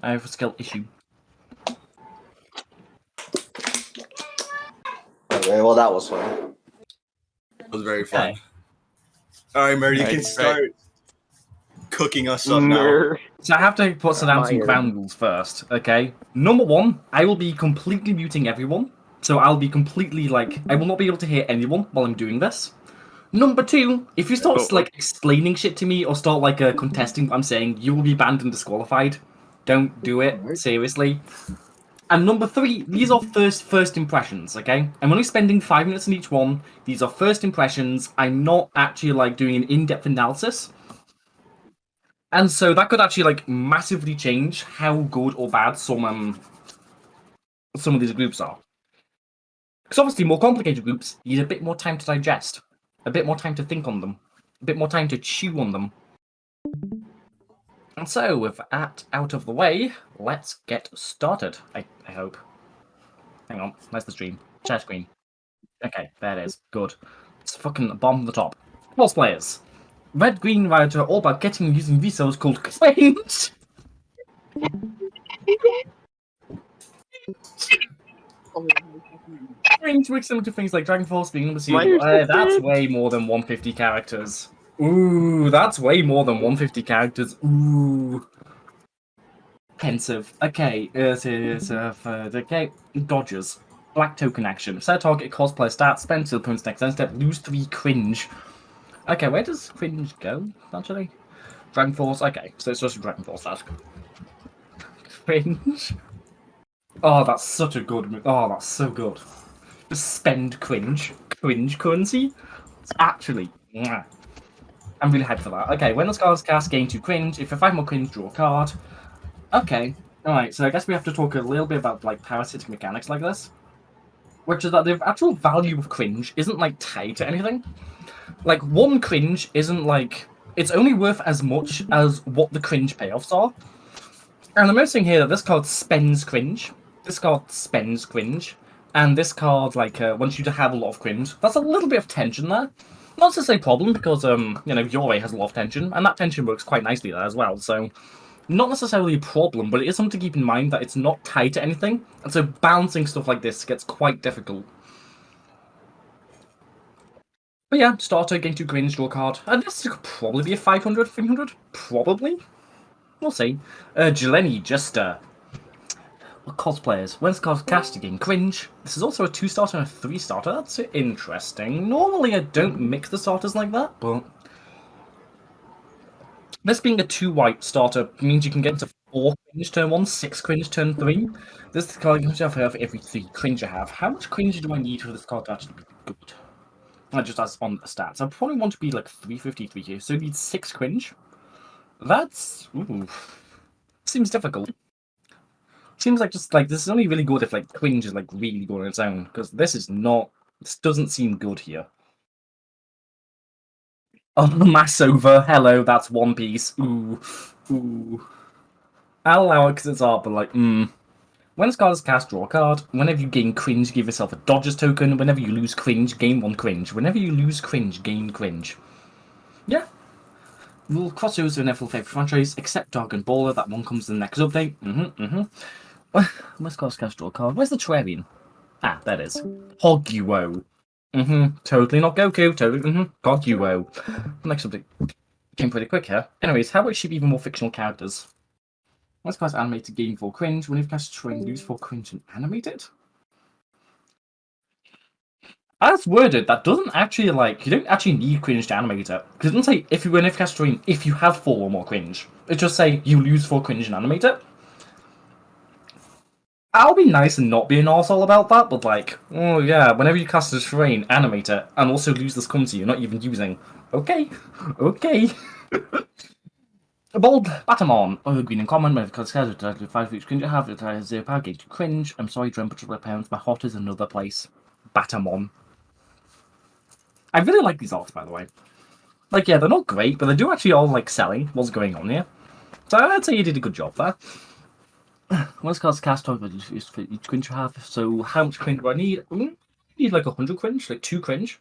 I have a skill issue. Okay, well that was fun. It was very fun. Okay. All right, Myr, you Okay, can great. start cooking us up now. Myr. So I have to put down some Myr. ground rules first, okay? Number one, I will be completely muting everyone. So I'll be completely, like, I will not be able to hear anyone while I'm doing this. Number two, if you start, like, explaining shit to me or start, like, contesting what I'm saying, you will be banned and disqualified. Don't do it, seriously. And number three, these are first impressions, okay? I'm only spending 5 minutes on each one. These are first impressions. I'm not actually, like, doing an in-depth analysis. And so that could actually, like, massively change how good or bad some of these groups are. Because obviously more complicated groups need a bit more time to digest, a bit more time to think on them, a bit more time to chew on them. And so, with that out of the way, let's get started, I hope. Hang on, where's the stream? Share screen. Okay, there it is. Good. It's fucking bomb the top. Cosplayers. Red Green Rider all about getting and using vessels called cringe. Cringe with similar to things like Dragon Force being able to see. That's way more than 150 characters. Ooh, that's way more than 150 characters. Ooh. Pensive. Okay, okay. Dodgers. Black token action. Set target cosplay stats. Spend 2 points next end step. Lose 3 cringe. Okay, where does cringe go, actually? Dragon Force? Okay, so it's just a Dragon Force task. Cringe. Oh, that's such a good... Oh, that's so good. Just spend cringe. Cringe currency? It's actually... Mwah. I'm really hyped for that. Okay, when the card's cast, gain 2 cringe. If you 5 more cringe, draw a card. Okay, alright, so I guess we have to talk a little bit about, like, parasitic mechanics like this. Which is that the actual value of cringe isn't, like, tied to anything. Like, 1 cringe isn't, like... It's only worth as much as what the cringe payoffs are. And I'm noticing here that this card spends cringe. This card spends cringe. And this card, like, wants you to have a lot of cringe. That's a little bit of tension there. Not to say problem, because, you know, Yore has a lot of tension, and that tension works quite nicely there as well, so... Not necessarily a problem, but it is something to keep in mind that it's not tied to anything, and so balancing stuff like this gets quite difficult. But yeah, starter, gain 2 cringe, draw a card. And this could probably be a 500, 300? Probably? We'll see. Jeleni Jester. Cosplayers. When this card's cast, you gain cringe. This is also a 2-starter and a 3-starter. That's interesting. Normally I don't mix the starters like that, but... This being a 2-white starter means you can get into 4 cringe turn 1, 6 cringe turn 3. This card comes out for every 3 cringe I have. How much cringe do I need for this card to actually be good? Not just as on the stats. I probably want to be like 353 here, so it needs 6 cringe. That's... Ooh. Seems difficult. Seems like just like this is only really good if like cringe is like really good on its own, because this is not... This doesn't seem good here. Oh, mass over. Hello, that's One Piece. Ooh. Ooh. I'll allow it because it's art, but like, When this card is cast, draw a card. Whenever you gain cringe, give yourself a Dodgers token. Whenever you lose cringe, gain 1 cringe. Whenever you lose cringe, gain cringe. Yeah. We'll cross over to an F favorite franchise, except Dragon Baller. That one comes in the next update. Where's card's cast, draw a card? Where's the Terrarian? Ah, there it is. Hoguo. Totally not Goku. Totally, Hoguo. Next update came pretty quick here. Anyways, how about ship even more fictional characters? Let's cast animated gain 4 cringe. When you cast train, lose 4 cringe and animate it? As worded, that doesn't actually, like, you don't actually need cringe to animate it. Because it doesn't say if you cast train, if you have 4 or more cringe. It just say you lose 4 cringe and animate it. I'll be nice and not be an arsehole about that, but like, oh yeah, whenever you cast a terrain, animate it, and also lose this currency you're not even using. Okay. Okay. Bold Batamon. Oh, green and common. My card says it 5 each cringe I have. It has 0 power, gain 2 cringe. I'm sorry, Dream Patrol parents. My heart is another place. Batamon. I really like these arts, by the way. Like, yeah, they're not great, but they do actually all like selling what's going on here. So I'd say you did a good job there. When this card's cast, is for each cringe you have. So how much cringe do I need? I need like 100 cringe, like 2 cringe.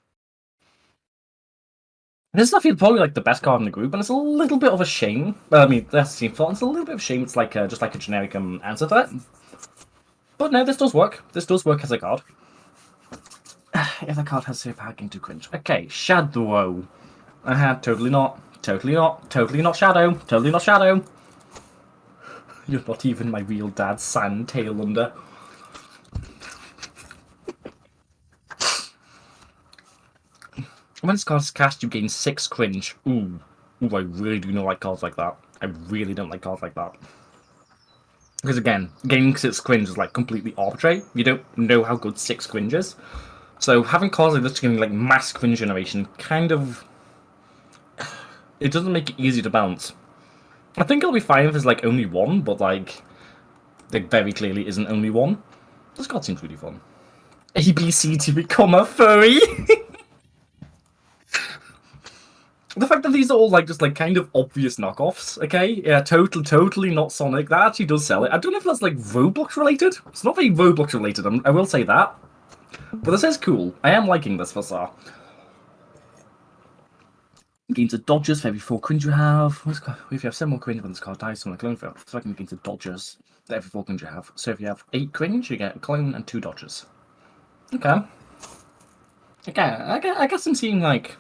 This is, I feel, probably like the best card in the group, and it's a little bit of a shame. I mean, that's the thought. It's a little bit of a shame. It's like just like a generic answer threat. But no, this does work. This does work as a card. If the card has safe hacking to cringe. Okay, Shadow. Totally not. Totally not. Totally not Shadow. Totally not Shadow. You're not even my real dad's sand tail under. When this card is cast, you gain 6 cringe. Ooh. Ooh, I really do not like cards like that. I really don't like cards like that. Because again, gaining 6 cringe is like completely arbitrary. You don't know how good 6 cringe is. So having cards like this giving like mass cringe generation kind of... It doesn't make it easy to bounce. I think it'll be fine if there's like only one, but like there very clearly isn't only one. This card seems really fun. ABC to become a furry! The fact that these are all like just like kind of obvious knockoffs, okay? Yeah, totally not Sonic. That actually does sell it. I don't know if that's like Roblox related. It's not very Roblox related, I will say that. But this is cool. I am liking this for Sar. Gains a dodges for every 4 cringe you have. If you have 7 more cringe when this card dies, someone clone for it. So I can gain the dodges for every 4 cringe you have. So if you have 8 cringe, you get a clone and 2 dodges. Okay. Okay, I guess I'm seeing like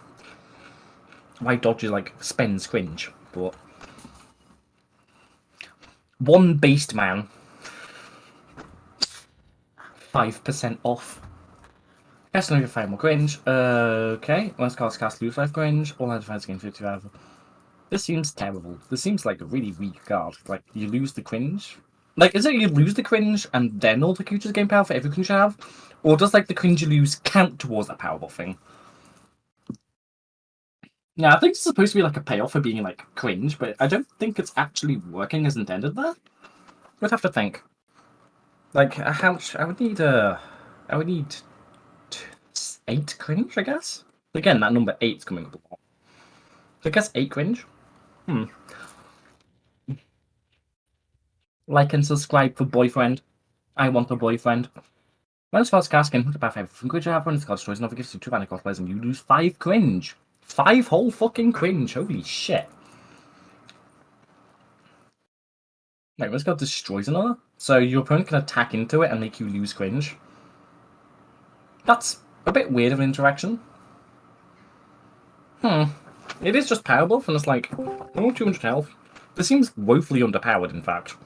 why dodges like spends cringe, but 1 based man, 5% off. Yes, no, you 5 more cringe. Okay, once cards cast, lose 5 cringe. All our defense gain 55. This seems terrible. This seems like a really weak card. Like, you lose the cringe. Like, is it you lose the cringe and then all the creatures gain power for every cringe you have? Or does, like, the cringe you lose count towards that power buffing? Yeah, I think it's supposed to be, like, a payoff for being, like, cringe, but I don't think it's actually working as intended there. We'd have to think. Like, how much... I would need 8 cringe, I guess? Again, that number 8's coming up a lot. So I guess 8 cringe? Like and subscribe for boyfriend. I want a boyfriend. When this card's casting, what about 5 from cringe you have when this card destroys another gives you 2 mana cosplayers and you lose 5 cringe. 5 whole fucking cringe, holy shit. Wait, when this card destroys another? So your opponent can attack into it and make you lose cringe. That's a bit weird of an interaction. It is just power buff, and it's like, oh, 200 health. This seems woefully underpowered, in fact.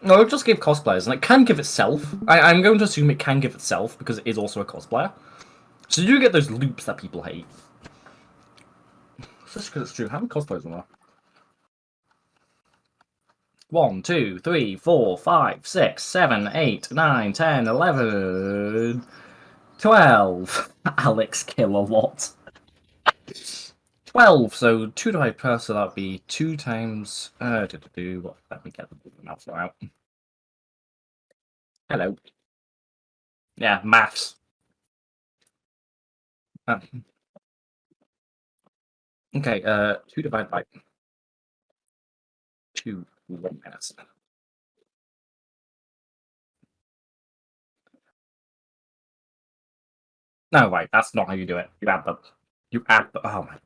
No, it just gave cosplayers, and it can give itself. I'm going to assume it can give itself, because it is also a cosplayer. So you do get those loops that people hate. Just because it's true. How many cosplayers are there? 1, 2, 3, 4, 5, 6, 7, 8, 9, 10, 11, 12. Alex Kilowatt. 12, so 2 divided per, so that'd be 2 times. Let me get the maths out. Hello. Yeah, maths. Okay, 2 divided by 2 1 minutes. No, right, that's not how you do it. You add the. Oh my.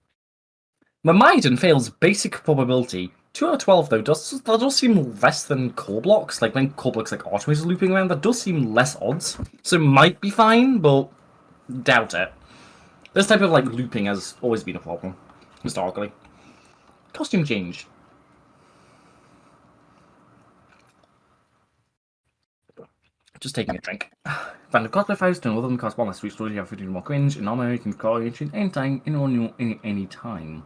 Myrmidon fails basic probability. 2 out of 12, though, that does seem less than core blocks. Like, when core blocks like Artemis are looping around, that does seem less odds. So it might be fine, but doubt it. This type of, like, looping has always been a problem, historically. Costume change. Just taking a drink. Random cosplay files, turn all of them cost 1 less to each story, you have 15 more cringe. In armor, you can call it anytime, any time.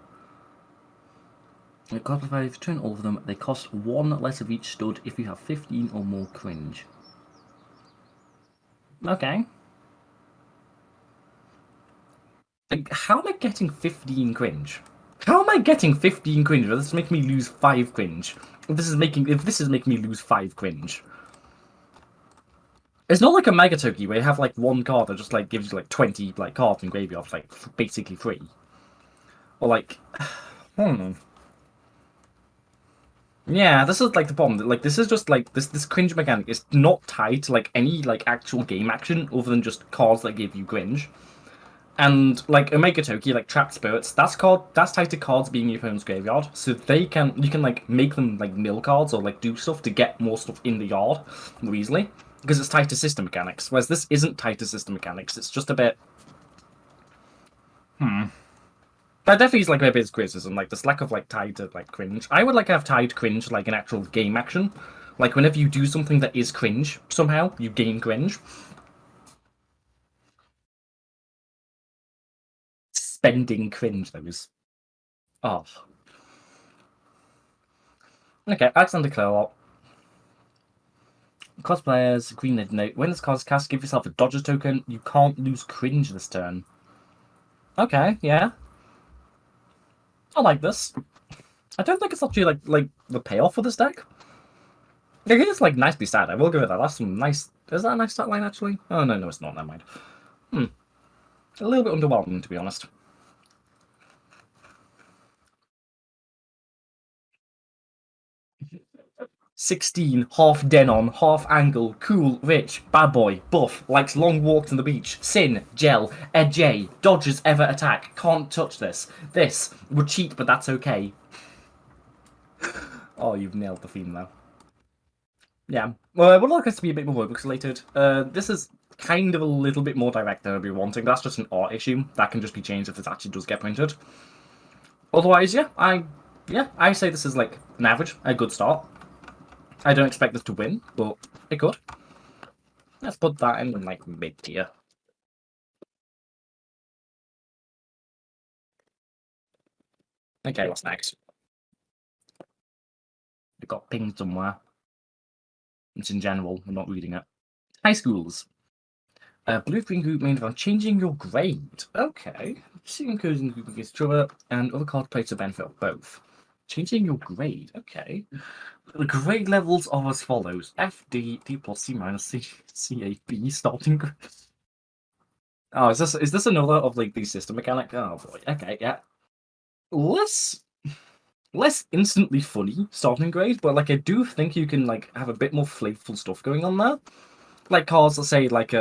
Cosplay files, turn all of them, they cost 1 less of each stud if you have 15 or more cringe. Okay. Like, how am I getting 15 cringe? How am I getting 15 cringe? This is making me lose 5 cringe. If this is making me lose 5 cringe. It's not like a Megatoki where you have like 1 card that just like gives you like 20 like cards in graveyard, like basically free. Or like, Yeah, this is like the problem. Like, this is just like this cringe mechanic is not tied to like any like actual game action other than just cards that give you cringe. And like Omega Toki, like trapped spirits, that's tied to cards being in your opponent's graveyard. So you can like make them like mill cards or like do stuff to get more stuff in the yard more easily. Because it's tied to system mechanics. Whereas this isn't tied to system mechanics. It's just a bit That definitely is like my biggest criticism, like this lack of like tied to like cringe. I would like to have tied cringe to like an actual game action. Like whenever you do something that is cringe, somehow you gain cringe. Spending cringe those. Oh. Okay, Alexander Clark. Cosplayers, Green Lid Note. When this card is cast, give yourself a Dodgers token. You can't lose cringe this turn. Okay, yeah. I like this. I don't think it's actually like the payoff for this deck. It is like nicely sad. I will go with that. That's some nice. Is that a nice stat line actually? Oh no, it's not. Never mind. A little bit underwhelming to be honest. "16, half Denon, half angle, cool, rich, bad boy, buff, likes long walks on the beach, sin, gel, edge, dodges ever attack, can't touch this. This would cheat, but that's okay." Oh, you've nailed the theme though. Yeah. Well, I would like us to be a bit more Roblox related. This is kind of a little bit more direct than I'd be wanting. That's just an art issue. That can just be changed if this actually does get printed. Otherwise, yeah, I say this is like an average, a good start. I don't expect this to win, but it could. Let's put that in like mid tier. Okay, what's next? It got pinged somewhere. It's in general, I'm not reading it. High schools. Blue-green group made around changing your grade. Okay. Seeing codes in the group against each other, and other card plays to benefit of both. Changing your grade. Okay. The grade levels are as follows: F, D, D plus, C minus, C, C, A, B, starting grade. Oh, is this another of like the system mechanic? Oh boy. Okay, yeah. Less instantly funny starting grade, but like I do think you can like have a bit more flavorful stuff going on there. Like cards that say like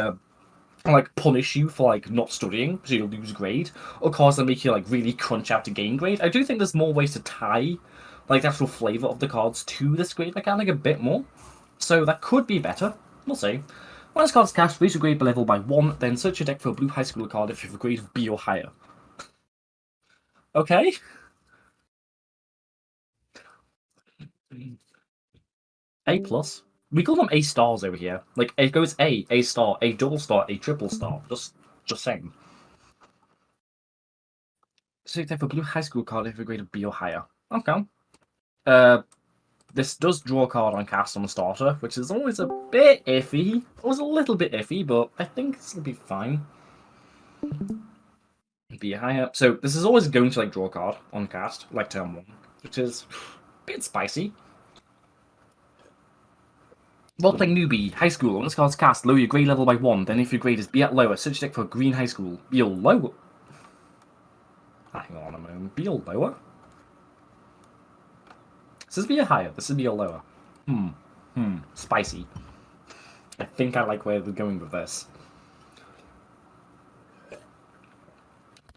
punish you for like not studying, so you'll lose grade, or cards that make you like really crunch out to gain grade. I do think there's more ways to tie like the actual flavor of the cards to this grade mechanic a bit more. So that could be better. We'll see. When this card is cast, raise your grade level by 1, then search your deck for a blue high school card if you have a grade of B or higher. Okay. A plus. We call them A stars over here. Like it goes A star, A double star, A triple star. Just saying. So for blue high school card if a grade of B or higher. Okay. This does draw a card on cast on the starter, which is always a bit iffy. Always a little bit iffy, but I think this will be fine. B higher. So this is always going to like draw a card on cast, like turn 1, which is a bit spicy. Role-playing newbie, high school. When this card's cast, lower your grade level by 1. Then if your grade is B at lower, search your deck for green high school. B or lower. Hang on a moment. B or lower? This is B or higher. This is B or lower. Spicy. I think I like where we're going with this.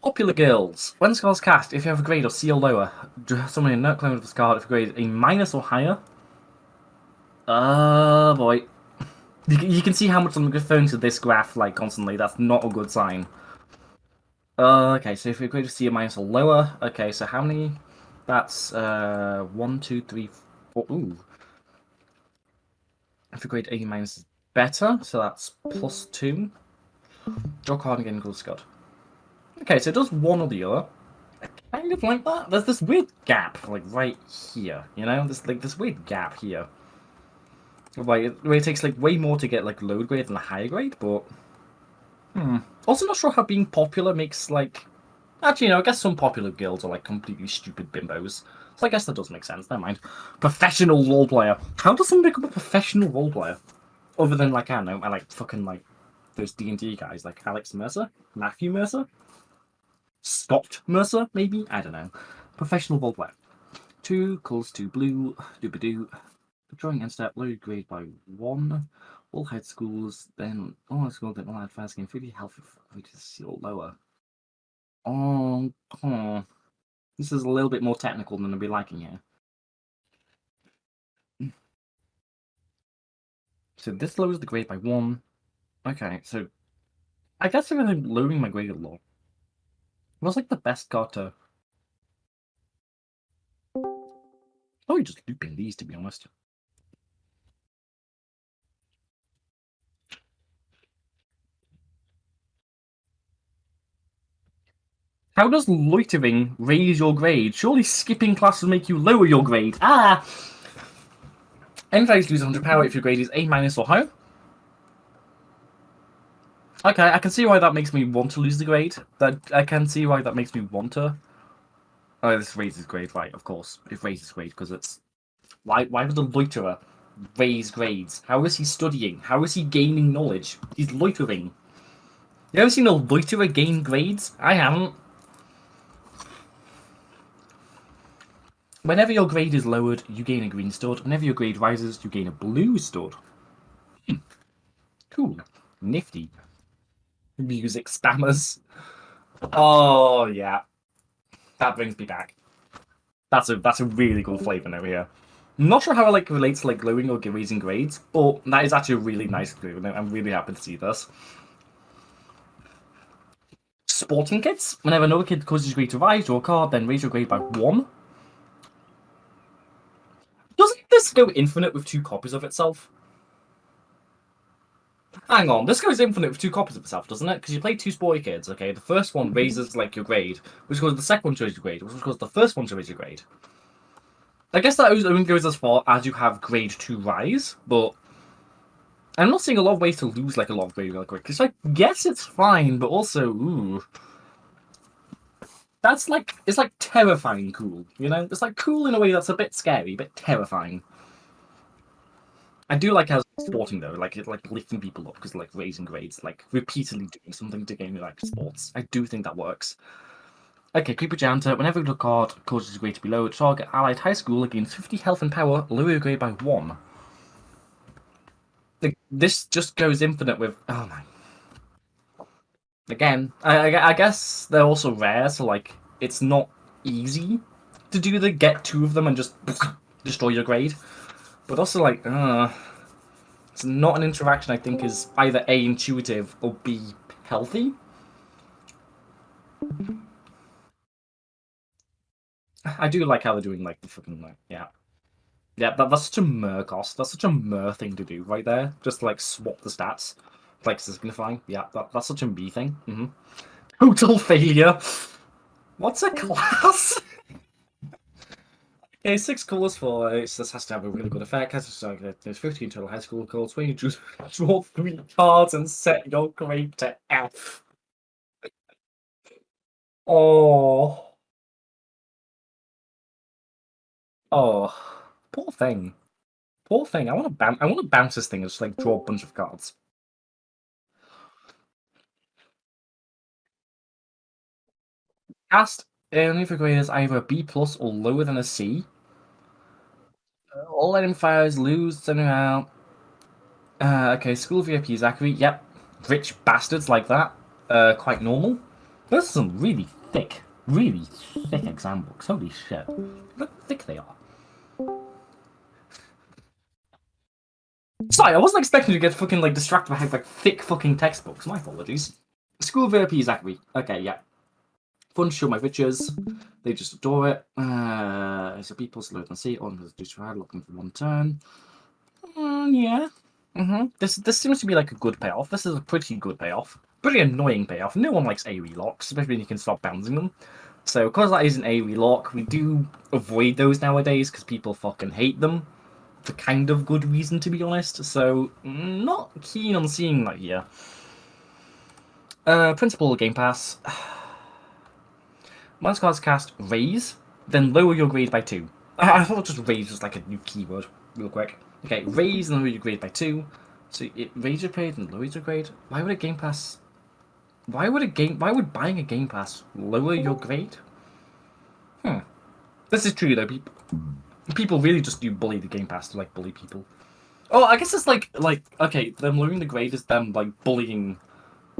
Popular girls. When this card's cast, if you have a grade of C or lower, draw someone in note clone of this card if a grade is a minus or higher. Oh boy. You can see how much I'm referring to this graph like constantly. That's not a good sign. Okay, so if we grade of C or minus or lower, okay, so how many? That's 1, 2, 3, 4. Ooh. If we grade A minus is better, so that's +2. Draw card again equals Scott. Okay, so it does one or the other. I kind of like that. There's this weird gap, like right here. You know, there's like this weird gap here. Like it takes like way more to get like low grade than a high grade, but also not sure how being popular makes like. Actually, I guess some popular guilds are like completely stupid bimbos. So I guess that does make sense. Never mind. Professional role player. How does someone become a professional role player? Other than like I don't know, I like fucking like those D&D guys like Alex Mercer, Matthew Mercer, Scott Mercer, maybe? I don't know. Professional role player. 2 calls 2 blue, doobadoo. Drawing and step, low grade by 1. All head schools, then all high school, then all had fast game, 50 health, which is or lower. Oh, this is a little bit more technical than I'd be liking here. So this lowers the grade by 1. Okay, so I guess I'm really lowering my grade a lot. What's like the best card to... Probably just looping these, to be honest. How does loitering raise your grade? Surely skipping class will make you lower your grade. Ah! Enemies lose 100 power if your grade is A- or higher. Okay, I can see why that makes me want to lose the grade. I can see why that makes me want to. Oh, this raises grade, right? Of course, it raises grade because it's why would the loiterer raise grades? How is he studying? How is he gaining knowledge? He's loitering. You ever seen a loiterer gain grades? I haven't. Whenever your grade is lowered, you gain a green stud. Whenever your grade rises, you gain a blue stud. Cool. Nifty. Music spammers. Oh, yeah. That brings me back. That's a really cool flavor note here. I'm not sure how it relates to lowering or raising grades, but that is actually a really nice flavor note. I'm really happy to see this. Sporting kits. Whenever another kid causes your grade to rise, draw a card, then raise your grade by 1. Doesn't this go infinite with 2 copies of itself? Hang on, this goes infinite with 2 copies of itself, doesn't it? Because you play 2 sporty kids, okay? The first one raises your grade, which goes the second one to raise your grade, which goes the first one to raise your grade. I guess that only goes as far as you have grade 2 rise, but I'm not seeing a lot of ways to lose a lot of grade real quick. Because yes, it's fine, but also, ooh. That's it's terrifying cool, you know? It's cool in a way that's a bit scary, a bit terrifying. I do like how it's sporting though, lifting people up because raising grades, repeatedly doing something to gain sports. I do think that works. Okay, Creeper Janitor. Whenever the card causes your grade to be low, target allied high school gains 50 health and power, lower your grade by 1. This just goes infinite with. Oh my. Again, I guess they're also rare, so it's not easy to do the get 2 of them and just destroy your grade. But also it's not an interaction I think is either A, intuitive, or B, healthy. I do like how they're doing the fucking yeah. Yeah, that's such a Myr cost. That's such a Myr thing to do right there. Just swap the stats. Signifying. Yeah, that's such a B thing. Total failure. What's a class? Okay, 6 colours for this has to have a really good effect. There's 15 total high school calls. When you draw 3 cards and set your grade to F. Oh. Oh. Poor thing. Poor thing. I want to bounce this thing and just draw a bunch of cards. Cast only if your grade is either a B plus or lower than a C. All enemy fires lose somehow. Okay, school VIP Zachary. Yep. Rich bastards like that. Quite normal. Those are some really thick exam books. Holy shit. Look how thick they are. Sorry, I wasn't expecting to get fucking distracted by thick fucking textbooks. My apologies. School VIP Zachary. Okay, yeah. Fun to show my riches. They just adore it. So people slow and see on the distracted looking for 1 turn. Yeah. This seems to be a good payoff. This is a pretty good payoff. Pretty annoying payoff. No one likes AoE locks, especially when you can stop bouncing them. So because that is an AoE lock, we do avoid those nowadays because people fucking hate them. For kind of good reason, to be honest. So not keen on seeing that here. Principal Game Pass. Once cards cast raise, then lower your grade by 2. I thought just raise was a new keyword, real quick. Okay, raise and lower your grade by 2. So it raise your grade and lowers your grade. Why would a Game Pass? Why would buying a Game Pass lower your grade? This is true though. People really just do bully the Game Pass to bully people. Oh, I guess it's okay, them lowering the grade is them bullying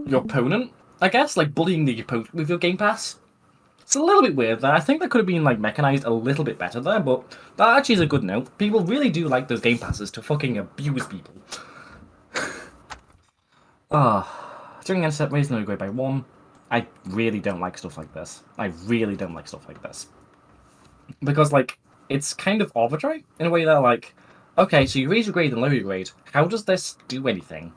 your opponent. I guess, like, bullying the opponent with your Game Pass. It's a little bit weird there. I think that could have been, like, mechanized a little bit better there, but that actually is a good note. People really do like those Game Passes to fucking abuse people. During an set raise no grade by 1. I really don't like stuff like this. I really don't like stuff like this. Because, like, it's kind of arbitrary in a way that, like, okay, so you raise your grade and lower your grade. How does this do anything?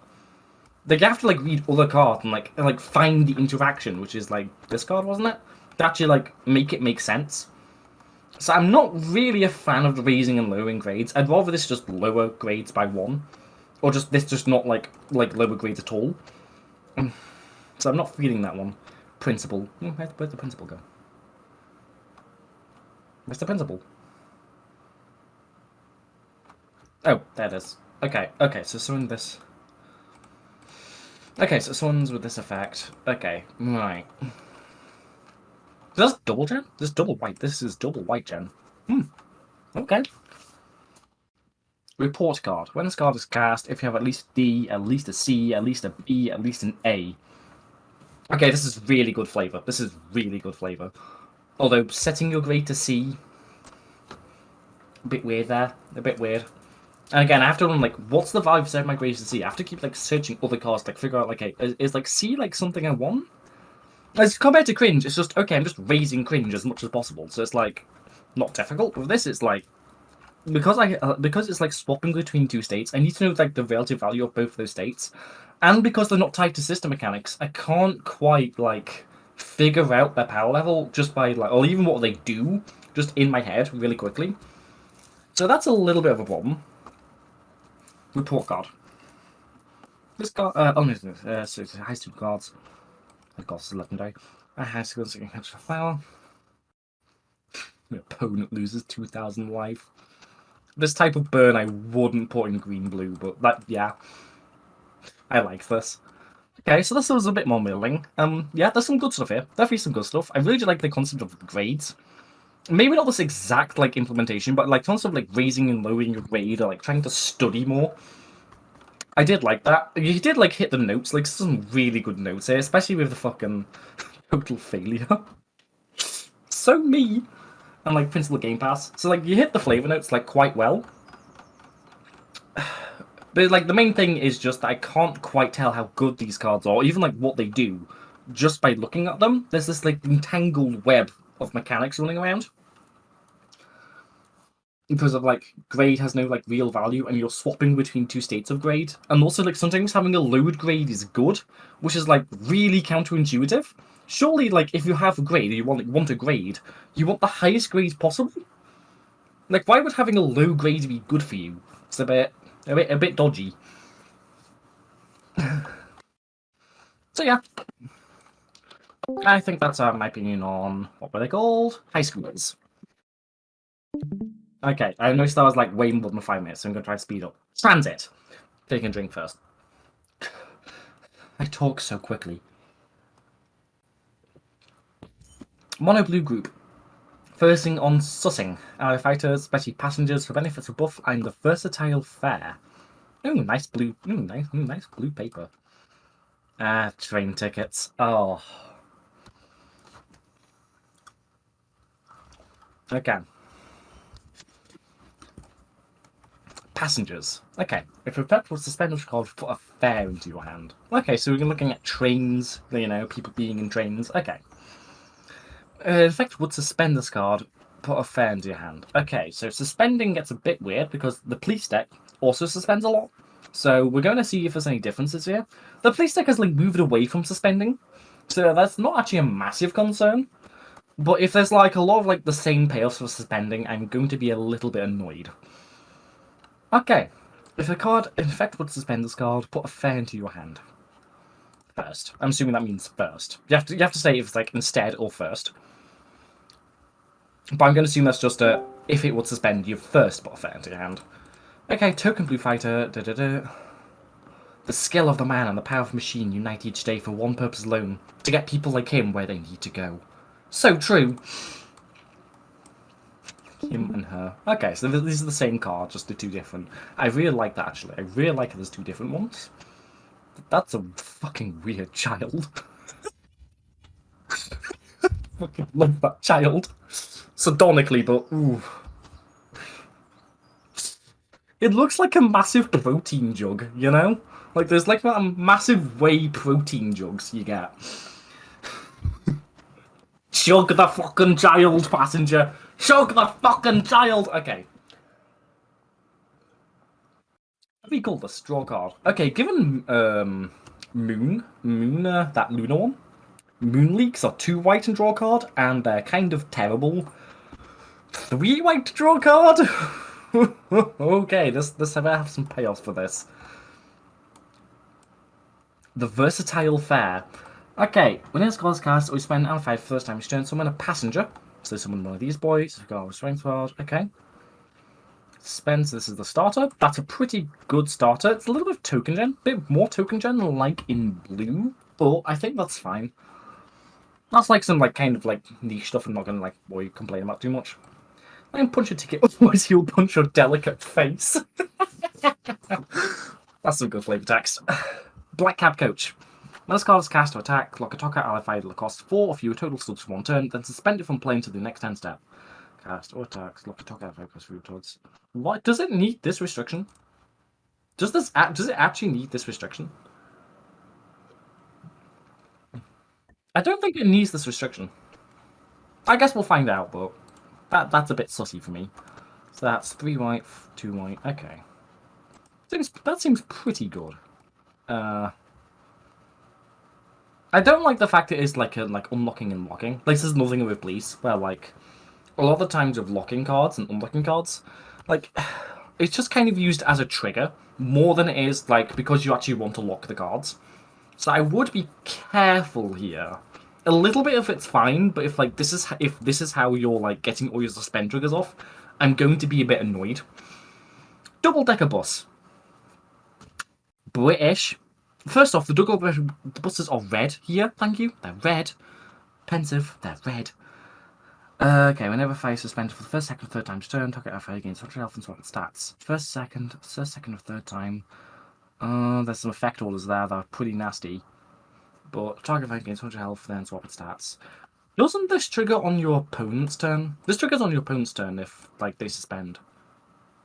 Like, you have to, like, read other cards and, like, find the interaction, which is, like, this card, wasn't it? To actually, like, make it make sense. So I'm not really a fan of the raising and lowering grades. I'd rather this just lower grades by 1. Or just this just not, like lower grades at all. So I'm not feeling that one. Principal. Where'd the principal go? Where's the principal? Oh, there it is. Okay, so someone this... Okay, so someone's with this effect. Okay, right. That's double gen? This is double white. This is double white gen. Okay. Report card. When this card is cast, if you have at least D, at least a C, at least a B, at least an A. Okay, this is really good flavor. This is really good flavor. Although, setting your grade to C... A bit weird there. A bit weird. And again, I have to run, like, what's the value of setting my grades to C? I have to keep, like, searching other cards to, like, figure out, like, hey, is like, C, like, something I want? As compared to cringe, it's just, okay, I'm just raising cringe as much as possible. So it's, like, not difficult. With this, it's, like, because it's, like, swapping between two states, I need to know, like, the relative value of both of those states. And because they're not tied to system mechanics, I can't quite, like, figure out their power level just by, like, or even what they do, just in my head, really quickly. So that's a little bit of a problem. Report card. This card, so it's high school cards. Of course, it's legendary. High school extra flower. The opponent loses 2,000 life. This type of burn I wouldn't put in green blue, but that, yeah. I like this. Okay, so this was a bit more middling. Yeah, there's some good stuff here. Definitely some good stuff. I really do like the concept of grades. Maybe not this exact, like, implementation, but, like, concept of, like, raising and lowering your grade or, like, trying to study more. I did like that. You did, like, hit the notes. Like, some really good notes here, especially with the fucking total failure. So me. And, like, Principal Game Pass. So, like, you hit the flavor notes, like, quite well. But, like, the main thing is just that I can't quite tell how good these cards are, or even, like, what they do, just by looking at them. There's this, like, entangled web of mechanics running around. Because of, like, grade has no, like, real value, and you're swapping between two states of grade. And also, like, sometimes having a lowered grade is good, which is, like, really counterintuitive. Surely, like, if you have a grade, and you want a grade, you want the highest grade possible? Like, why would having a low grade be good for you? It's a bit dodgy. So, yeah. I think that's my opinion on, what were they called? Highschoolers. Okay, I noticed that was like way more than 5 minutes, so I'm going to try to speed up. Transit. Take a drink first. I talk so quickly. Mono blue group. Focusing on sussing. Our fighters, especially passengers, for benefits of buff and the versatile fare. Ooh, nice blue. Nice blue paper. Train tickets. Oh. Okay. Passengers. Okay, if a pet was suspended, called put a fare into your hand. Okay, so we're looking at trains, you know, people being in trains. Okay. In effect, would suspend this card, put a fare into your hand. Okay, so suspending gets a bit weird because the police deck also suspends a lot. So we're going to see if there's any differences here. The police deck has like moved away from suspending, so that's not actually a massive concern. But if there's like a lot of like the same payoffs for suspending, I'm going to be a little bit annoyed. Okay, if a card in effect would suspend this card, put a fare into your hand. First. I'm assuming that means first. You have to say if it's like instead or first. But I'm going to assume that's just a if it would suspend, you first put a fare into your hand. Okay, token blue fighter. The skill of the man and the power of the machine unite each day for one purpose alone: to get people like him where they need to go. So true. Him and her. Okay, so these are the same card, just the two different. I really like that, actually. I really like it there's two different ones. That's a fucking weird child. Fucking love that child. Sardonically, but ooh. It looks like a massive protein jug, you know? Like there's like that massive whey protein jugs you get. Shug the fucking child, passenger! Shug the fucking child! Okay. What do we call the straw card? Okay, given Moon, that Luna one, Moon Leaks are 2 white and draw a card, and they're kind of terrible. 3 white to draw a card? Okay, this I better have some payoffs for this. The Versatile Fair. Okay, when it's called cast, we spend an 5 first time you turn summon a passenger. So summon one of these boys. We've got our strength card. Okay. Spends, this is the starter. That's a pretty good starter. It's a little bit of token gen. A bit more token gen like in blue. But I think that's fine. That's like some like kind of like niche stuff I'm not gonna like complain about too much. I can punch your ticket, otherwise he'll punch your delicate face. That's some good flavor text. Black Cab Coach. When this card is cast to attack, lock a target ally fighter cost 4 or fewer total studs for 1 turn, then suspend it from playing to the next 10 step. Cast or attacks, lock a target ally fighter cost 4 towards. What? Does it need this restriction? Does it actually need this restriction? I don't think it needs this restriction. I guess we'll find out, but that's a bit sussy for me. So that's 3 white, 2 white. Okay, that seems pretty good. I don't like the fact it is like unlocking and locking. Like this is nothing with police, where like a lot of the times with locking cards and unlocking cards, like it's just kind of used as a trigger more than it is like because you actually want to lock the cards. So I would be careful here. A little bit of it's fine, but if this is how you're like getting all your suspend triggers off, I'm going to be a bit annoyed. Double-decker bus. British. First off, the buses are red here. Thank you. They're red. Pensive. They're red. Okay, whenever fire suspended for the first, second, or third time turn, target our fire against 100 health and swap its stats. First, second, or third time. There's some effect orders there that are pretty nasty. But target fire against 100 health, then swap its stats. Doesn't this trigger on your opponent's turn? This triggers on your opponent's turn if like they suspend.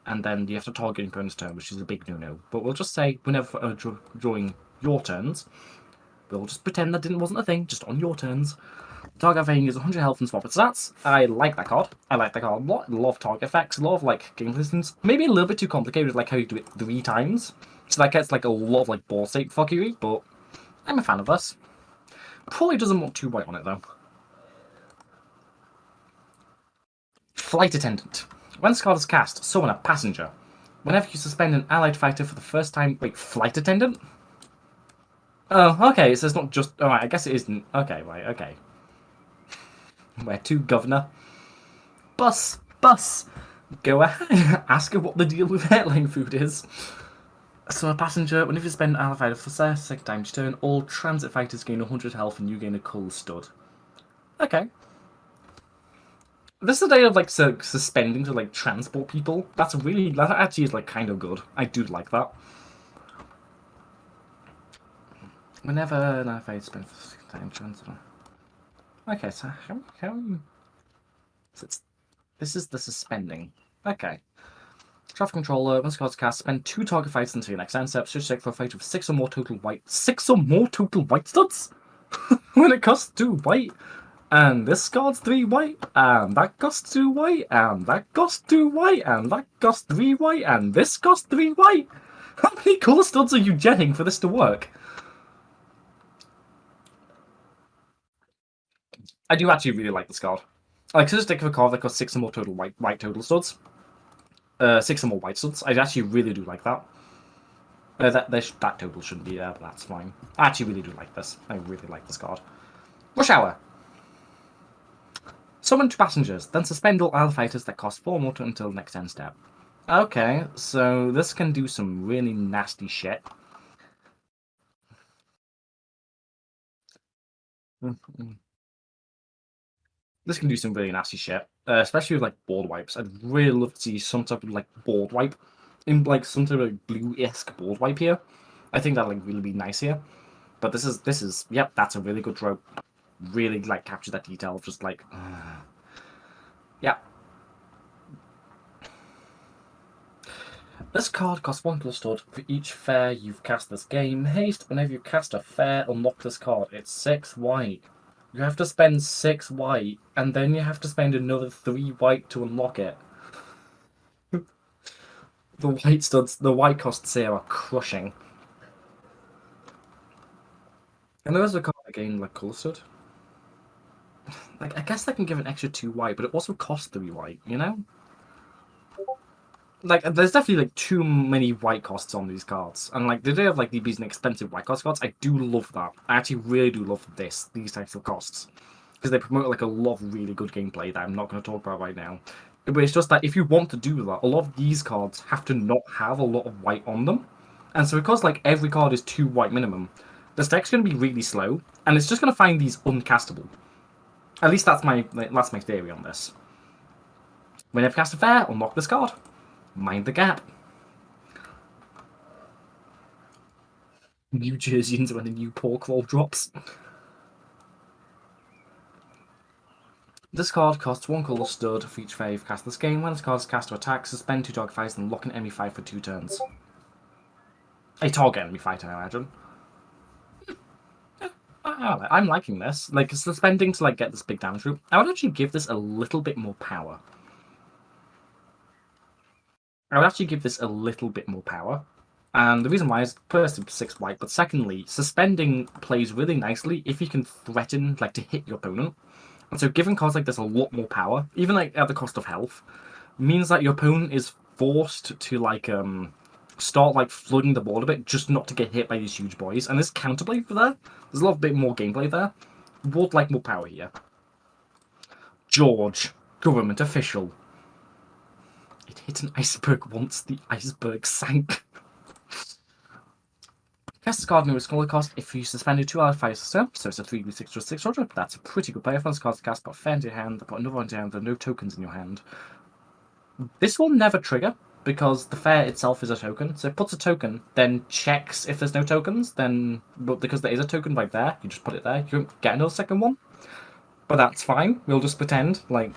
And then you have to target your opponent's turn, which is a big no-no. But we'll just say, whenever drawing your turns, we'll just pretend that wasn't a thing, just on your turns. Target effect is 100 health and swap its stats. I like that card. I like that card a lot. I love target effects. A lot of like game distance. Maybe a little bit too complicated, like how you do it 3 times. So that gets like a lot of like ball state fuckery, but I'm a fan of this. Probably doesn't want 2 white on it though. Flight Attendant. When this card is cast, summon a passenger. Whenever you suspend an allied fighter for the first time... Wait, Flight Attendant? Oh, okay, so it's not just... Alright, I guess it isn't. Okay, right, okay. Where to, Governor? Bus! Go ahead. Ask her what the deal with airline food is. So a passenger, whenever you spend an allied fighter for the second time each turn, all transit fighters gain 100 health and you gain a coal stud. Okay. This is a day of like suspending to like transport people. That actually is like kind of good. I do like that. Whenever an fight spend for the second time transport. Okay, so how this is the suspending. Okay. Traffic controller, once cards cast, spend 2 target fights until your next end step. Switch deck for a fight with 6 or more total white. 6 or more total white studs? When it costs 2 white. And this card's 3 white, and that costs 2 white, and that costs 2 white, and that costs 3 white, and this costs 3 white. How many colour studs are you jetting for this to work? I do actually really like this card. Like, so just take a card that costs 6 or more total white total studs. 6 or more white studs. I actually really do like that. That total shouldn't be there, but that's fine. I actually really do like this. I really like this card. Rush Hour. Summon 2 passengers, then suspend all allied fighters that cost 4 more until the next end step. Okay, so this can do some really nasty shit. This can do some really nasty shit, especially with like board wipes. I'd really love to see some type of like board wipe, in like some type of like, blue-esque board wipe here. I think that'd like really be nice here. But this is yep, that's a really good trope. really like capture that detail of just like, yeah. This card costs 1 gold stud for each fair you've cast this game. Haste, whenever you cast a fair, unlock this card. It's 6 white. You have to spend 6 white, and then you have to spend another 3 white to unlock it. The white costs here are crushing. And there is a card again like Color Stud. Like, I guess they can give an extra 2 white, but it also costs 3 white, you know? Like, there's definitely like too many white costs on these cards, and like they do have like these expensive white cost cards. I do love that. I actually really do love these types of costs because they promote like a lot of really good gameplay that I'm not going to talk about right now. But it's just that if you want to do that, a lot of these cards have to not have a lot of white on them, and so because like every card is 2 white minimum, this deck's going to be really slow, and it's just going to find these uncastable. At least that's my theory on this. Whenever you cast a fair, unlock this card. Mind the gap. New Jerseyans when a new pork roll drops. This card costs 1 color stud for each fair you've cast this game. When this card is cast to attack, suspend 2 target fighters and lock an enemy fight for 2 turns. A target enemy fighter, I imagine. I'm liking this. Like, suspending to like get this big damage route. I would actually give this a little bit more power. And the reason why is, first, 6 white, but secondly, suspending plays really nicely if you can threaten like to hit your opponent. And so giving cards like this a lot more power, even like at the cost of health, means that your opponent is forced to like start like flooding the board a bit just not to get hit by these huge boys. And there's counterplay for there. There's a lot bit more gameplay there. Would like more power here. George, government official. It hit an iceberg once, the iceberg sank. Cast this card with smaller cost if you suspended 2 out of 5 so it's a 3v6 plus 600. That's a pretty good player. Once cards cast, put a fair into your hand, put another one into your hand, there are no tokens in your hand. This will never trigger because the fair itself is a token. So it puts a token, then checks if there's no tokens, then but because there is a token right there, you just put it there. You won't get another second one. But that's fine. We'll just pretend like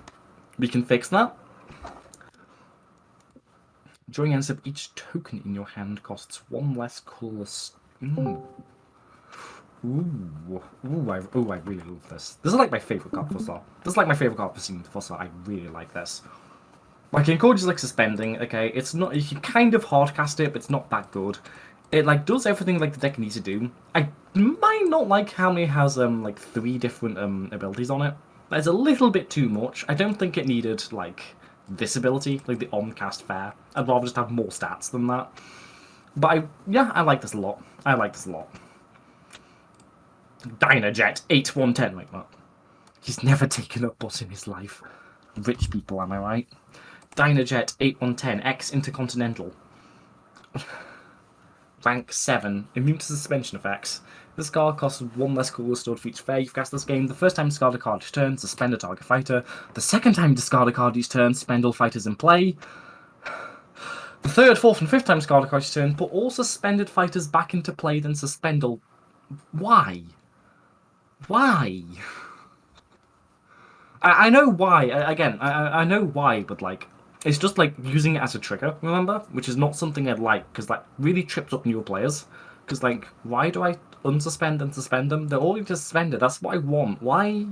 we can fix that. Drawing ends up each token in your hand costs 1 less colorless. Ooh, I really love this. This is like my favorite card for Star. This is like my favorite card for Scene for Star. I really like this. Like, it encourages like suspending. Okay, it's not. You can kind of hardcast it, but it's not that good. It like does everything like the deck needs to do. I might not like how it has like 3 different abilities on it. That's a little bit too much. I don't think it needed like this ability, like the on-cast fair. I'd rather just have more stats than that. But I like this a lot. Dynajet 8110, like that. He's never taken a bus in his life. Rich people, am I right? Dynajet 8110, X Intercontinental. Rank 7, immune to suspension effects. This card costs 1 less color stored for each fair you've cast this game. The first time you discard a card each turn, suspend a target fighter. The second time you discard a card each turn, suspend all fighters in play. The third, fourth, and fifth time discard a card each turn, put all suspended fighters back into play, then suspend all. Why? Why? I know why. Again, I know why, but like, it's just like using it as a trigger, remember? Which is not something I'd like, because that really trips up newer players. Because, like, why do I unsuspend and suspend them? They're already suspended. That's what I want. Why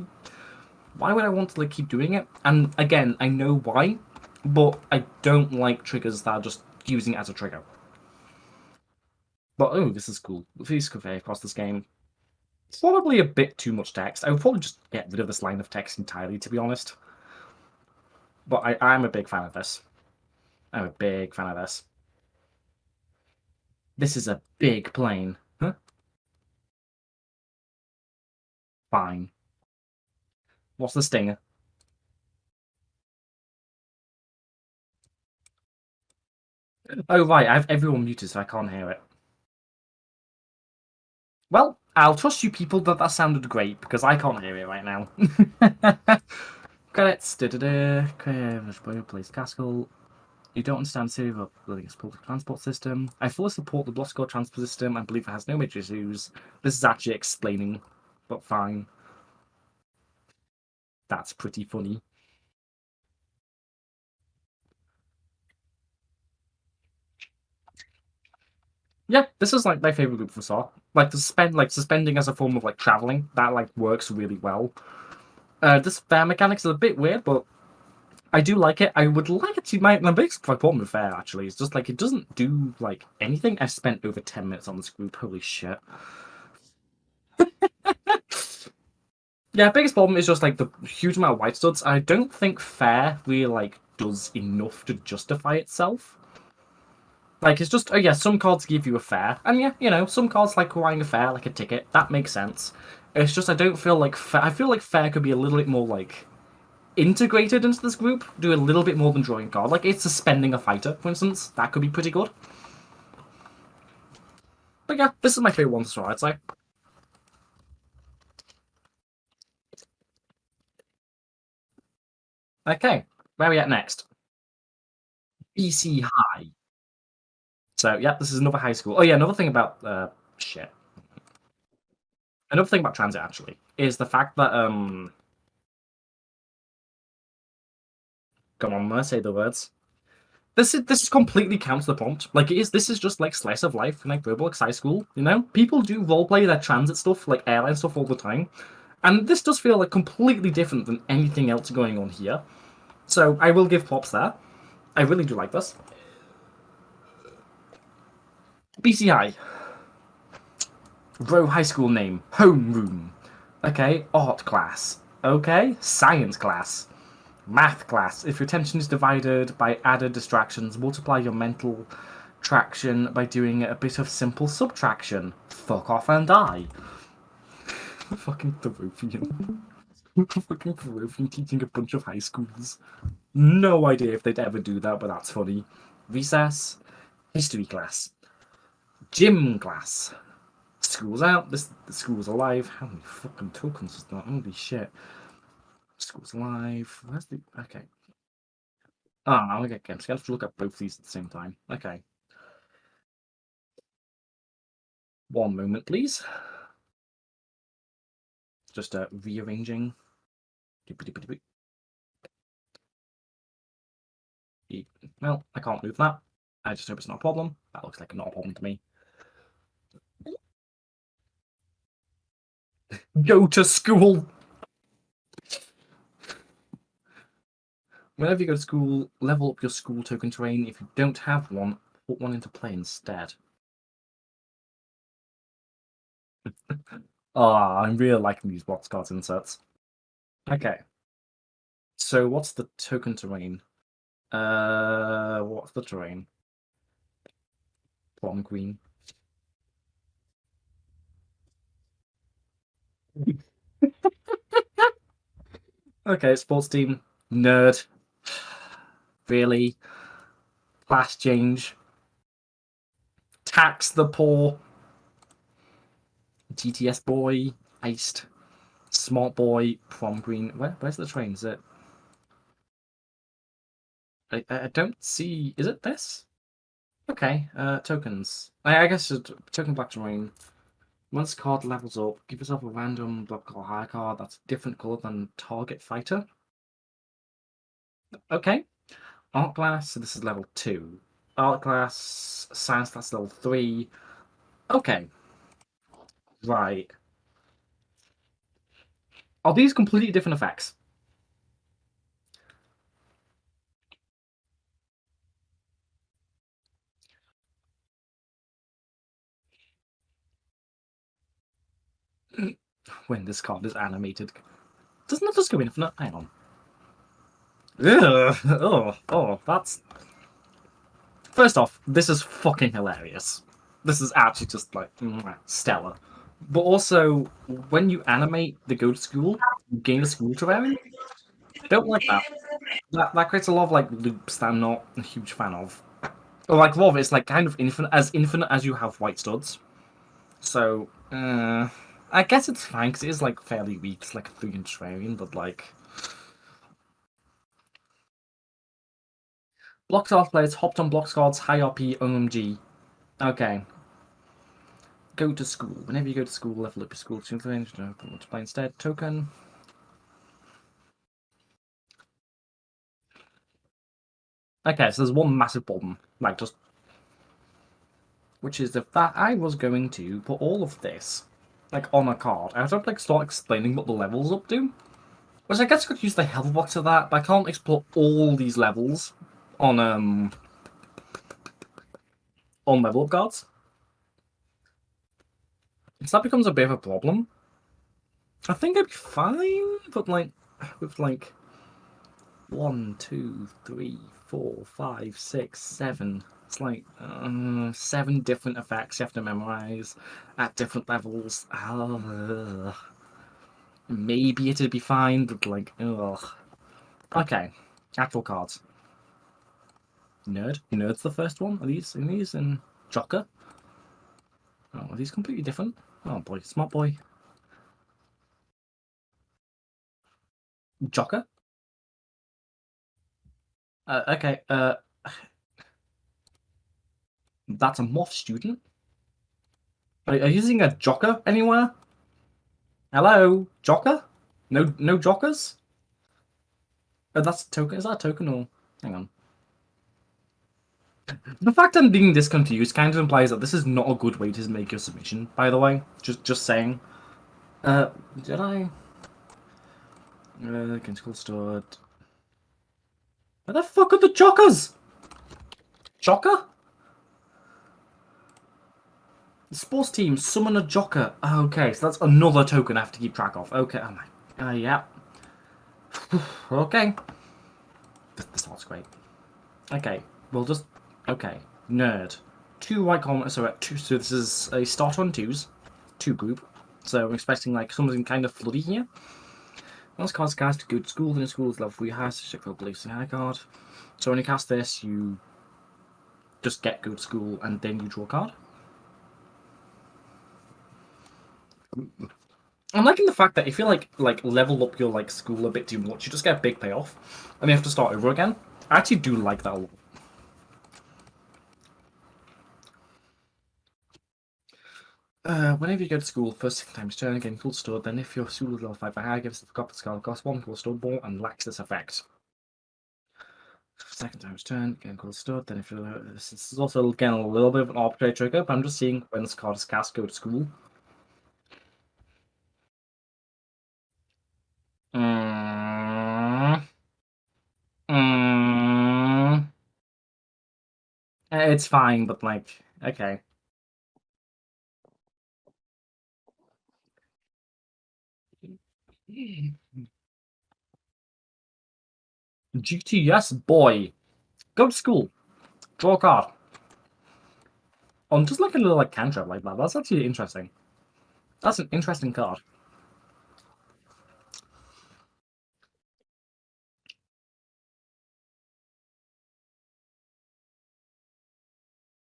would I want to, like, keep doing it? And, again, I know why, but I don't like triggers that are just using it as a trigger. But, oh, this is cool. Please convey across this game. It's probably a bit too much text. I would probably just get rid of this line of text entirely, to be honest. But I'm a big fan of this. I'm a big fan of this. This is a big plane. Huh? Fine. What's the stinger? Oh, right, I have everyone muted so I can't hear it. Well, I'll trust you people that sounded great, because I can't hear it right now. Credits. Plays Castle. You don't understand Syria of building its public transport system. I fully support the Blosscore transport system and believe it has no major issues. This is actually explaining, but fine. That's pretty funny. Yeah, this is like my favorite group for Saw. Like suspending as a form of like traveling, that like works really well. This fair mechanics is a bit weird, but I do like it. I would like it to. My biggest problem with fair actually is just like it doesn't do like anything. I spent over 10 minutes on this group. Holy shit. Yeah, biggest problem is just like the huge amount of white studs. I don't think fair really like does enough to justify itself. Like it's just, oh yeah, some cards give you a fare, and yeah, you know, some cards like buying a fare, like a ticket, that makes sense. It's just I don't feel like fair. I feel like fair could be a little bit more like integrated into this group, do a little bit more than drawing card. Like it's suspending a fighter, for instance, that could be pretty good. But yeah, this is my favorite one to try, I'd say. Okay, where are we at next? BC High. So yeah, this is another high school. Oh yeah, another thing about shit. Another thing about transit actually is the fact that come on, say the words. This completely counts the prompt. Like it is. This is just like slice of life in like Roblox High School. You know, people do roleplay their transit stuff, like airline stuff, all the time, and this does feel like completely different than anything else going on here. So I will give props there. I really do like this. BCI. Bro High School name. Homeroom. Okay. Art class. Okay. Science class. Math class. If your attention is divided by added distractions, multiply your mental traction by doing a bit of simple subtraction. Fuck off and die. Fucking Thorophian. Fucking Thorophian teaching a bunch of high schools. No idea if they'd ever do that, but that's funny. Recess. History class. Gym class. School's out. The school's alive. How many fucking tokens is that? Holy shit. School's alive. Where's the... Okay. Oh, okay. I'm just going to have to look up both these at the same time. Okay. One moment, please. Just rearranging. Well, I can't move that. I just hope it's not a problem. That looks like not a problem to me. Go to school! Whenever you go to school, level up your school token terrain. If you don't have one, put one into play instead. I'm really liking these box cards inserts. Okay. So what's the token terrain? What's the terrain? Prom queen. Okay, sports team. Nerd. Really? Class change. Tax the poor. GTS boy. Iced. Smart boy. Prom queen. Where's the train? Is it? I don't see. Is it this? Okay. Tokens. I guess it's token black terrain. Once the card levels up, give yourself a random block or high card that's a different color than target fighter. Okay. Art class, so this is level 2. Art class, science class level 3. Okay. Right. Are these completely different effects? When this card is animated. Doesn't that just go infinite? Hang on. Ugh. That's... First off, this is fucking hilarious. This is actually just like stellar. But also, when you animate the go to school, you gain a school terrain. Don't like that. That creates a lot of like loops that I'm not a huge fan of. Or like a lot of it's like kind of infinite as you have white studs. So I guess it's fine because it is like fairly weak. It's like a 3-inch terrain, but like blocks off players hopped on blocks cards, high RP, OMG. Okay. Go to school. Whenever you go to school, level up your school to range. To play instead. Token. Okay, so there's one massive problem, like just, which is the fact I was going to put all of this, like, on a card. I have to like start explaining what the levels up to, which I guess I could use the help box of that, but I can't explore all these levels on level up cards. So that becomes a bit of a problem. I think I'd be fine, but like with like 1, 2, 3, 4, 5, 6, 7. It's like 7 different effects you have to memorize at different levels. Maybe it'd be fine, but like, ugh. Okay, actual cards. Nerd. Nerd's the first one. Are these in Jocker? Oh, are these completely different? Oh boy, smart boy. Jocker. Okay. That's a moth student. Are you using a Jocker anywhere? Hello, Jocker? No Jockers? Oh, that's a token. Is that a token or? Hang on. The fact I'm being this confused kind of implies that this is not a good way to make your submission. By the way, just saying. Did I? Against school stored. Where the fuck are the Jockers? Jocker? The sports team summon a Jocker. Okay, so that's another token I have to keep track of. Okay, oh my. Yeah. Okay. This sounds great. Okay, we'll just. Okay, nerd. 2 white comments. So this is a start on 2s. 2 group. So I'm expecting like something kind of floody here. Once cards cast to go to school, then in school is level 3 high, so check for beliefs in high card. So when you cast this, you just get go to school and then you draw a card. I'm liking the fact that if you like level up your like school a bit too much, you just get a big payoff, and you have to start over again. I actually do like that a lot. Whenever you go to school, first 6 times turn, again, cool stored, then if your school is level 5 or higher, gives the copper card cost 1 cool stored more and lacks this effect. Second times turn, again, cool stored, then if you're. This is also again a little bit of an arbitrary trigger, but I'm just seeing when this card is cast, go to school. It's fine, but like, okay. GTS boy, go to school, draw a card. On just like a little like cantrip like that. That's actually interesting. That's an interesting card.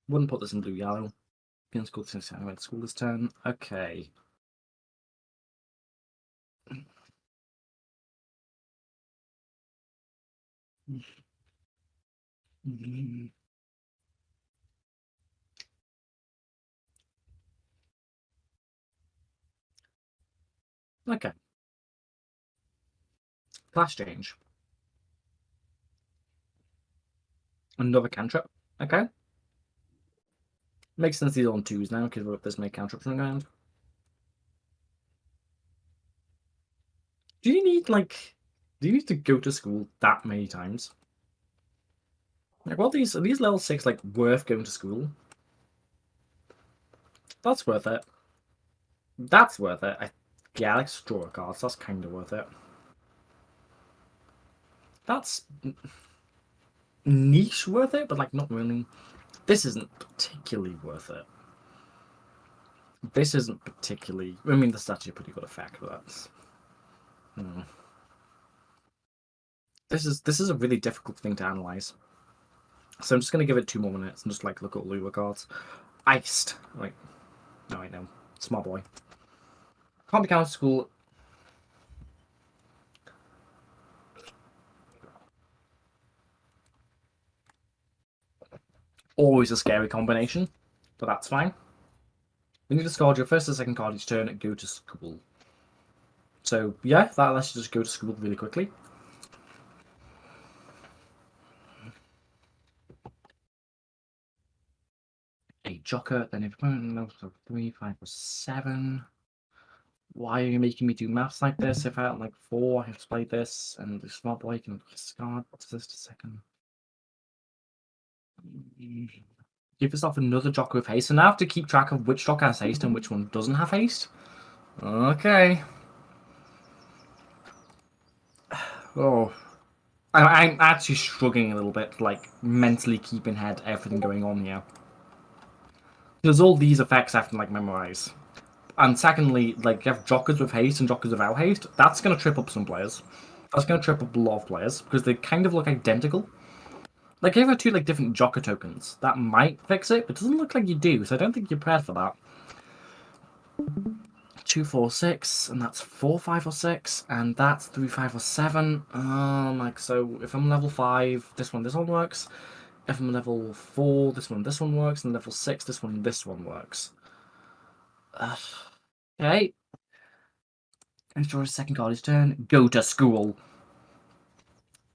Wouldn't put this in blue yellow. In school since I went to school this turn. Okay. Okay. Class change. Another cantrip. Okay. Makes sense these are on 2s now, because there's no cantrips running around. Do you need to go to school that many times? Like, what are these level 6 like worth going to school? That's worth it. That's worth it. Yeah, I like straw cards. That's kind of worth it. That's niche worth it, but like not really. This isn't particularly worth it. This isn't particularly. I mean, that's actually a pretty good effect, but that's. This is a really difficult thing to analyze. So I'm just gonna give it 2 more minutes and just like look at all the cards. Iced. Like, no, I know. Small boy. Can't be counted school. Always a scary combination, but that's fine. When you discard your first and second card each turn, go to school. So yeah, let's just go to school really quickly. joker, then if opponent knows 3, 5, or 7. Why are you making me do maths like this? If I had like 4, I have to play this, and the smart boy can discard. What's this? A second. Give yourself another joker with haste, and now I have to keep track of which joker has haste and which one doesn't have haste. Okay. Oh. I'm actually struggling a little bit, like, mentally keep in head everything going on here. Because all these effects I have to, like, memorize. And secondly, like, you have jokers with haste and jokers without haste. That's going to trip up some players. That's going to trip up a lot of players, because they kind of look identical. Like, if you have 2, like, different joker tokens, that might fix it, but it doesn't look like you do, so I don't think you're prepared for that. 2, 4, 6, and that's 4, 5, or 6, and that's 3, 5, or 7. Like, so if I'm level 5, this one works. If I'm level 4, this one works, and level 6, this one works. Okay. Ensure his second card is turn. Go to school.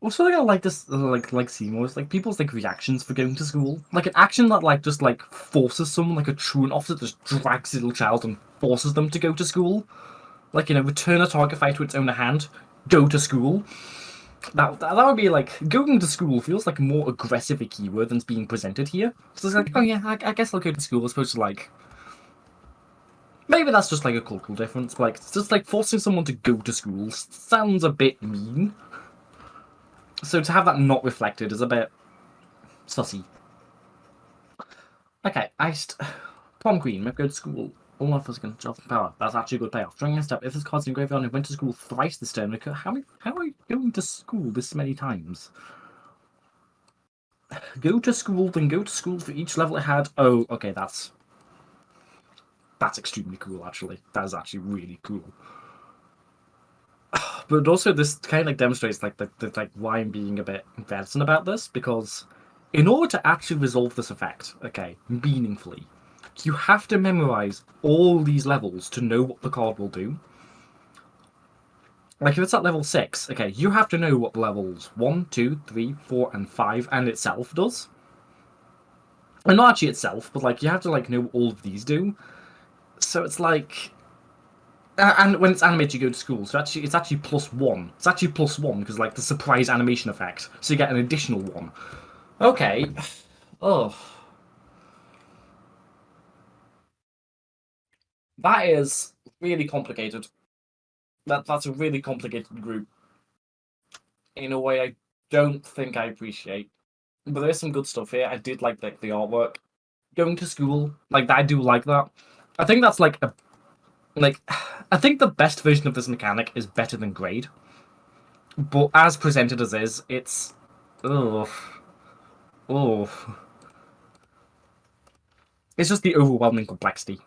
Also, I like this, like Seymour's, like people's like reactions for going to school. Like an action that like just like forces someone, like a truant officer, just drags a little child and forces them to go to school. Like, you know, return a target fight to its owner hand. Go to school. That would be like going to school feels like a more aggressive a keyword than's being presented here. So it's like, oh yeah, I guess I'll go to school as opposed to like. Maybe that's just like a cultural difference. But like, it's just like forcing someone to go to school sounds a bit mean. So to have that not reflected is a bit sussy. Okay, iced prom queen. Maybe go to school. All of us can drop power. That's actually a good payoff. Drawing a step. If this card's in graveyard and went to school thrice this turn, how are you going to school this many times? Go to school, then go to school for each level it had. Oh, okay, that's extremely cool. Actually, that is actually really cool. But also, this kind of like demonstrates like like why I'm being a bit reticent about this, because in order to actually resolve this effect, okay, meaningfully, you have to memorize all these levels to know what the card will do. Like if it's at level 6, okay, you have to know what the levels 1, 2, 3, 4, and 5 and itself does. And not actually itself, but like you have to like know what all of these do. So it's like. And when it's animated, you go to school. So actually, it's actually +1. It's actually +1 because like the surprise animation effect. So you get an additional 1. Okay. Oh. That is really complicated. That's a really complicated group. In a way I don't think I appreciate. But there's some good stuff here. I did like the artwork. Going to school, like I do like that. I think that's like a. Like, I think the best version of this mechanic is better than grade. But as presented as is, it's... Oh. It's just the overwhelming complexity.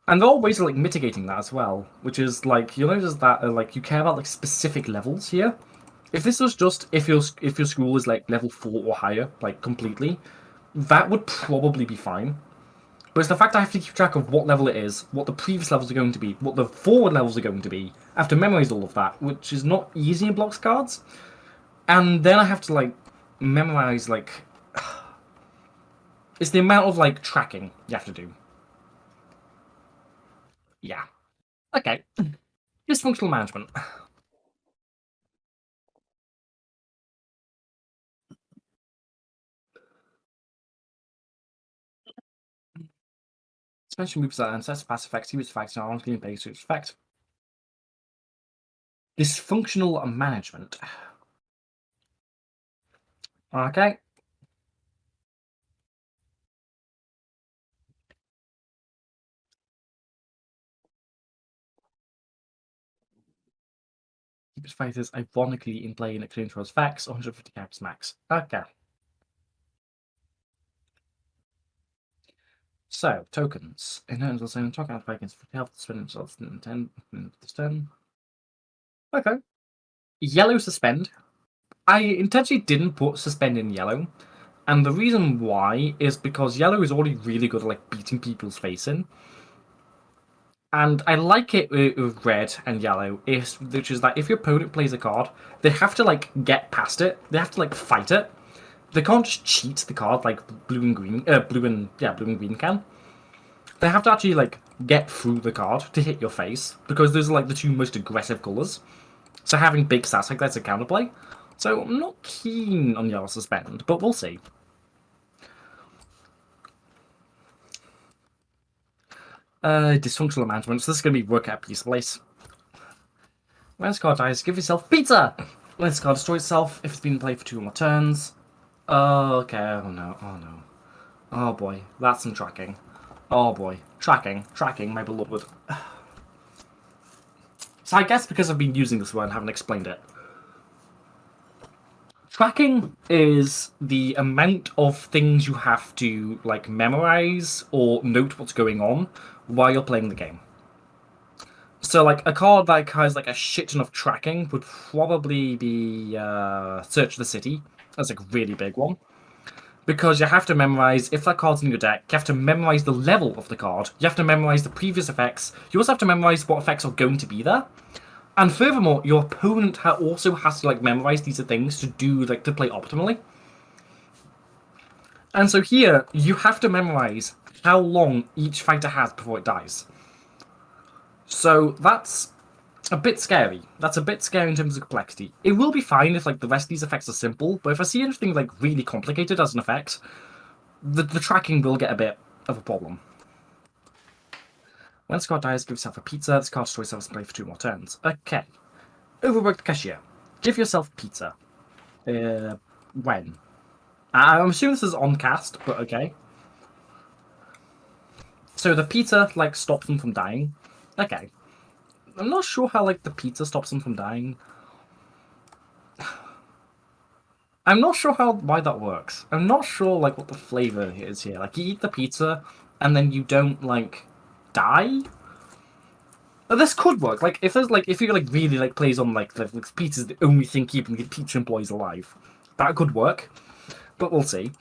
And there are ways of, like, mitigating that as well. Which is, like, you'll notice that, like, you care about, like, specific levels here. If this was just, if your school is, like, level 4 or higher, like, completely, that would probably be fine. But it's the fact I have to keep track of what level it is, what the previous levels are going to be, what the forward levels are going to be. I have to memorize all of that, which is not easy in blocks cards. And then I have to, like, memorize, like... It's the amount of, like, tracking you have to do. Yeah. Okay. Dysfunctional management. Special moves that ancestors pass effects, use effects, and honestly based its effect. Dysfunctional management. Okay. Keep its fighters ironically in play in exchange for its facts, 150 characters max. Okay. So, tokens. Inherent will say talk out against for health, spend themselves in 10 this turn. Okay. Yellow suspend. I intentionally didn't put suspend in yellow. And the reason why is because yellow is already really good at like beating people's face in. And I like it with red and yellow, which is that if your opponent plays a card, they have to like get past it. They have to like fight it. they can't just cheat the card like blue and green can. They have to actually like get through the card to hit your face because those are like the two most aggressive colours. So having big stats like that's a counterplay. So I'm not keen on your suspend, but we'll see. Dysfunctional management. So this is going to be work at a pizza place. When this card dies, give yourself pizza! When this card destroys itself, if it's been played for 2 or more turns. Okay, oh no, oh no. Oh boy, that's some tracking. Oh boy, tracking, my beloved. So I guess because I've been using this word and haven't explained it. Tracking is the amount of things you have to like memorize or note what's going on while you're playing the game. So like a card that has like a shit ton of tracking would probably be Search the City. That's like a really big one. Because you have to memorize, if that card's in your deck, you have to memorize the level of the card. You have to memorize the previous effects. You also have to memorize what effects are going to be there. And furthermore, your opponent also has to like memorize these things to do like to play optimally. And so here, you have to memorize how long each fighter has before it dies. So that's a bit scary. That's a bit scary in terms of complexity. It will be fine if like the rest of these effects are simple, but if I see anything like really complicated as an effect, the tracking will get a bit of a problem. When this card dies, give yourself a pizza. This card destroys itself and play for 2 more turns. Okay. Overwork the cashier. Give yourself pizza. When? I'm assuming this is on cast, but okay. So the pizza, like, stops them from dying. Okay. I'm not sure how, like, the pizza stops them from dying. I'm not sure why that works. I'm not sure, like, what the flavor is here. Like, you eat the pizza, and then you don't, like, die? This could work. Like, if you like really like plays on like pizza's the only thing keeping the pizza employees alive, that could work. But we'll see.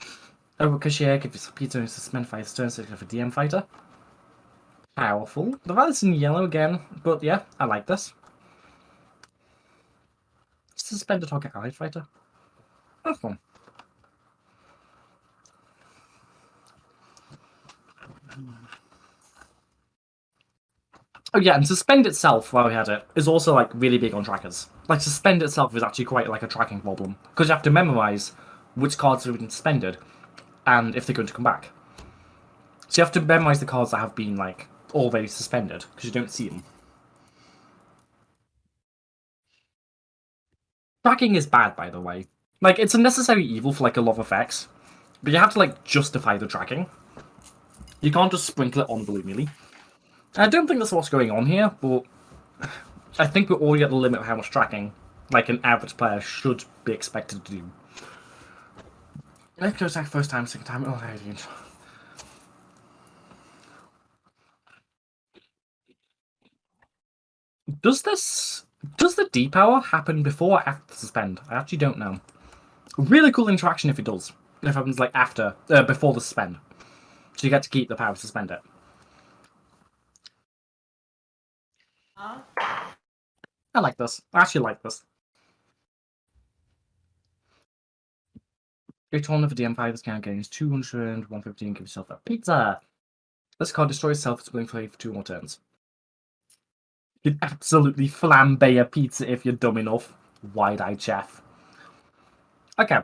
Cashier, give us pizza and suspend fighter turn so for DM fighter. Powerful. The valid's in yellow again, but yeah, I like this. Suspend a target allied fighter. That's fun. Oh yeah, and suspend itself, while we had it, is also like really big on trackers. Like suspend itself is actually quite like a tracking problem because you have to memorize which cards have been suspended and if they're going to come back. So you have to memorize the cards that have been like already suspended because you don't see them. Tracking is bad, by the way. Like it's a necessary evil for like a lot of effects, but you have to like justify the tracking. You can't just sprinkle it on willy-nilly. I don't think that's what's going on here, but I think we're already at the limit of how much tracking like an average player should be expected to do. Let's go back first time, second time. Oh, radiant. Does the depower happen before or after the suspend? I actually don't know. Really cool interaction if it does. If it happens like after, before the suspend. So you get to keep the power to suspend it. I like this. I actually like this. Your tournament for DM5 is count gains 200, 115, give yourself a pizza. This card destroys itself, it's willing to play for 2 more turns. You can absolutely flambe a pizza if you're dumb enough. Wide-eyed chef. Okay.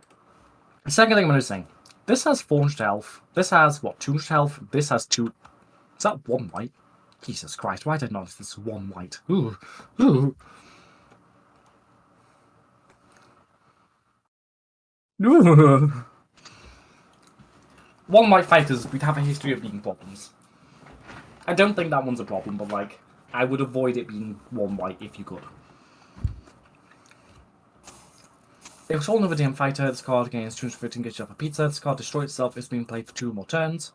The second thing I'm noticing. This has 400 health. This has, what, 200 health? This has 2... Is that 1 white? Jesus Christ, why did I notice this 1 white? Ooh. Ooh. Ooh. 1 white fighters would have a history of being problems. I don't think that one's a problem, but like, I would avoid it being 1 white if you could. If it's all another DM fighter, this card gains 215, gets you up a pizza. This card destroys itself, it's being played for 2 more turns.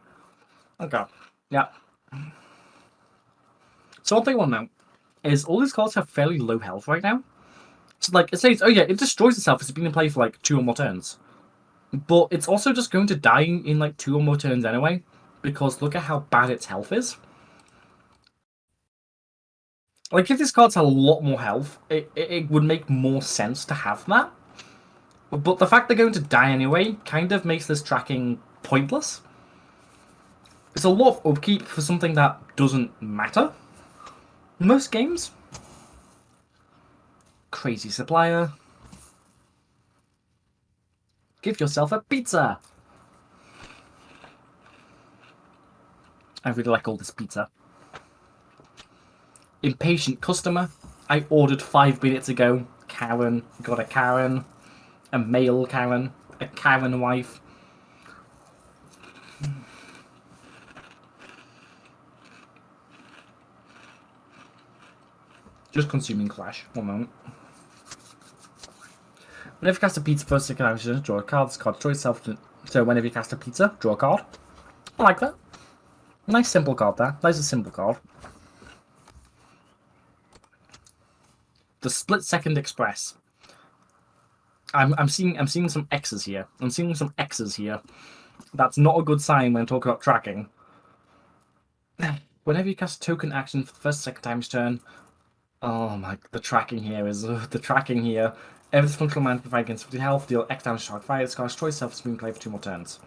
Okay. Yeah. So one thing I want to know is all these cards have fairly low health right now. So like, it says, oh yeah, it destroys itself, it's been in play for like 2 or more turns. But it's also just going to die in like 2 or more turns anyway, because look at how bad its health is. Like, if this card's had a lot more health, it would make more sense to have that. But the fact they're going to die anyway kind of makes this tracking pointless. It's a lot of upkeep for something that doesn't matter in most games. Crazy supplier. Give yourself a pizza. I really like all this pizza. Impatient customer. I ordered 5 minutes ago. Karen. Got a Karen. A male Karen. A Karen wife. Just consuming Clash. One moment. Whenever you cast a pizza first second action, draw a card. This card choice self. So whenever you cast a pizza, draw a card. I like that. Nice simple card there. Nice and simple card. The Split Second Express. I'm seeing some X's here. I'm seeing some X's here. That's not a good sign when talking about tracking. Whenever you cast a token action for the first second time each turn. Oh my, the tracking here is the tracking here. Every functional man can fight against 50 health, deal X damage to target fire, this card's choice self screen play for 2 more turns.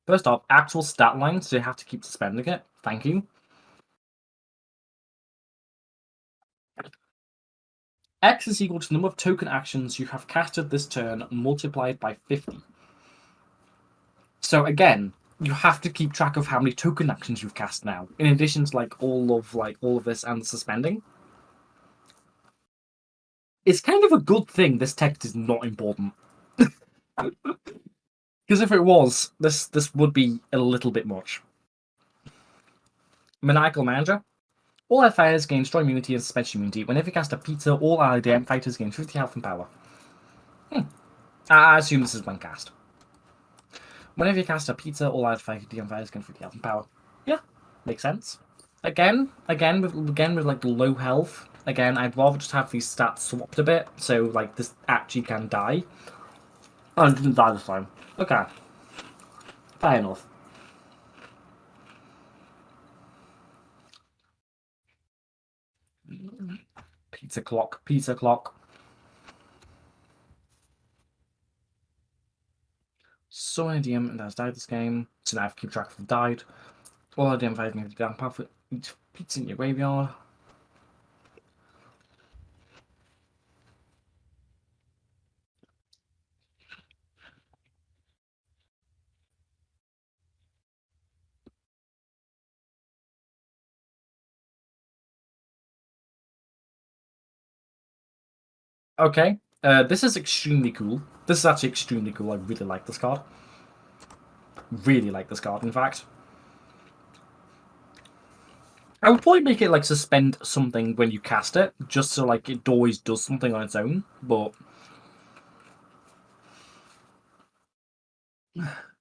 First off, actual stat line, so you have to keep suspending it. Thank you. X is equal to the number of token actions you have casted this turn multiplied by 50. So again, you have to keep track of how many token actions you've cast now, in addition to all of this and the suspending. It's kind of a good thing this text is not important. Because if it was, this would be a little bit much. Maniacal Manager. All allied fighters gain strong immunity and suspension immunity. Whenever you cast a pizza, all allied DM fighters gain 50 health and power. I assume this is when cast. Whenever you cast a pizza, all allied DM fighters gain 50 health and power. Yeah, makes sense. Again with like low health. Again, I'd rather just have these stats swapped a bit, so this actually can die. Oh, it didn't die this time. Okay. Fair enough. Pizza clock. So many DM that's died this game, so now I have to keep track of who died. All the DM fighters need to down path for each pizza in your graveyard. Okay, this is extremely cool. This is actually extremely cool. I really like this card. Really like this card, in fact. I would probably make it suspend something when you cast it, just so it always does something on its own, but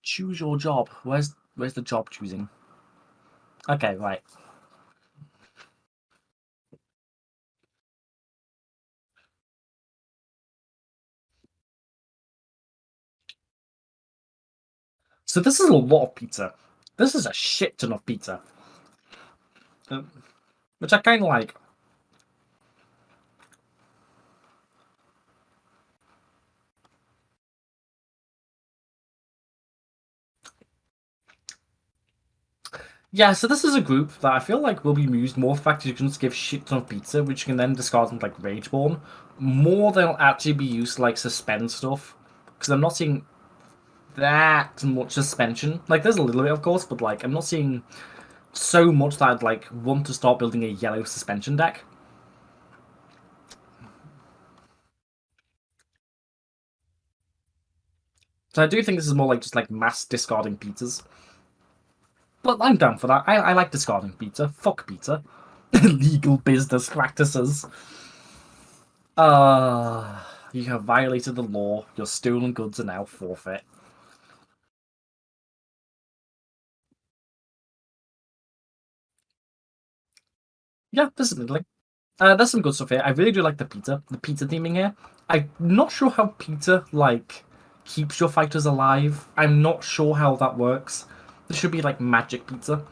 choose your job. Where's the job choosing? Okay, right. So this is a lot of pizza. This is a shit ton of pizza. Which I kind of like. Yeah, so this is a group that I feel like will be used more for the fact you can just give shit ton of pizza, which you can then discard into Rageborn. More than it'll actually be used to suspend stuff. Because I'm not seeing that much suspension. There's a little bit, of course, but I'm not seeing so much that I'd want to start building a yellow suspension deck. So I do think this is more just mass discarding pizzas. But I'm down for that. I like discarding pizza. Fuck pizza. Legal business practices. You have violated the law. Your stolen goods are now forfeit. Yeah, this is middling. There's some good stuff here. I really do like the pizza theming here. I'm not sure how pizza keeps your fighters alive. I'm not sure how that works. This should be magic pizza.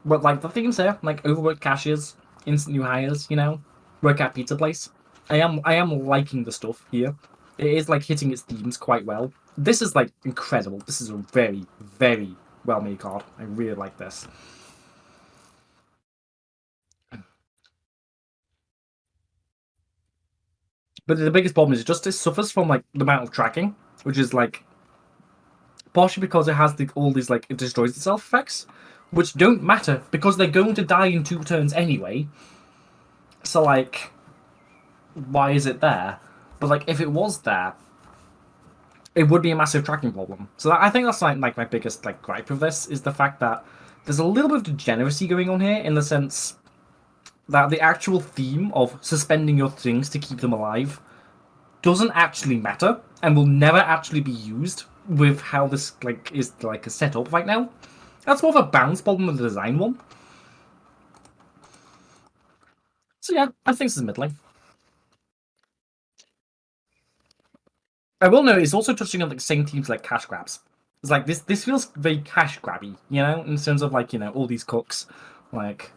But the themes here, overworked cashiers, instant new hires, you know, work at pizza place. I am liking the stuff here. It is like hitting its themes quite well. This is like incredible. This is a very, very well made card. I really like this. But the biggest problem is just it suffers from like the amount of tracking, which is like partially because it has all these like it destroys itself effects, which don't matter because they're going to die in 2 turns anyway. So like, why is it there? But like, if it was there, it would be a massive tracking problem. So I think that's like my biggest like gripe of this is the fact that there's a little bit of degeneracy going on here in the sense that the actual theme of suspending your things to keep them alive doesn't actually matter and will never actually be used with how this like is like set up right now. That's more of a balance problem than a design one. So yeah, I think this is middling. I will note it's also touching on like the same themes like cash grabs. It's like this feels very cash grabby, you know, in terms of like, you know, all these cooks, like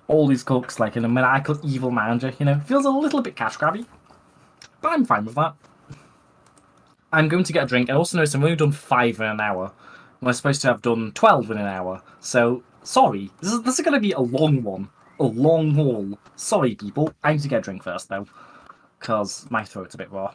in a maniacal evil manager, you know, feels a little bit cash grabby. But I'm fine with that. I'm going to get a drink. I also noticed I've only done 5 in an hour. When I'm supposed to have done 12 in an hour. So, sorry. This is going to be a long one. A long haul. Sorry, people. I need to get a drink first, though. Because my throat's a bit raw.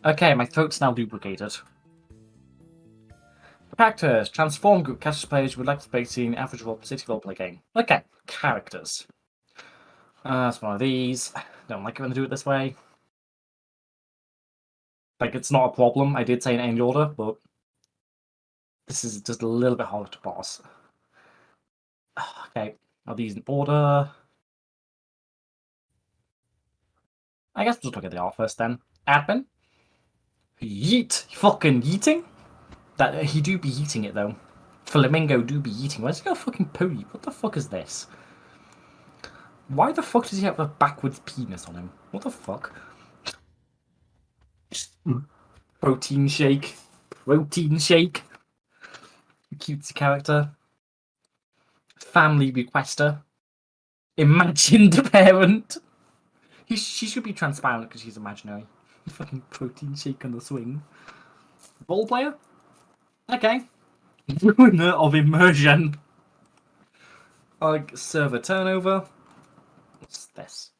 Okay, my throat's now lubricated. Characters. Transform group Cosplayers would like to play an average city roleplay game. Okay, characters. That's one of these. Don't like it when they do it this way. Like, it's not a problem. I did say in any order, but this is just a little bit hard to parse. Okay, are these in order? I guess we'll just look at the art first then. Admin. Yeet. Fucking yeeting? That he do be eating it though. Flamingo do be eating. Where's he got a fucking pony? What the fuck is this? Why the fuck does he have a backwards penis on him? What the fuck? Protein shake. Protein shake. Cutesy character. Family requester. Imagined parent. She should be transparent because she's imaginary. Fucking protein shake on the swing. Ball player? Okay. Ruiner of immersion. Like server turnover. What's this?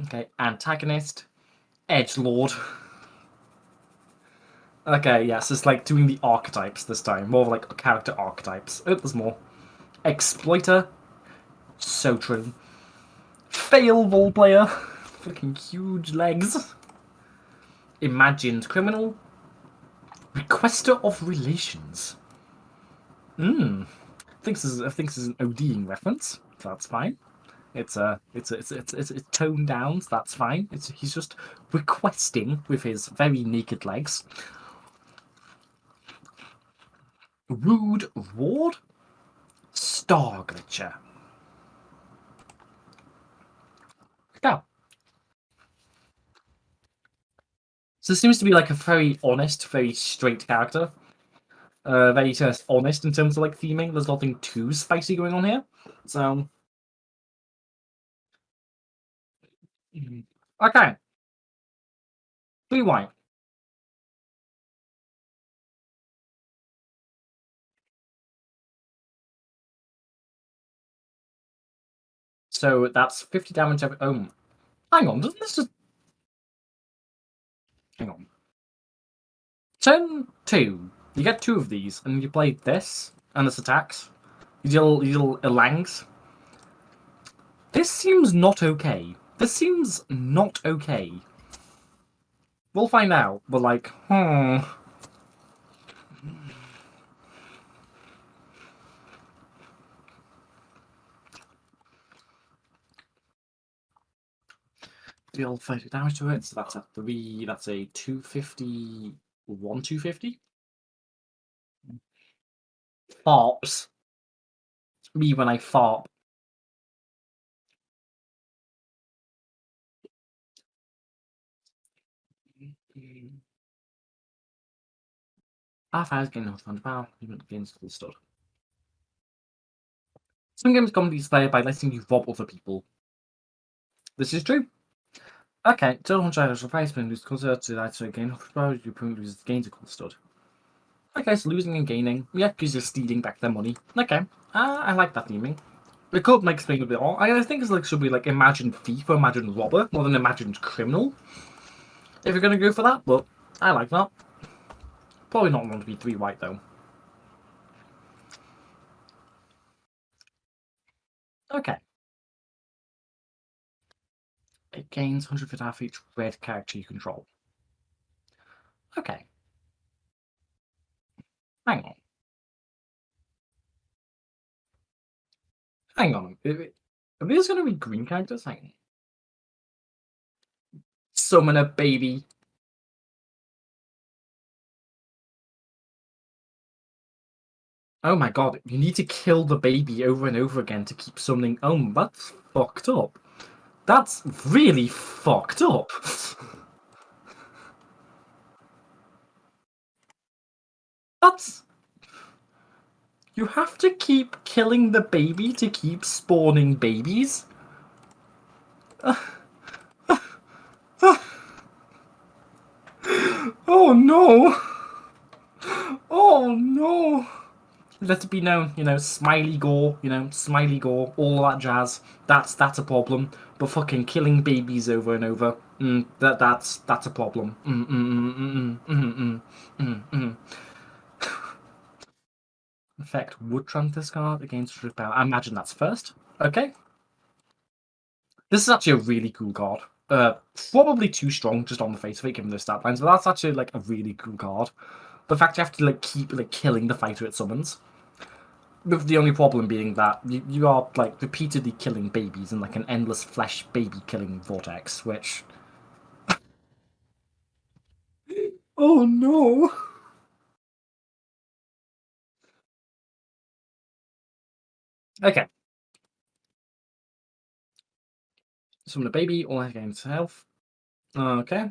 Okay, antagonist. Edgelord. Okay, yes, it's like doing the archetypes this time. More of like character archetypes. Oh, there's more. Exploiter. So true. Fail role player. Fucking huge legs. Imagined criminal. Requester of relations. I think this is an ODing reference. So that's fine. It's toned down. So that's fine. He's just requesting with his very naked legs. Rude Ward. Star Glitcher. Go. So this seems to be like a very honest, very straight character. Very just honest in terms of like theming. There's nothing too spicy going on here. So okay. 3 white. So that's 50 damage every. Oh, hang on. Doesn't this just Hang on. Turn 2. You get 2 of these, and you play this, and this attacks. You deal Elangs. This seems not okay. This seems not okay. We'll find out, but like, Deal 30 damage to it, so that's a 3, that's a 250, 250? Farps. Me when I farp. Half hours gain health on power, even against full stud. Some games can be inspired by letting you rob other people. This is true. Okay, total hundred price when lose closer to that, so gain health power, your opponent loses gains a cool stud. Okay, so losing and gaining. Yeah, because you're stealing back their money. Okay, I like that theming. It could make explain a bit more. I think it's like should be like imagined thief or imagined robber more than imagined criminal. If you're gonna go for that, but I like that. Probably not going to be 3 white though. Okay. It gains 150 half each red character you control. Okay. Hang on. Hang on. Are these going to be green characters? Hang on. Summon a baby. Oh my god, you need to kill the baby over and over again to keep summoning. Oh, that's fucked up. That's really fucked up. That's... You have to keep killing the baby to keep spawning babies? Oh no! Oh no! Let it be known, smiley gore, smiley gore, all that jazz. That's a problem. But fucking killing babies over and over, that's a problem. Effect would trump this card against truth power. I imagine that's first. Okay. This is actually a really cool card. Probably too strong just on the face of it, given those stat lines, but that's actually like a really cool card. The fact you have to keep killing the fighter it summons. With the only problem being that you are repeatedly killing babies in an endless flesh baby killing vortex, which oh no. Okay. Summon a baby, all against health. Okay.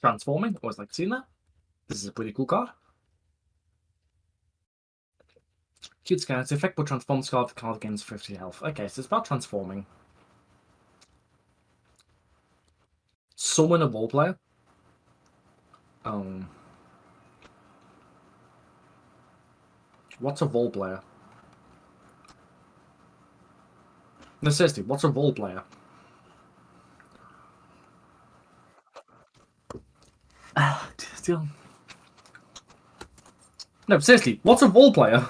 Transforming, always like seeing that. This is a pretty cool card. Cute scan, it's effect will transform the card against 50 health. Okay, so it's about transforming. Summon a role player. What's a role player? No, seriously, what's a role player? No, seriously, what's a role player?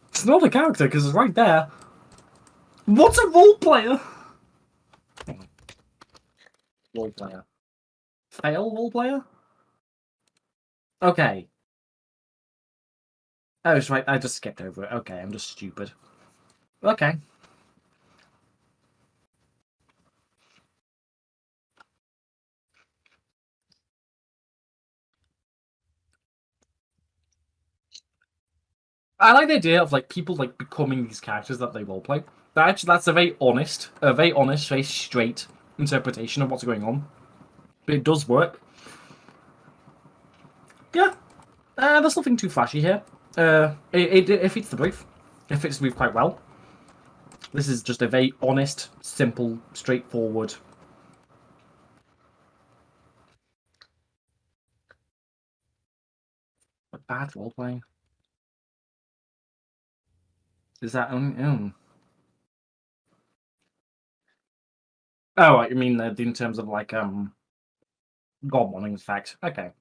It's not a character because it's right there. What's a role player? Role player. Fail role player? Okay. Oh, it's right. I just skipped over it. Okay, I'm just stupid. Okay. I like the idea of people becoming these characters that they roleplay. That's a very honest, very straight interpretation of what's going on. But it does work. Yeah. There's nothing too flashy here. It fits the brief. It fits the brief quite well. This is just a very honest, simple, straightforward. But bad roleplaying. Is that Oh, right, you mean in terms of like Godmodding effect? Okay.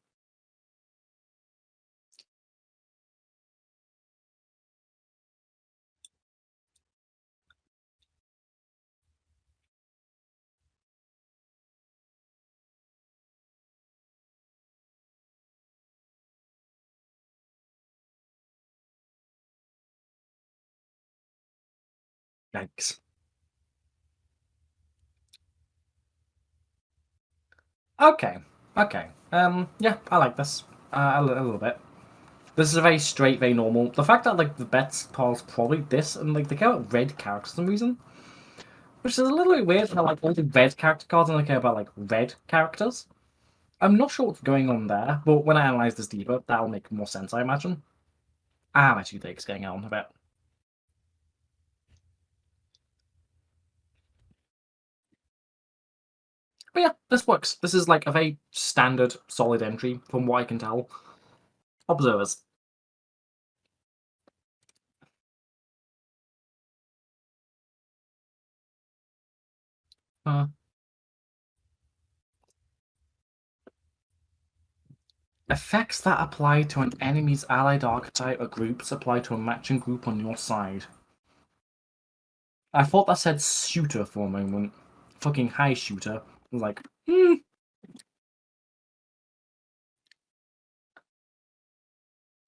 Yikes. Okay. Okay. Yeah, I like this. A little bit. This is a very straight, very normal. The fact that like the best part's probably this, and like they care about red characters for some reason, which is a little bit weird. How like all the red character cards only care about like red characters. I'm not sure what's going on there, but when I analyze this deeper, that'll make more sense, I imagine. I'm actually think it's getting on a bit. But yeah, this works. This is like a very standard, solid entry from what I can tell. Observers. Uh, Effects that apply to an enemy's allied archetype or groups apply to a matching group on your side. I thought that said shooter for a moment. Fucking high shooter. I was like,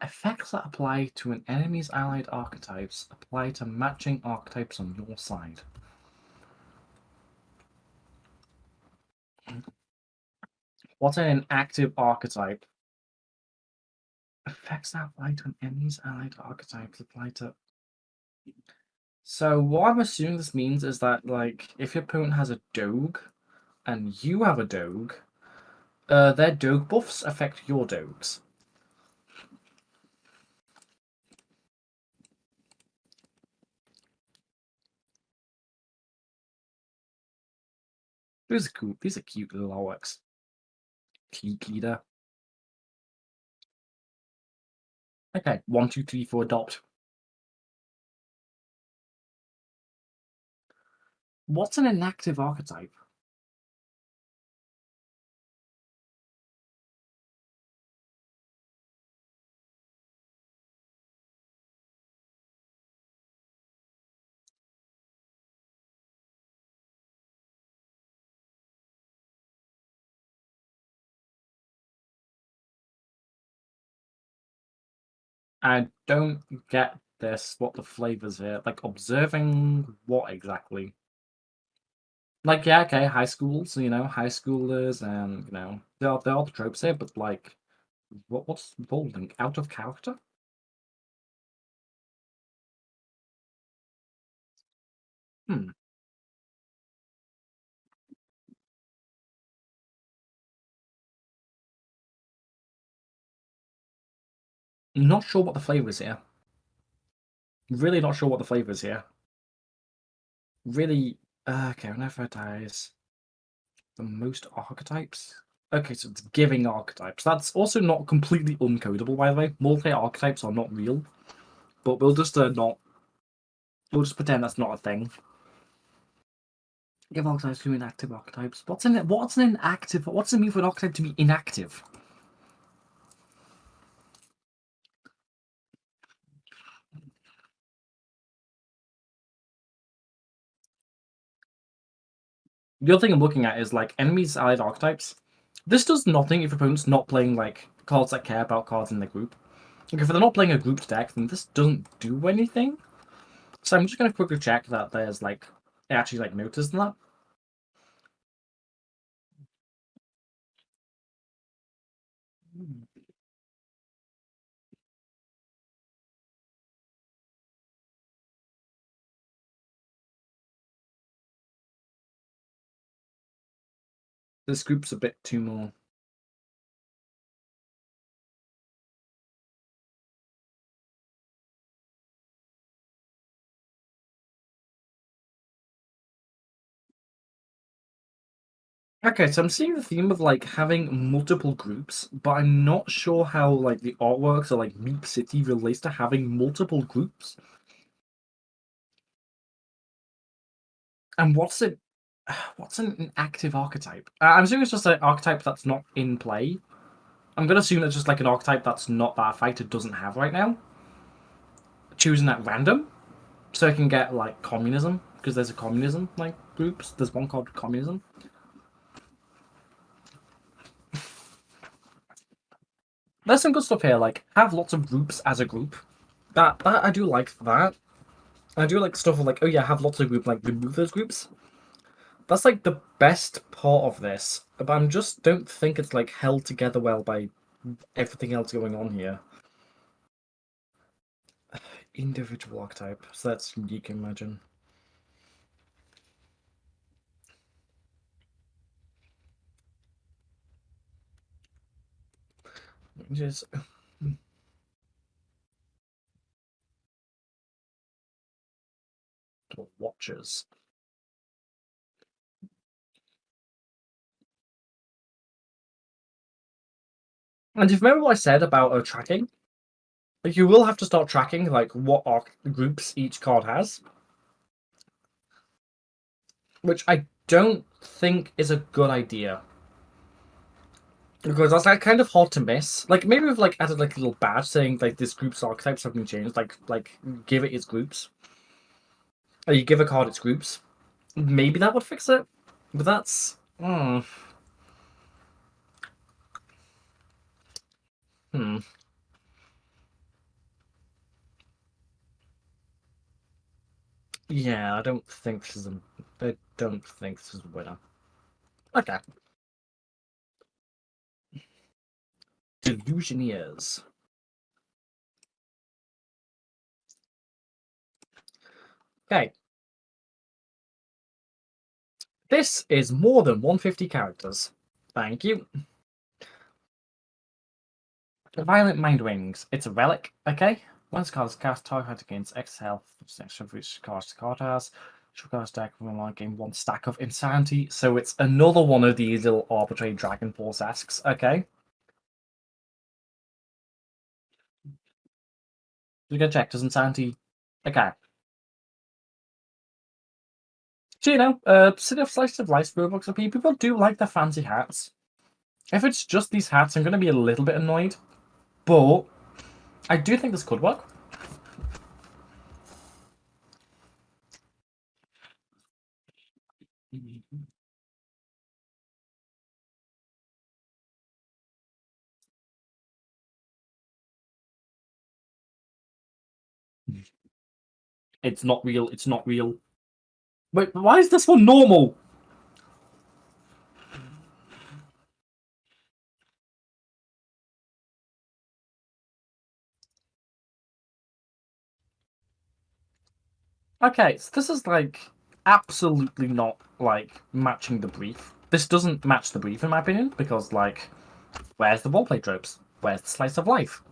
Effects that apply to an enemy's allied archetypes apply to matching archetypes on your side. What's an inactive archetype? Effects that apply to an enemy's allied archetypes apply to. So what I'm assuming this means is that, like, if your opponent has a Doge and you have a Doge, their Doge buffs affect your Doges. These are cool. These are cute little artworks. Cute leader. Okay, 1, 2, 3, 4, adopt. What's an inactive archetype? I don't get this. What the flavors here? Like observing what exactly? Like yeah, okay, high schools, high schoolers, and there are the tropes here, but like, what's bolding? Out of character? Hmm. Not sure what the flavor is here. Really not sure what the flavor is here. Really, okay, whenever it dies, the most archetypes. Okay, so it's giving archetypes. That's also not completely uncodable, by the way. Multi archetypes are not real, but we'll just not. We'll just pretend that's not a thing. Give archetypes to inactive archetypes. What's an inactive? What's it mean for an archetype to be inactive? The other thing I'm looking at is like enemies allied archetypes. This does nothing if opponent's not playing like cards that care about cards in their group. Like if they're not playing a grouped deck, then this doesn't do anything. So I'm just gonna quickly check that there's like actually like notice in that. This group's a bit too more. Okay, so I'm seeing the theme of like having multiple groups, but I'm not sure how like the artworks or like Meep City relates to having multiple groups. And what's it? What's an active archetype? I'm assuming it's just an archetype that's not in play. I'm gonna assume it's just like an archetype that's not that a fighter doesn't have right now. Choosing at random, so I can get like communism, because there's a communism like groups. There's one called communism. There's some good stuff here, like have lots of groups as a group. That I do like that. I do like stuff like, oh yeah, have lots of groups, like remove those groups. That's like the best part of this, but I just don't think it's like held together well by everything else going on here. Individual archetype, so that's unique, imagine. Just watchers. And if you remember what I said about tracking, like you will have to start tracking like what groups each card has, which I don't think is a good idea because that's like kind of hard to miss. Like maybe we've like added like a little badge saying like this group's archetypes have been changed. Like give it its groups, or you give a card its groups. Maybe that would fix it, but that's. Hmm. Yeah, I don't think this is a. I don't think this is a winner. Okay. Delusioneers. Okay. This is more than 150 characters. Thank you. Violent Mind Wings. It's a relic, okay? Once card is cast, target against X health, extra for each card the card has. Each card stack from a gain one stack of insanity. So it's another one of these little arbitrary Dragon Force asks, okay? We're gonna check. Does insanity. Okay. So, you know, Slice of Life Roblox RP, people do like the fancy hats. If it's just these hats, I'm going to be a little bit annoyed. But I do think this could work. It's not real. It's not real. Wait, why is this one normal? Okay, so this is like absolutely not like matching the brief. This doesn't match the brief in my opinion because like, where's the roleplay tropes? Where's the slice of life?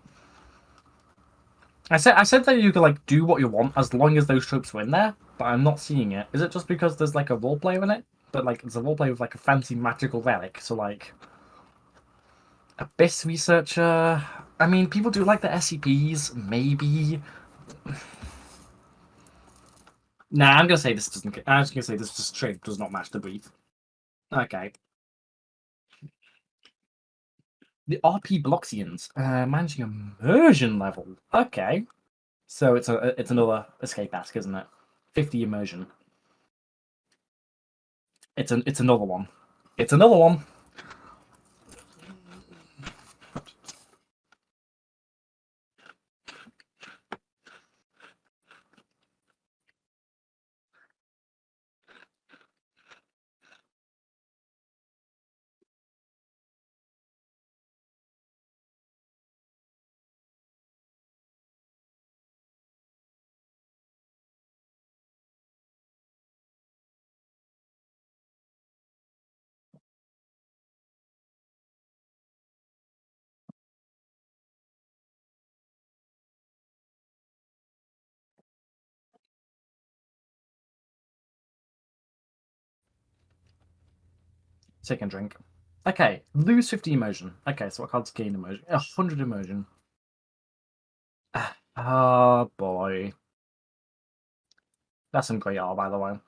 I said that you could like do what you want as long as those tropes were in there, but I'm not seeing it. Is it just because there's like a roleplay in it? But like it's a roleplay with like a fancy magical relic, so like Abyss Researcher. I mean, people do like the SCPs, maybe. Nah, I'm gonna say this doesn't. I'm just gonna say this just straight does not match the brief. Okay. The RPbloxians, managing immersion level. Okay. So it's another escape ask, isn't it? 50 immersion. It's another one. It's another one. Take a drink. Okay, lose 50 immersion. Okay, so what cards gain immersion? 100 immersion. Oh boy. That's some great art, by the way.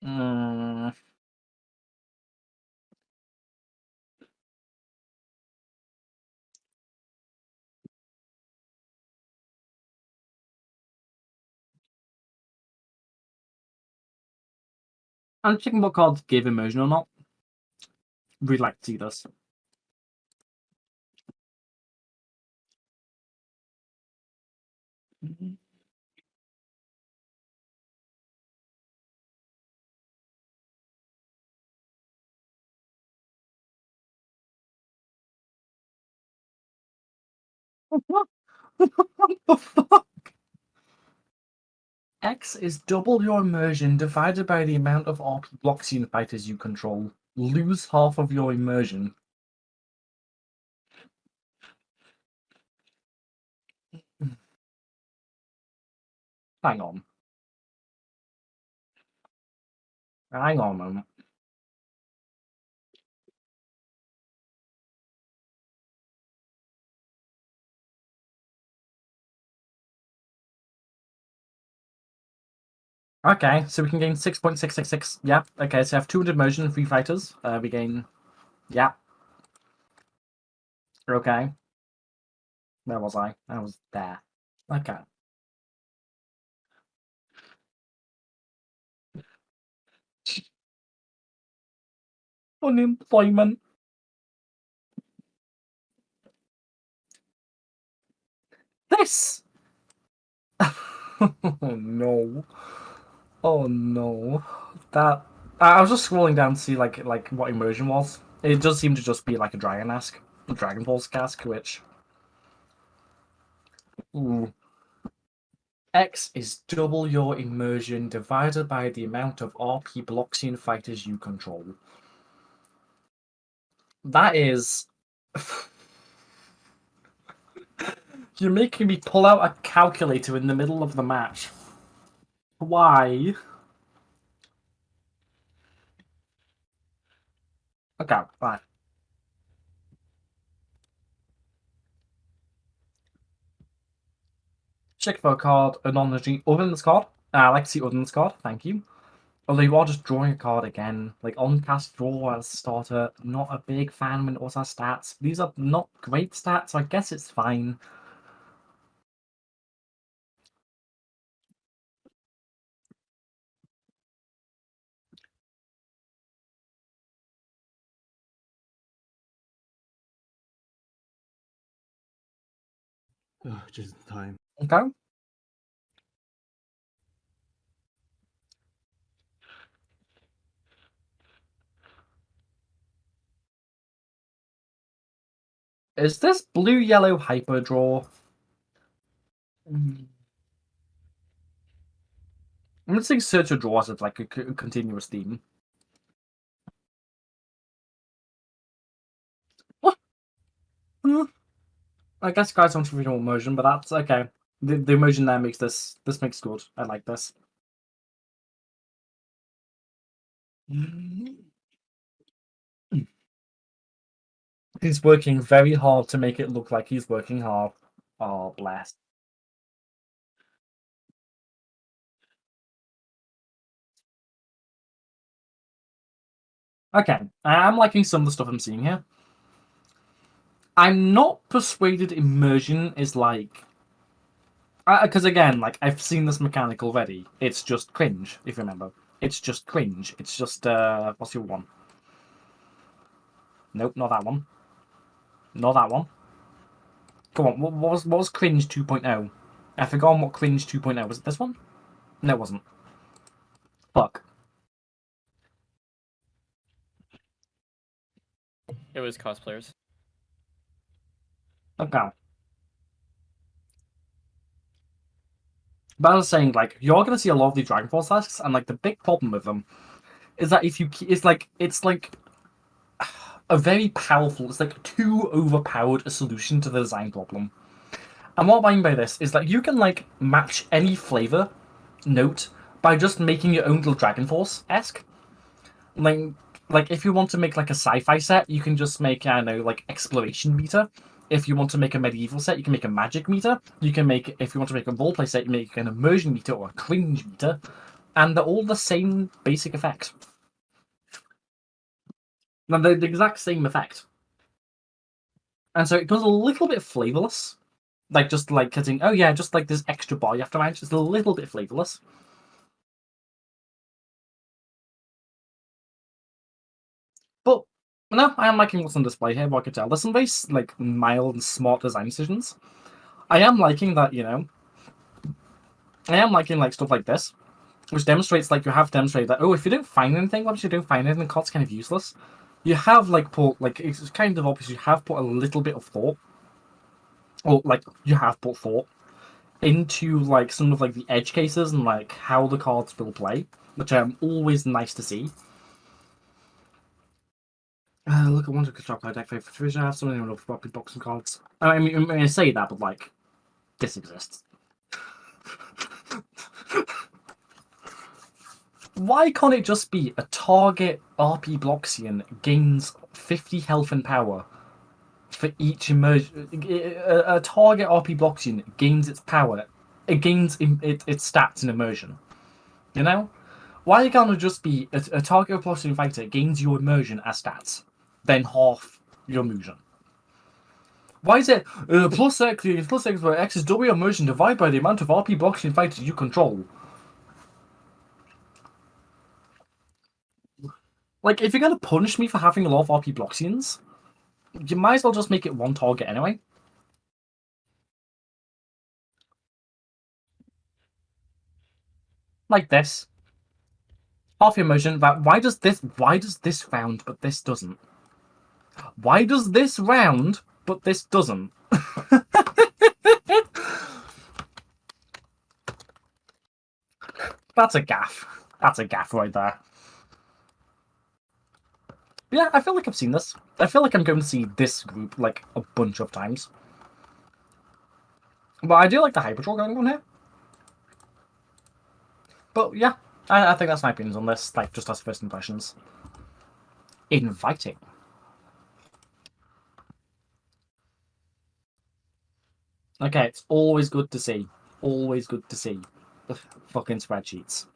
Mm. I'm checking what cards give immersion or not. We'd like to see this. What the fuck? X is double your immersion divided by the amount of RPbloxian fighters you control. Lose half of your immersion. Hang on. Hang on a moment. Okay, so we can gain 6.666. Yeah, okay, so I have 200 immersion and 3 fighters. We gain... Yeah. Okay. Where was I? I was there. Okay. Unemployment. This! Oh no. Oh no. That... I was just scrolling down to see like what immersion was. It does seem to just be like a Dragon Balls cask, which... Ooh. X is double your immersion divided by the amount of RPbloxian fighters you control. That is... You're making me pull out a calculator in the middle of the match. Why? Okay, fine. Check for a card, a non-energy other than this card. I like to see other than this card, thank you. Although you are just drawing a card again. Like on-cast draw as a starter, not a big fan when it also has stats. These are not great stats, so I guess it's fine. Just in time. Okay. Is this blue-yellow hyper draw? I'm just saying search or draw as it's like a continuous theme. What? I guess guys want original immersion, but that's okay. The immersion there makes this makes good. I like this. He's working very hard to make it look like he's working hard. Oh, bless. Okay, I'm liking some of the stuff I'm seeing here. I'm not persuaded immersion is like... Because again, like, I've seen this mechanic already. It's just cringe, if you remember. It's just cringe. It's just, what's your one? Nope, not that one. Not that one. Come on, what was cringe 2.0? I forgot what cringe 2.0 was. It this one? No, it wasn't. Fuck. It was cosplayers. Okay. But I was saying, like, you're going to see a lot of these Dragon Force tasks, and, like, the big problem with them is that if you... It's like a very powerful... It's, like, too overpowered a solution to the design problem. And what I mean by this is that you can, like, match any flavor note by just making your own little Dragon Force-esque. Like, if you want to make, like, a sci-fi set, you can just make, I don't know, like, exploration meter. If you want to make a medieval set, you can make a magic meter. You can make, if you want to make a roleplay set, you make an immersion meter or a cringe meter. and they're all the same basic effect. Now, they're the exact same effect. And so it goes a little bit flavorless. Like, just like cutting, oh yeah, just like this extra bar you have to manage. It's a little bit flavorless. But, no, I am liking what's on display here, what I can tell. There's some very, like, mild and smart design decisions. I am liking that, you know, I am liking, like, stuff like this, which demonstrates, like, you have demonstrated that, oh, if you don't find anything, once you don't find anything, cart's kind of useless. You have, like, put, like, it's kind of obvious, you have put a little bit of thought, or, like, you have put thought into, like, some of, like, the edge cases and, like, how the cards will play, which always nice to see. Look at Wonder Construct deck for treasure. I have so many RPbloxians cards. I mean, I say that, but, like, this exists. Why can't it just be a target RPbloxian gains 50 health and power for each immersion? A target RPbloxian gains its power. It gains its stats in immersion. You know? Why can't it just be a target RPbloxian fighter gains your immersion as stats, then half your immersion? Why is it plus X where X is double your immersion divided by the amount of RPbloxian fighters you control? Like, if you're gonna punish me for having a lot of RPbloxians, you might as well just make it one target anyway. Like this. Half your immersion. Why does this round but this doesn't? Why does this round but this doesn't? That's a gaff. That's a gaff right there. But yeah, I feel like I've seen this. I feel like I'm going to see this group like a bunch of times. But I do like the Hyperdrill going on here. But yeah, I think that's my opinions on this, like just as first impressions. Inviting. Okay, it's always good to see. Always good to see the fucking spreadsheets.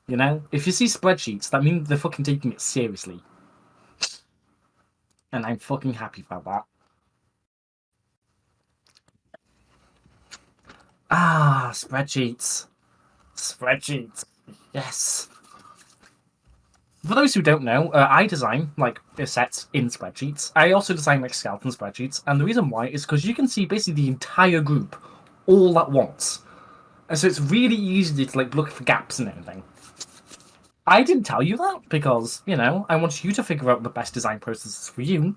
You know? If you see spreadsheets, that means they're fucking taking it seriously. And I'm fucking happy about that. Ah, spreadsheets. Spreadsheets. Yes. For those who don't know, I design like sets in spreadsheets. I also design like skeleton spreadsheets, and the reason why is because you can see basically the entire group all at once, and so it's really easy to like look for gaps and everything. I didn't tell you that because you know I want you to figure out the best design processes for you.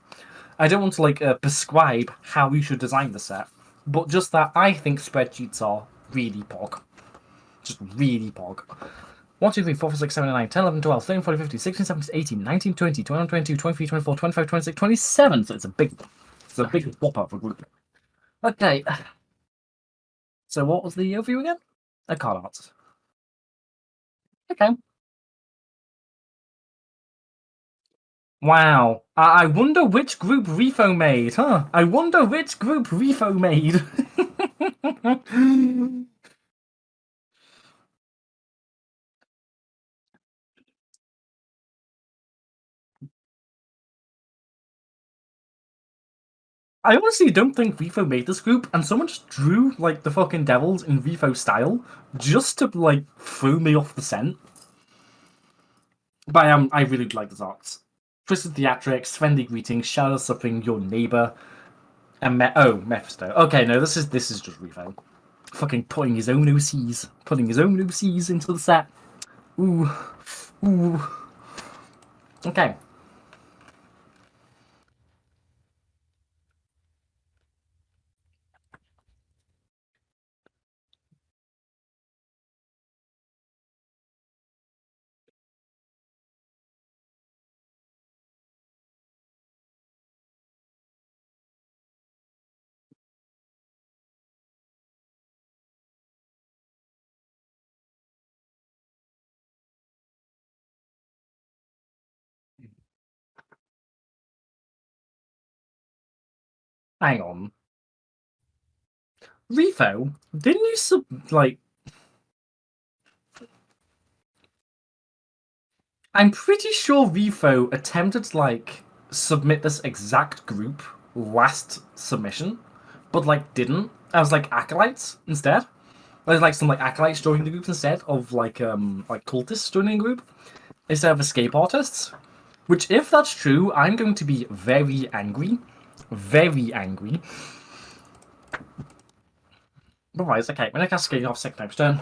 I don't want to like prescribe how you should design the set, but just that I think spreadsheets are really pog, just really pog. 1, 2, 3, 4, 5, 6, 7, 9, 10, 11, 12, 13, 14, 15, 16, 17, 18, 19, 20, 21, 22, 23, 24, 25, 26, 27. So it's a big whopper of a group. Okay. So what was the overview again? A card art. Okay. Wow. I wonder which group Refo made, huh? I wonder which group Refo made. I honestly don't think Refo made this group, and someone just drew like the fucking devils in Refo style just to like throw me off the scent. But I really like the arts. Twisted Theatrics, Friendly Greetings, Shadow Suffering, Your Neighbor, and Mephisto. Okay, no, this is just Refo. Fucking putting his own OCs into the set. Ooh, ooh. Okay. Hang on. Refo, didn't you like? I'm pretty sure Refo attempted to like submit this exact group last submission, but like didn't. I was like acolytes instead. There's like some like acolytes joining the group instead of like cultists joining the group instead of escape artists. Which, if that's true, I'm going to be very angry. Very angry. But right, okay, when I cast Scaling off second time's turn.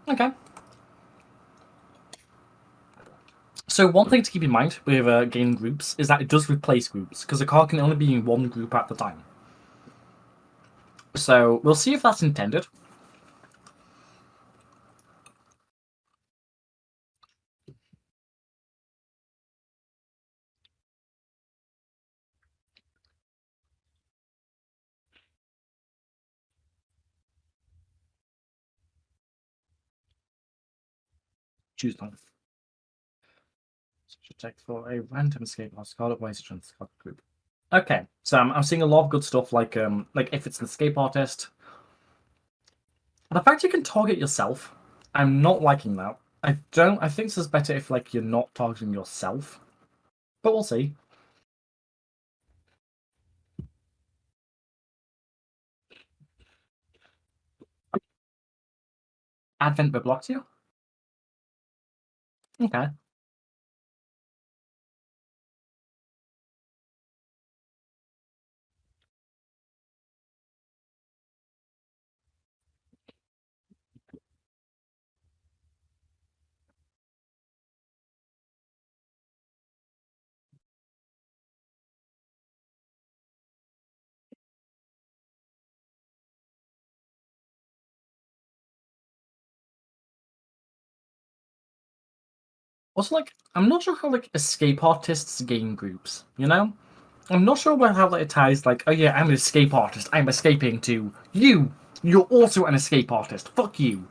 Okay. So one thing to keep in mind with game groups is that it does replace groups, because a card can only be in one group at the time. So we'll see if that's intended. Choose one. Should check for a random escape artist card, otherwise it's trans card group. Okay, so I'm seeing a lot of good stuff like if it's an escape artist. The fact you can target yourself, I'm not liking that. I think this is better if like you're not targeting yourself. But we'll see. Advent blocks you? Okay. Also, like, I'm not sure how like escape artists gain groups, you know? I'm not sure about how it ties like, oh yeah, I'm an escape artist, I'm escaping to you. You're also an escape artist. Fuck you.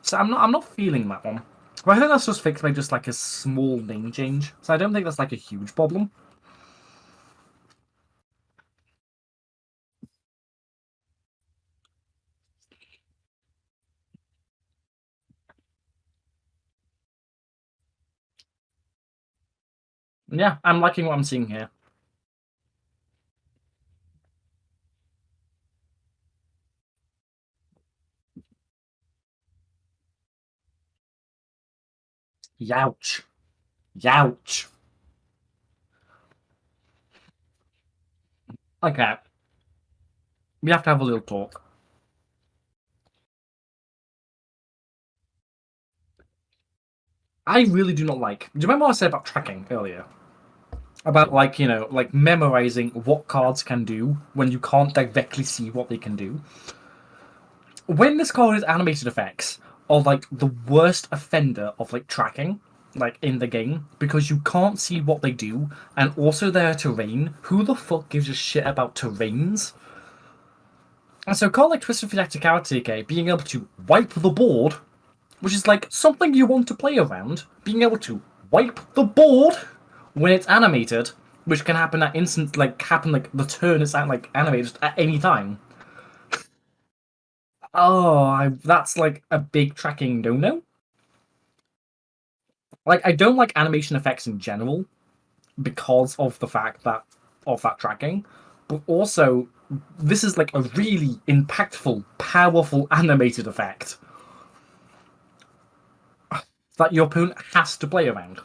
So I'm not feeling that one. But I think that's just fixed by just like a small name change. So I don't think that's like a huge problem. Yeah, I'm liking what I'm seeing here. Youch. Youch. Okay. We have to have a little talk. I really do not like. Do you remember what I said about tracking earlier? About like, like memorizing what cards can do when you can't directly see what they can do. When this card is animated effects are like the worst offender of like tracking, like in the game, because you can't see what they do, and also their terrain. Who the fuck gives a shit about terrains? And so, card like Twisted Phylacticality, okay, being able to wipe the board, which is like something you want to play around, being able to wipe the board when it's animated, which can happen at instant, like the turn is like animated at any time. Oh, that's like a big tracking no-no. Like, I don't like animation effects in general because of the fact that of that tracking, but also this is like a really impactful, powerful animated effect that your opponent has to play around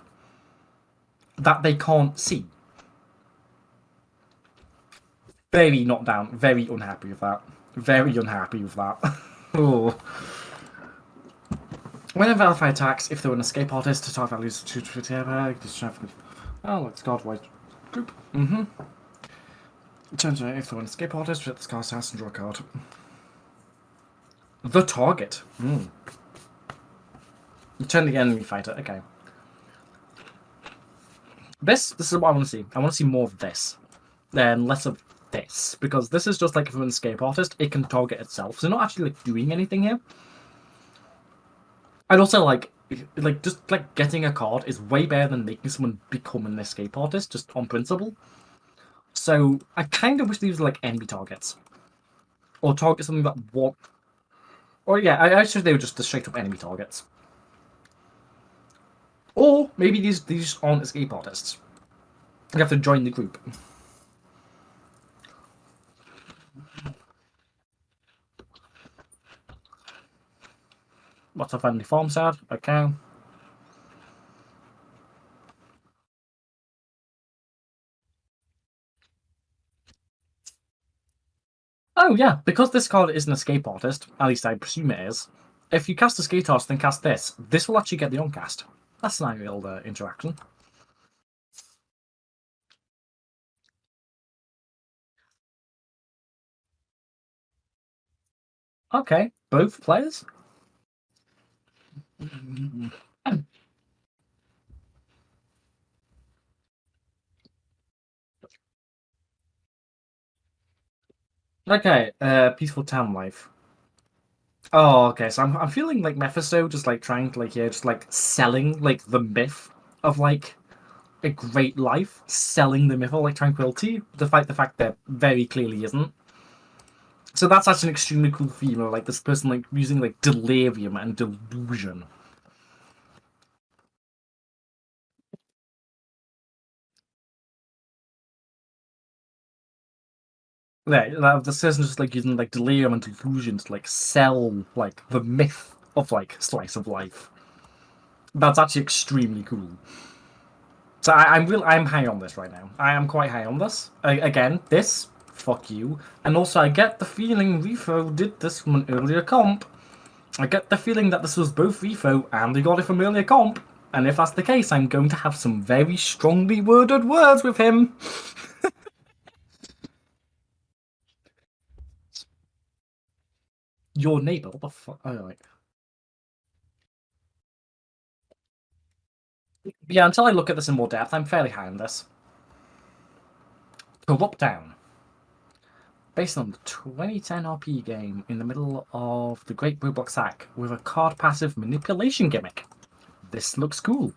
that they can't see. Very not down. Very unhappy with that. Very unhappy with that. Oh. When a Valify attacks, if they're an escape artist, the target values oh, look, it's card white group. Turn to if they're an escape artist, hit this card's house and draw a card. The target. Turn the enemy fighter. Okay. This is what I want to see. I want to see more of this, then less of this, because this is just like if I'm an escape artist, it can target itself. So not actually like doing anything here. I'd also like just like getting a card is way better than making someone become an escape artist just on principle. So I kind of wish these were like enemy targets, or target something that what, or yeah, I should they were just the straight up enemy targets. Or maybe these aren't escape artists. You have to join the group. What's a friendly farm sad? Okay. Oh yeah, because this card is an escape artist, at least I presume it is. If you cast escape artist, then cast this. This will actually get the on-cast. That's an ideal interaction. Okay, both players. Okay, peaceful town life. Oh, okay. So I'm feeling like Mephisto just like trying to just like selling like the myth of like a great life, selling the myth of like tranquility, despite the fact that very clearly isn't. So that's actually an extremely cool theme of like this person like using like delirium and delusion. Yeah, this person just like using like delirium and delusion to like sell like the myth of like slice of life. That's actually extremely cool. So I'm high on this right now. I am quite high on this. Again, this fuck you, and also I get the feeling Refo did this from an earlier comp. I get the feeling that this was both Refo and they got it from earlier comp. And if that's the case, I'm going to have some very strongly worded words with him. Your neighbor? What the fuck? Oh, right. Yeah, until I look at this in more depth, I'm fairly high on this. Corruptown. Based on the 2010 RP game in the middle of the Great Roblox hack with a card passive manipulation gimmick. This looks cool.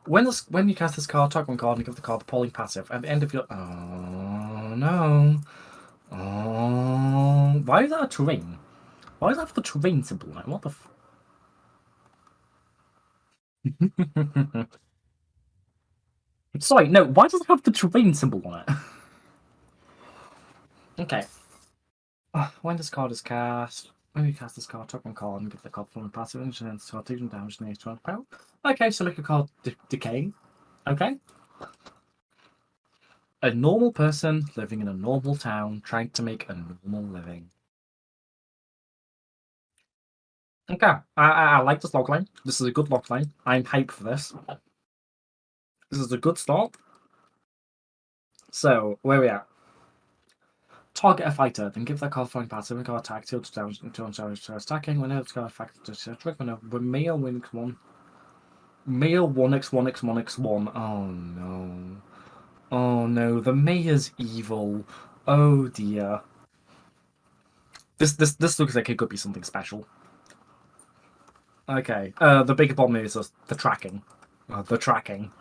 When you cast this card, target one card and give the card the polling passive. At the end of your oh no. Oh, why is that a terrain? Why is that for the terrain symbol? Like, what the Sorry, no, why does it have the terrain symbol on it? Okay. When this card is cast, when you cast this card, top one card and give the card from passive and then start taking damage and next power. Okay, so make a card decaying. Okay. A normal person living in a normal town trying to make a normal living. Okay, I like this logline. This is a good logline. I'm hyped for this. This is a good start. So, where are we at? Target a fighter, then give that card flying passive and card attack till damage until attacking. Whenever it's got effect to trick, whenever male wins one. Male 1x1x1x1. Oh no. Oh no, the mayor's evil. Oh dear. This looks like it could be something special. Okay. The big problem is the tracking. The tracking.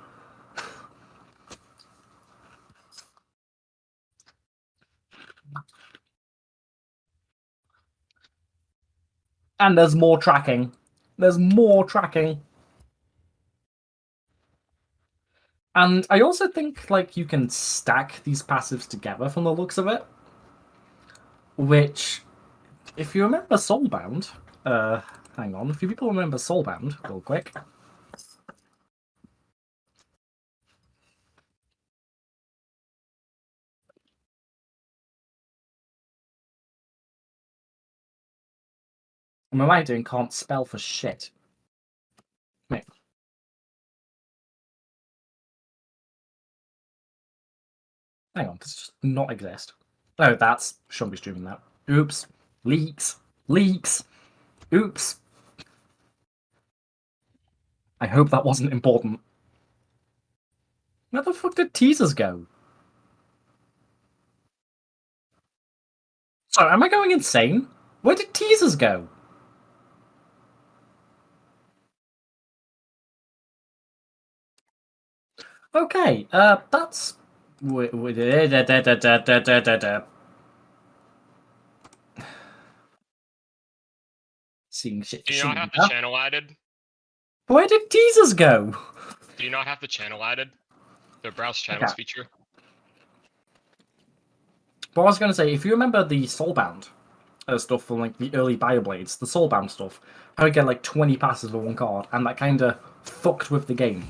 And there's more tracking. There's more tracking. And I also think like you can stack these passives together from the looks of it. Which, if you remember Soulbound, hang on, if you people remember Soulbound, real quick. What am I doing? Can't spell for shit. Wait. Hang on, does it just not exist? Oh, that's shouldn't be streaming that. Oops. Leaks. Leaks. Oops. I hope that wasn't important. Where the fuck did teasers go? Sorry, am I going insane? Where did teasers go? Okay, that's... seeing shit. Do you not have the channel added? Where did teasers go? Do you not have the channel added? The browse channels feature? But I was going to say, if you remember the Soulbound stuff from like the early Bioblades, the Soulbound stuff, how you get like 20 passes for one card, and that kind of fucked with the game.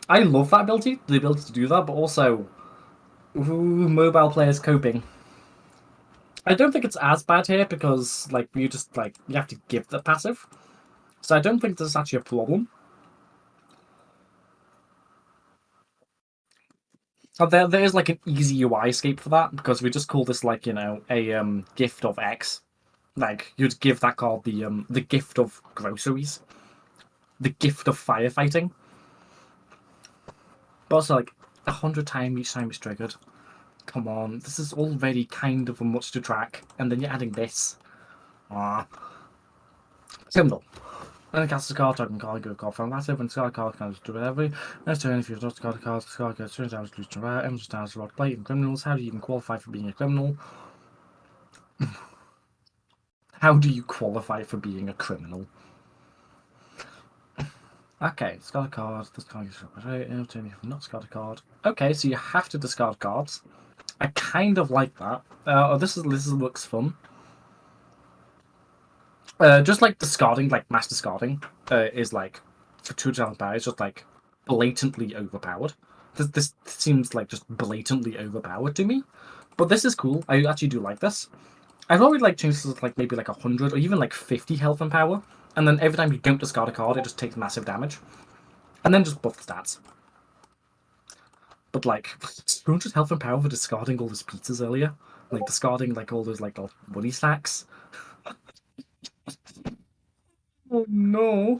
I love that ability, the ability to do that, but also, mobile players coping. I don't think it's as bad here because like you just like you have to give the passive, so I don't think this is actually a problem. There is like an easy UI escape for that because we just call this like a gift of X. Like you'd give that card the gift of groceries, the gift of firefighting. But also like 100 times each time it's triggered. Come on, this is already kind of much to track, and then you're adding this. Symbol. When it casts a card, I can call a card from massive, and discard a card can do whatever. Next turn, if you've not discarded a card, discard gets turns down to lose to rare, Emerald Stars, Rod Plate, and criminals. How do you even qualify for being a criminal? How do you qualify for being a criminal? Okay, discard a card, this card gets right, turn if you've not discarded a card. Okay, so you have to discard cards. I kind of like that. This looks fun. Just like discarding, like mass discarding, is like for 2 challenge power, it's just like blatantly overpowered. This seems like just blatantly overpowered to me, but this is cool. I actually do like this. I've always like changed this to like maybe like 100 or even like 50 health and power, and then every time you don't discard a card, it just takes massive damage, and then just buff the stats. But like 200 health and power for discarding all those pizzas earlier, like discarding like all those like money stacks. Oh no!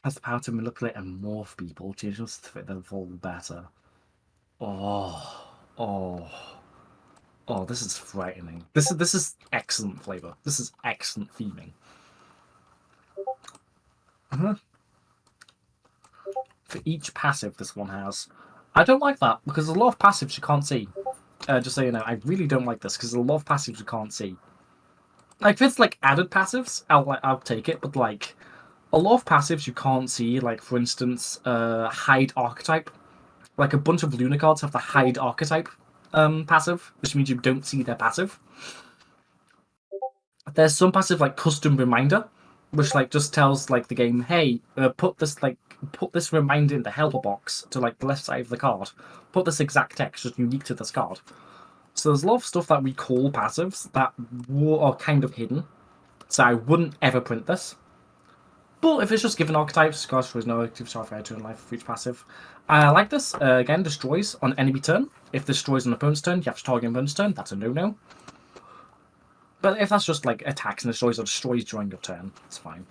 Has the power to manipulate and morph people, change them to fit their form better. Oh, this is frightening. This is excellent flavor. This is excellent theming. For each passive this one has. I don't like that because there's a lot of passives you can't see. Just so you know, I really don't like this because there's a lot of passives you can't see. Like if it's like added passives, I'll take it, but like a lot of passives you can't see, like for instance, hide archetype. Like a bunch of Luna cards have the hide archetype passive, which means you don't see their passive. There's some passive like custom reminder, which like just tells like the game, hey, put this reminder in the helper box to like the left side of the card. Put this exact text just unique to this card. So there's a lot of stuff that we call passives that are kind of hidden. So I wouldn't ever print this. But if it's just given archetypes, cards destroys no active star for turn life for each passive. I like this. Again, destroys on enemy turn. If destroys on opponent's turn, you have to target opponent's turn. That's a no-no. But if that's just like attacks and destroys or destroys during your turn, it's fine.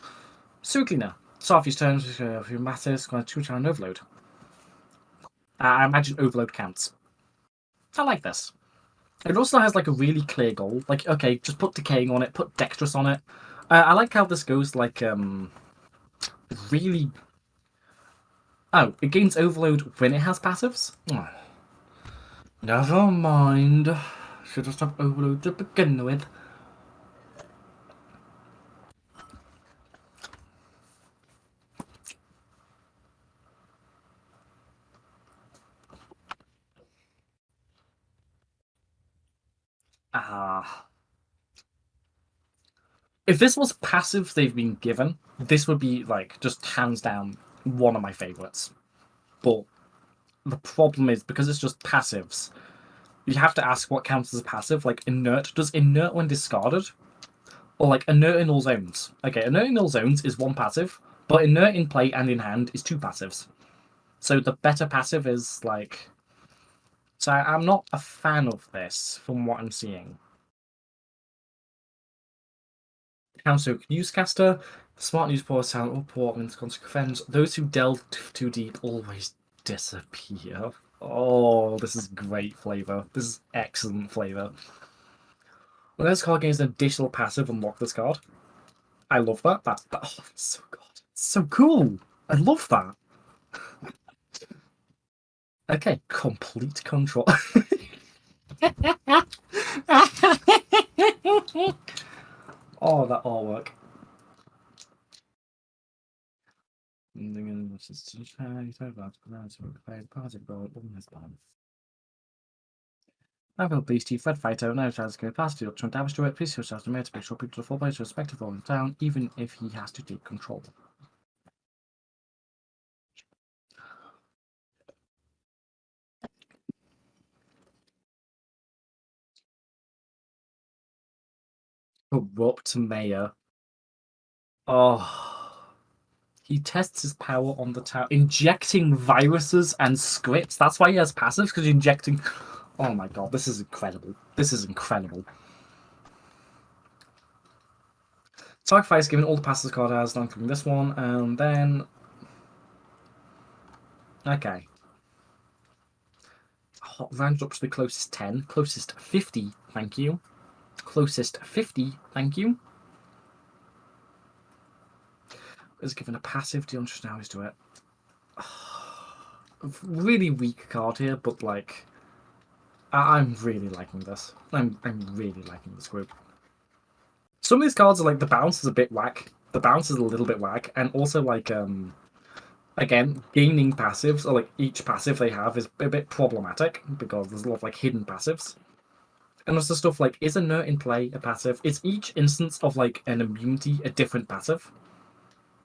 Suiclina. Start of his turns with your masses, going to 2-turn overload. I imagine overload counts. I like this. It also has like a really clear goal. Like, okay, just put decaying on it, put dexterous on it. I like how this goes like really. Oh, it gains overload when it has passives. Oh. Never mind. Should just have overload to begin with. If this was passive they've been given, this would be like just hands down one of my favorites. But the problem is because it's just passives, you have to ask what counts as a passive. Like inert, does inert when discarded? Or like inert in all zones. Okay, inert in all zones is one passive, but inert in play and in hand is 2 passives. So the better passive is like. So I'm not a fan of this from what I'm seeing. Counter newscaster, smart newspaper sound report and consequence. Those who delve too deep always disappear. Oh, this is great flavor. This is excellent flavor. When this card gains an additional passive, unlock this card. I love that. That's so good. It's so cool. I love that. Okay, complete control. Oh, that all work. I will please Chief Red Fighter now tries to go past the option damage to it. Please yourself to make sure people to fall by respect to falling down, even if he has to take control. Corrupt Mayor. Oh. He tests his power on the town, injecting viruses and scripts. That's why he has passives, because injecting. Oh my god, this is incredible. This is incredible. Sacrifice given all the passes card has, not including this one, and then. Okay. Round up to the closest 10. Closest 50, thank you. Closest 50, thank you. Is given a passive. Do you understand how he's do it? Really weak card here, but like. I'm really liking this. I'm really liking this group. Some of these cards are like the bounce is a bit whack. The bounce is a little bit whack, and also like again, gaining passives, or like each passive they have is a bit problematic because there's a lot of like hidden passives. And also stuff like, is a nerd in play a passive? Is each instance of like an immunity a different passive?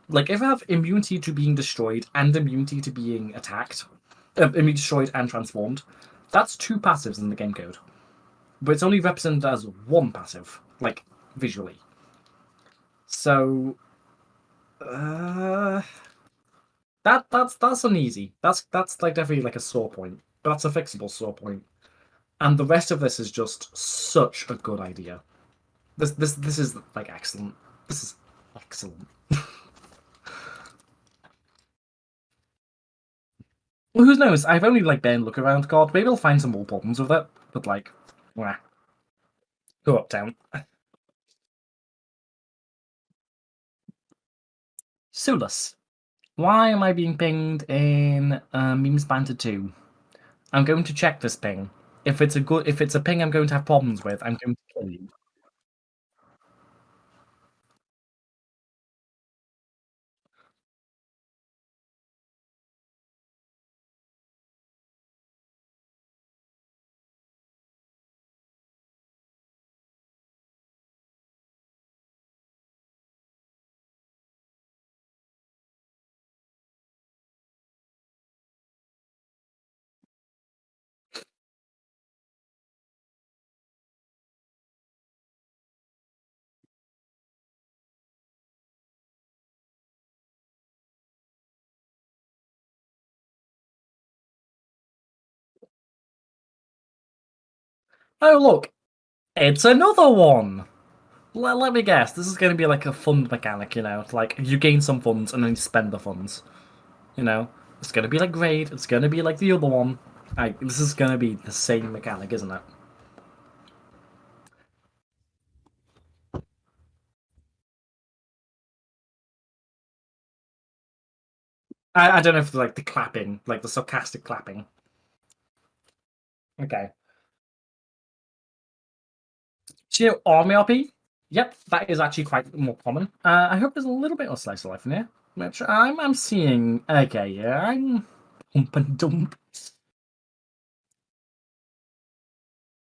Like if I have immunity to being destroyed and immunity to being attacked, immunity destroyed and transformed, that's 2 passives in the game code. But it's only represented as 1 passive, like visually. So that's uneasy. That's like definitely like a sore point. But that's a fixable sore point. And the rest of this is just such a good idea. This is like excellent. This is excellent. Well, who knows? I've only like been look around card. Maybe I'll find some more problems with it. But like, wah. Go uptown. Solus. Why am I being pinged in Memes Banter 2? I'm going to check this ping. If it's a ping I'm going to have problems with, I'm going to kill you. Oh look, it's another one. Let me guess. This is going to be like a fund mechanic, you know. It's like you gain some funds and then you spend the funds. You know, it's going to be like grade. It's going to be like the other one. This is going to be the same mechanic, isn't it? I don't know if like the clapping, like the sarcastic clapping. Okay. So, army RP? Yep, that is actually quite more common. I hope there's a little bit of slice of life in here. Which I'm seeing. Okay, yeah, I'm pump and dump.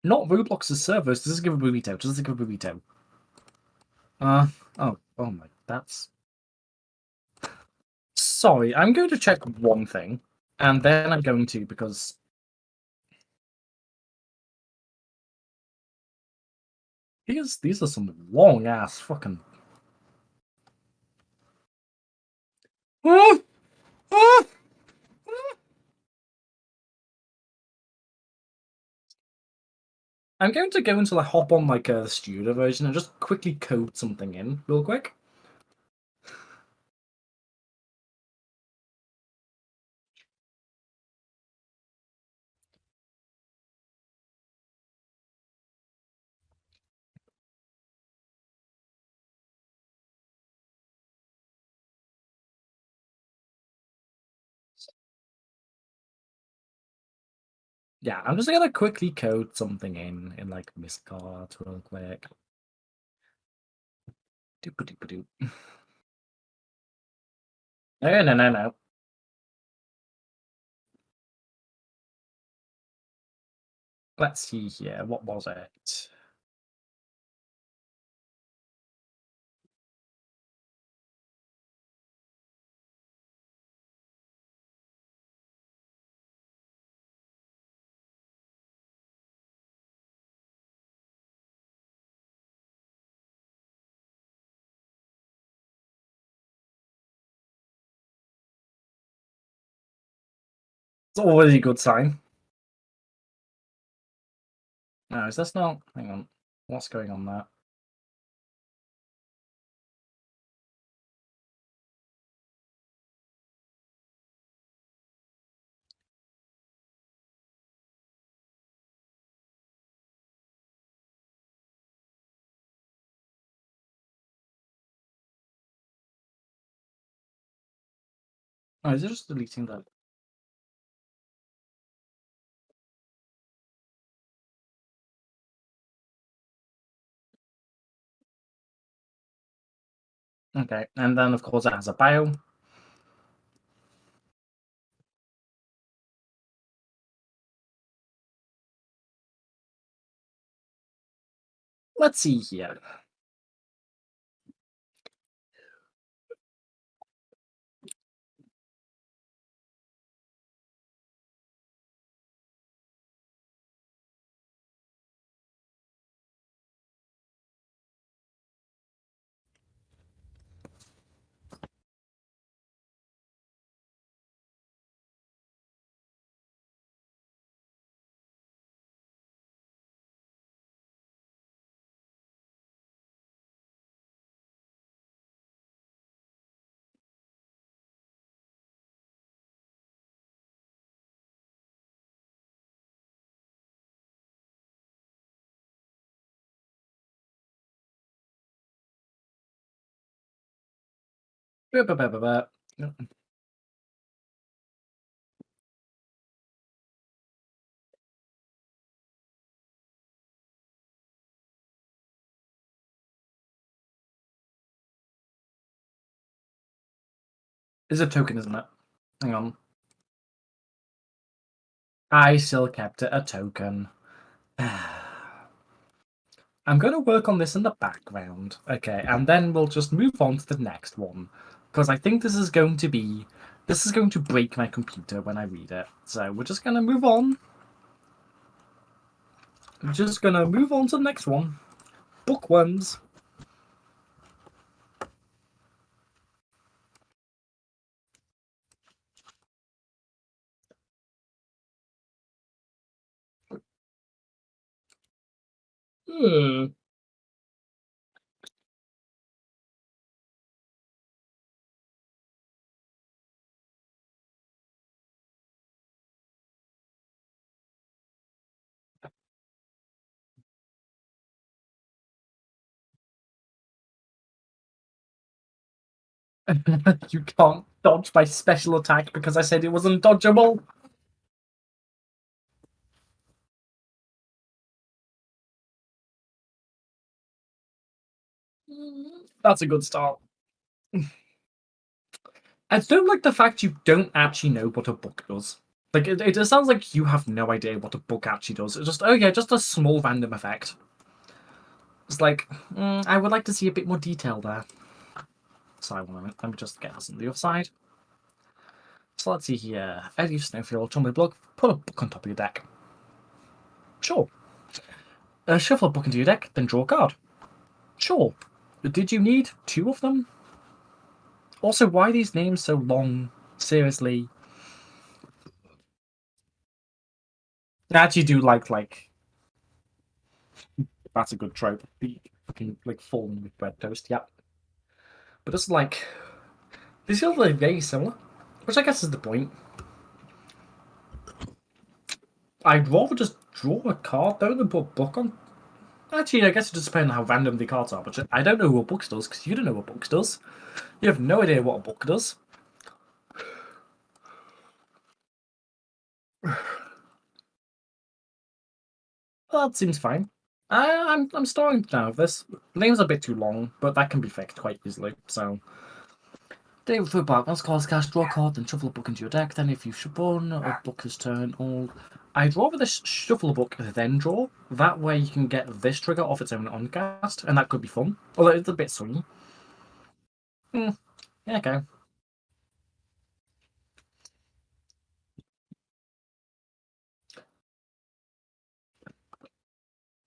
Not Roblox's servers. Does this give a burrito? Does this give a burrito? Oh my, that's. Sorry, I'm going to check one thing, and then I'm going to, because these are some long ass fucking. I'm going to go into like hop on like a studio version and just quickly code something in real quick. Yeah, I'm just gonna quickly code something in like Miscard real quick. Doop-a-doop-a-doop. No. Let's see here. What was it? It's always a good sign. No, is this not? Hang on. What's going on there? Oh, is it just deleting that? Okay, and then of course it has a bio. Let's see here. Ba-ba-ba-ba-ba. It's a token, isn't it? Hang on. I still kept it a token. I'm going to work on this in the background. Okay, and then we'll just move on to the next one. Because I think this is going to break my computer when I read it. So we're just going to move on. I'm just going to move on to the next one. Bookworms. Hmm. You can't dodge my special attack because I said it wasn't dodgeable. That's a good start. I don't like the fact you don't actually know what a book does. Like, it sounds like you have no idea what a book actually does. It's just, okay, just a small random effect. It's like, I would like to see a bit more detail there. Sorry, 1 moment. Let me just get this on the other side. So let's see here. Eddie Snowfield, Tumblr blog, put a book on top of your deck. Sure. Shuffle a book into your deck, then draw a card. Sure. Did you need 2 of them? Also, why are these names so long? Seriously. I actually do like that's a good trope. The fucking like falling with bread toast, yep. But it's like these feel like very similar, which I guess is the point. I'd rather just draw a card though than put a book on. Actually, I guess it just depends on how random the cards are. But I don't know what books does because you don't know what books does. You have no idea what a book does. That seems fine. I'm starting now. This the name's a bit too long, but that can be fixed quite easily. So, David for Barkman's calls cast, draw a card, then shuffle a book into your deck. Then, if you shuffle a book is turn all. I'd rather this shuffle a book then draw. That way, you can get this trigger off its own on cast, and that could be fun. Although it's a bit swingy. Yeah, okay.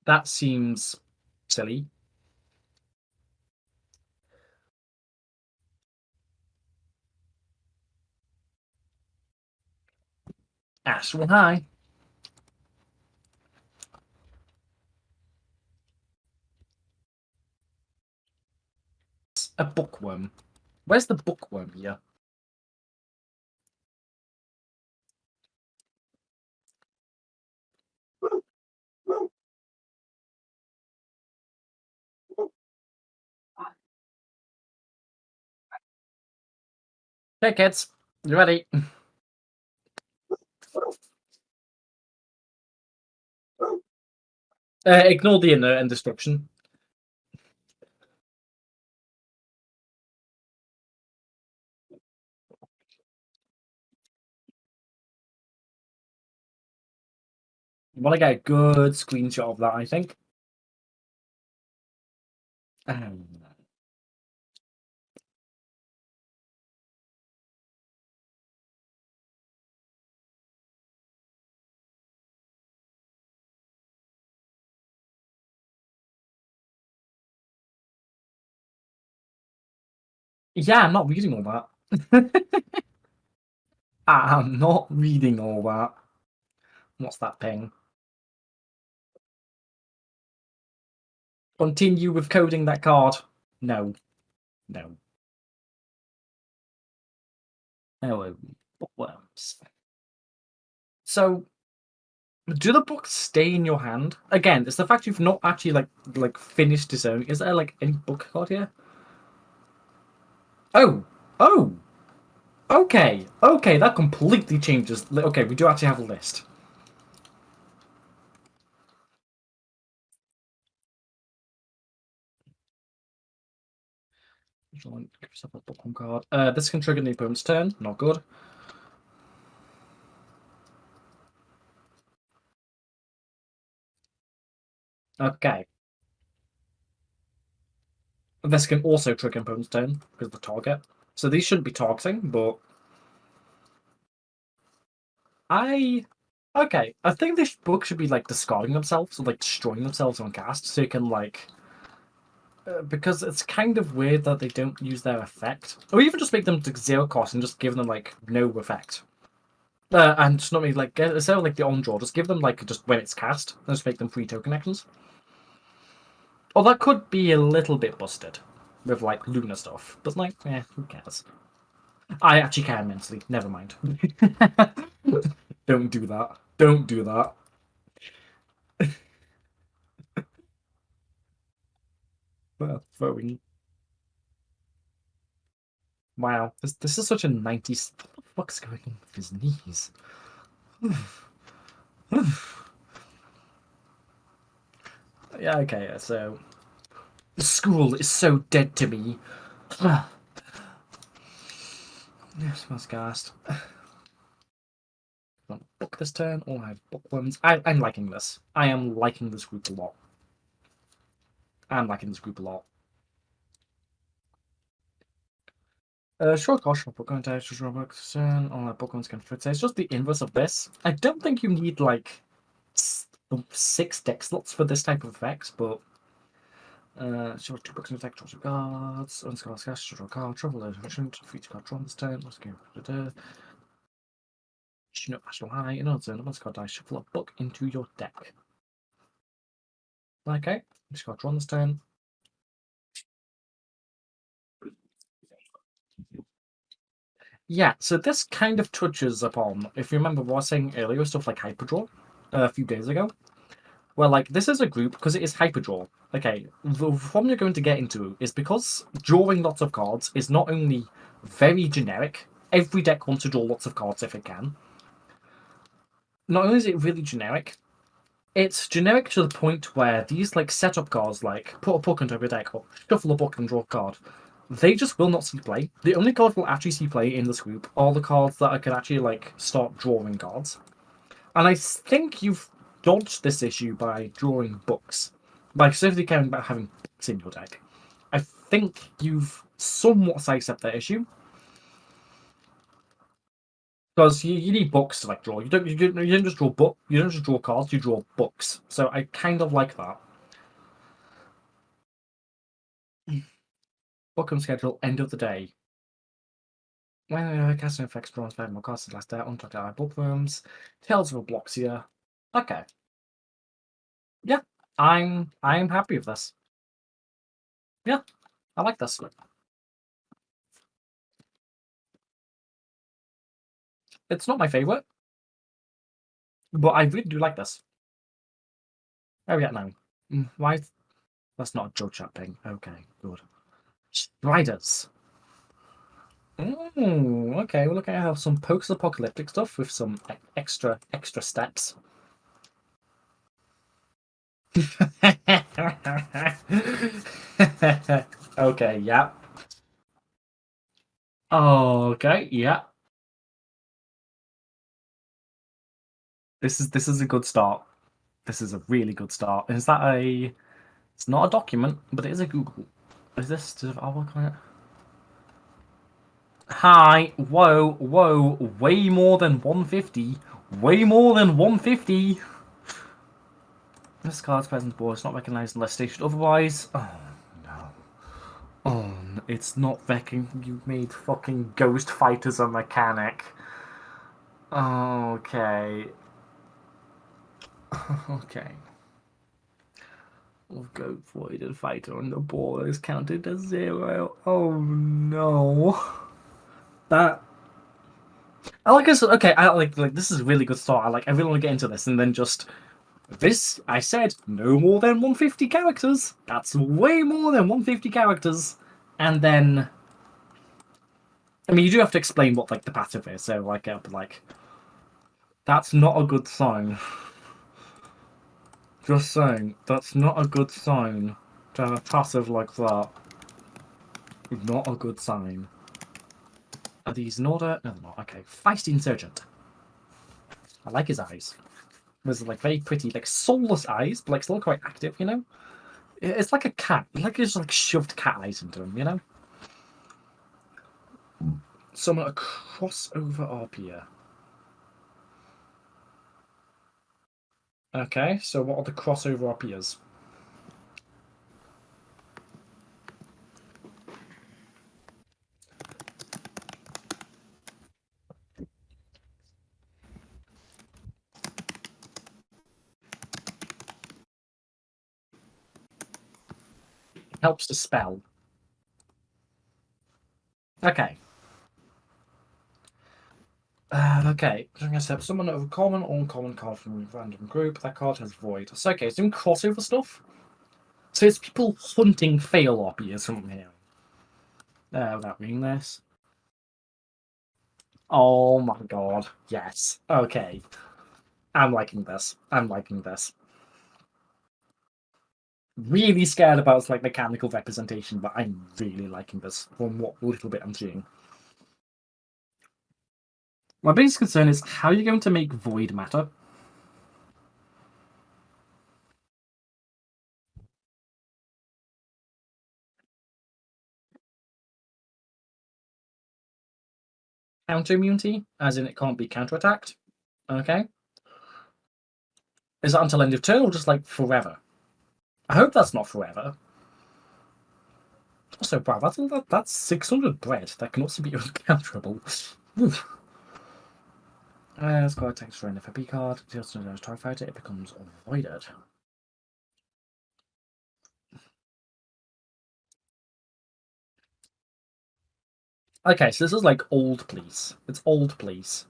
That seems silly. Astral High. A bookworm. Where's the bookworm here? Okay, kids, you ready? Ignore the inner and destruction. You want to get a good screenshot of that, I think. Yeah, I'm not reading all that. I'm not reading all that. What's that ping? Continue with coding that card. No. No. Hello, bookworms. So, do the books stay in your hand? Again, it's the fact you've not actually like finished disowning. Is there like any book card here? Oh, oh, okay, okay. That completely changes. Okay, we do actually have a list. Give yourself a bookworm card. This can trigger the opponent's turn. Not good. Okay. This can also trigger an opponent's turn because of the target. So these shouldn't be targeting, but okay. I think this book should be like discarding themselves or like destroying themselves on cast, so you can like because it's kind of weird that they don't use their effect, or even just make them to 0 cost and just give them like no effect. And just not really like instead of like the on draw, just give them like just when it's cast, and just make them free token actions. Or that could be a little bit busted with like Luna stuff, but like, who cares? I actually care immensely. Never mind. Don't do that. Don't do that. Throwing. Wow, this is such a 90s. What the fuck's going on with his knees? Yeah, okay, so school is so dead to me. Yes, must cast. Book this turn, or I have bookworms. I'm liking this. I am liking this group a lot. I'm liking this group a lot. Short cost for book to Roblox turn, all our bookworms can fit. It's just the inverse of this. I don't think you need like 6 deck slots for this type of effect, but show 2 books in the deck, draw 2 cards, unscars cash, draw a card, travel efficient, feature card drawn this turn, let's go. National High, in order to turn, once card dice, shuffle a book into your deck. Okay, this card drawn this turn. Yeah, so this kind of touches upon, if you remember what I was saying earlier, stuff like Hyperdraw a few days ago. Well, like, this is a group, because it is Hyperdraw. Okay, the problem you're going to get into is because drawing lots of cards is not only very generic, every deck wants to draw lots of cards if it can. Not only is it really generic, It's generic to the point where these like setup cards, like put a book into your deck or shuffle a book and draw a card, they just will not see play. The only cards we'll actually see play in this group are the cards that I can actually like start drawing cards. And I think you've dodged this issue by drawing books, by specifically caring about having books in your deck. I think you've somewhat sidestepped that issue. Because you need books to like draw. You don't just draw you don't just draw cards. You draw books. So I kind of like that. Book and schedule. End of the day. When casting effects draws 5 more cards last day. Untucked out Bookworms. Tales of Robloxia. Okay. Yeah, I'm happy with this. Yeah, I like this. It's not my favorite, but I really do like this. Oh yeah, no. Why? That's not a Joe Chat thing. Okay, good. Striders. Okay, we're looking at some post-apocalyptic stuff with some extra steps. Okay, yeah. Okay, yeah. This is a good start. This is a really good start. Is that a? It's not a document, but it is a Google. Is this? Does I work on it? Hi, whoa, way more than 150. Way more than 150. This card's present board is not recognized unless stationed otherwise. Oh no. Oh, no. It's not recognized. You made fucking Ghost Fighters a mechanic. Okay. Okay. We'll go Voided Fighter on the board is counted as 0. Oh no. That I like this. Okay, I like this is a really good start. I really want to get into this and then just this. I said no more than 150 characters. That's way more than 150 characters. And then, I mean, you do have to explain what like the passive is. So like that's not a good sign. Just saying, that's not a good sign to have a passive like that. Not a good sign. Are these in order? No, they're not. Okay. Feisty Insurgent. I like his eyes. There's like very pretty, like soulless eyes, but like still quite active, you know? It's like a cat. Like you just like shoved cat eyes into him, you know? Summon a crossover RPer. Okay, so what are the crossover RPers? Helps to spell. Okay. Okay, so I'm going to set summon a common or uncommon card from a random group. That card has void. So okay, it's doing crossover stuff. So it's people hunting fail RPers from here. Without reading this. Oh my god. Yes. Okay. I'm liking this. I'm liking this. Really scared about like mechanical representation, but I'm really liking this from what little bit I'm seeing. My biggest concern is how are you going to make void matter? Counter immunity, as in it can't be counterattacked. Okay. Is that until end of turn or just like forever? I hope that's not forever. Also, wow, that's 600 bread. That can also be uncounterable. Let's go text for an FFP card. Deals to a TIE Fighter, it becomes avoided. Okay, so this is like old police. It's old police.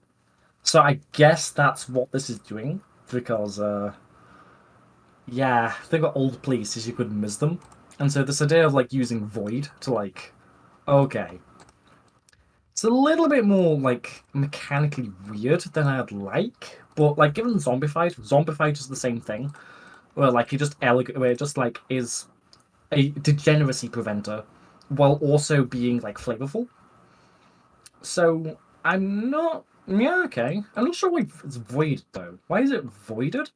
So I guess that's what this is doing. Because, yeah, the thing about old police is you could miss them. And so this idea of like using void to like, okay. It's a little bit more like mechanically weird than I'd like, but like given Zombified is the same thing, where like where it just like is a degeneracy preventer while also being like flavorful. So I'm not. Yeah, okay. I'm not sure why it's voided though. Why is it voided?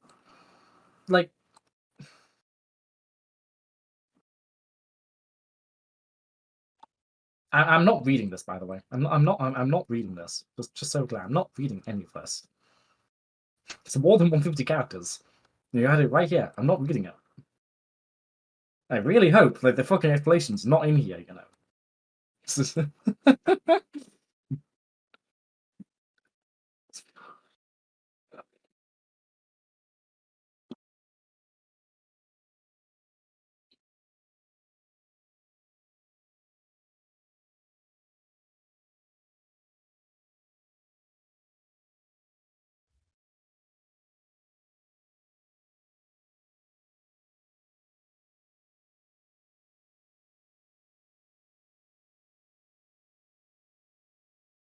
Like, I'm not reading this, by the way. I'm not reading this. Just so clear, I'm not reading any of this. It's more than 150 characters. You had it right here. I'm not reading it. I really hope that the fucking explanation's not in here, you know.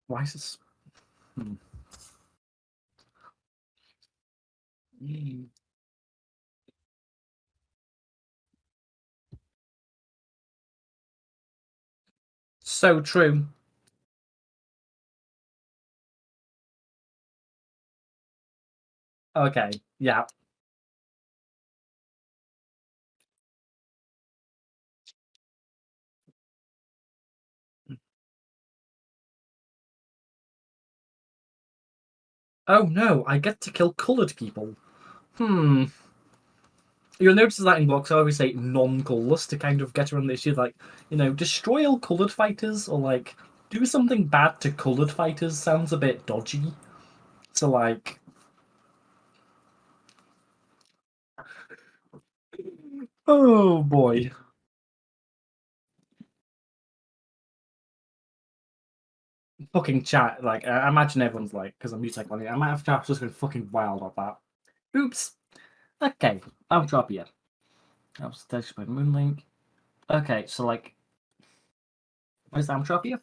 Why is this? Hmm. So true. Okay, yeah. Oh no, I get to kill coloured people. Hmm. You'll notice that in blocks I always say non-colourless to kind of get around the issue, like, you know, destroy all coloured fighters or like do something bad to coloured fighters sounds a bit dodgy. So like, oh boy. Fucking chat, like, I imagine everyone's like, because I'm music on it, I might have chat just going fucking wild about that. Oops. Okay, I'll drop you. I was touched by Moonlink. Okay, so like, where's Amtropia?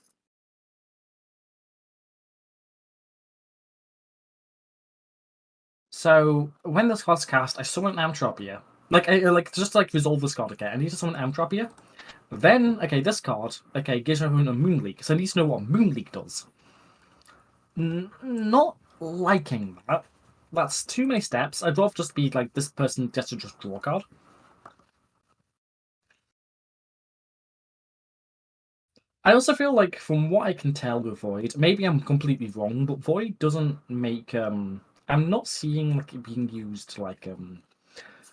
So when this card's cast, I summon Amtropia. Like, I like just like resolve this card again. I need to summon Amtropia. Then, okay, this card, okay, gives everyone a Moonleak. So I need to know what Moonleak does. Not liking that. That's too many steps. I'd rather just be like this person gets to just draw a card. I also feel like, from what I can tell with Void, maybe I'm completely wrong, but Void doesn't make I'm not seeing like it being used like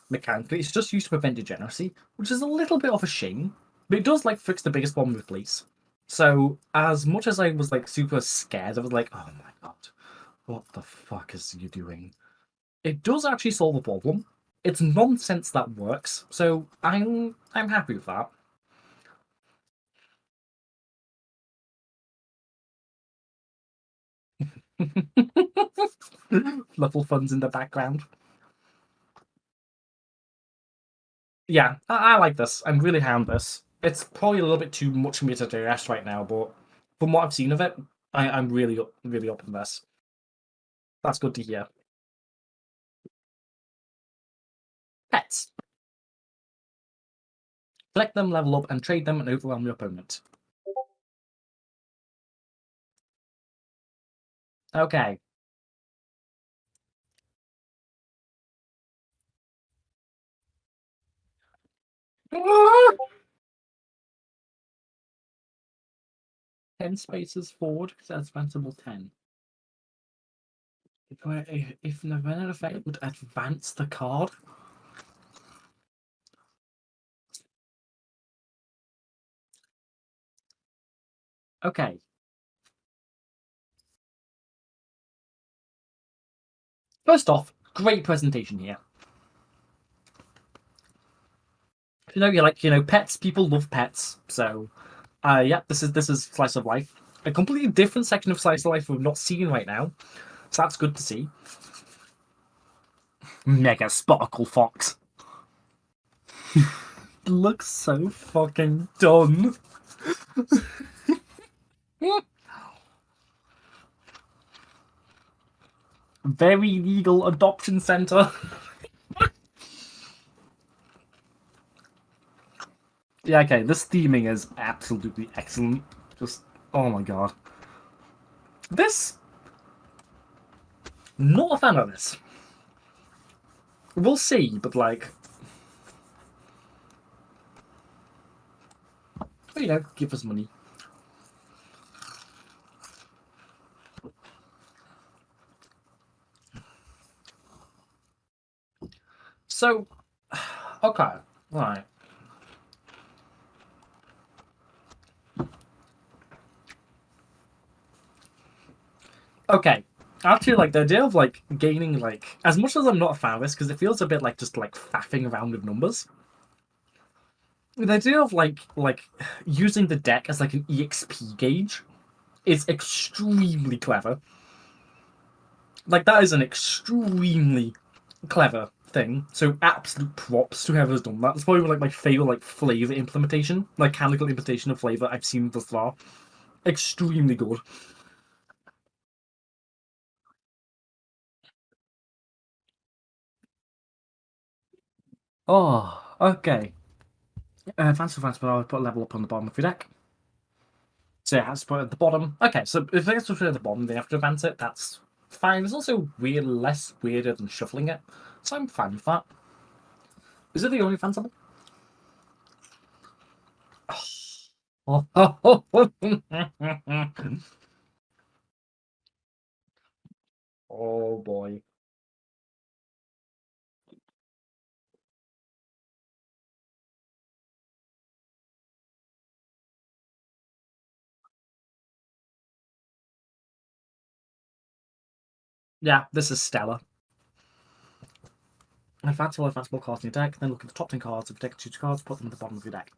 mechanically. It's just used to prevent degeneracy, which is a little bit of a shame. But it does like fix the biggest problem with police. So as much as I was like super scared, I was like, oh my god, what the fuck is you doing? It does actually solve a problem. It's nonsense that works, so I'm happy with that. Level funds in the background. Yeah, I like this. I'm really high on this. It's probably a little bit too much for me to digest right now, but from what I've seen of it, I'm really up on this. That's good to hear. Pets. Collect them, level up, and trade them and overwhelm your opponent. Okay. Ah! 10 spaces forward, because that's advanceable 10. If the event effect would advance the card. Okay. First off, great presentation here. You know, you're like, you know, pets. People love pets, so yeah, this is slice of life. A completely different section of slice of life we've not seen right now, so that's good to see. Mega Sparkle Fox. Looks so fucking dumb. Very legal adoption center. Yeah, okay, this theming is absolutely excellent. Just, oh my god. This... Not a fan of this. We'll see, but like... You know, give us money. So, okay, right. Okay, actually, like, the idea of, like, gaining, like... As much as I'm not a fan of this, because it feels a bit like just, like, faffing around with numbers. The idea of, like, using the deck as, like, an EXP gauge is extremely clever. Like, that is an extremely clever thing. So, absolute props to whoever's done that. It's probably, like, my favorite, like, flavor implementation, like, mechanical implementation of flavor I've seen thus far. Extremely good. Oh, okay. Advanced, but I'll put a level up on the bottom of your deck. So it has to put it at the bottom. Okay, so if it gets to put it at the bottom, they have to advance it. That's fine. It's also weird, less weirder than shuffling it. So I'm fine with that. Is it the only advanceable? Oh boy. Yeah, this is stellar. Advanceable cards in your deck, then look at the top 10 cards of your deck, choose cards, put them at the bottom of your deck.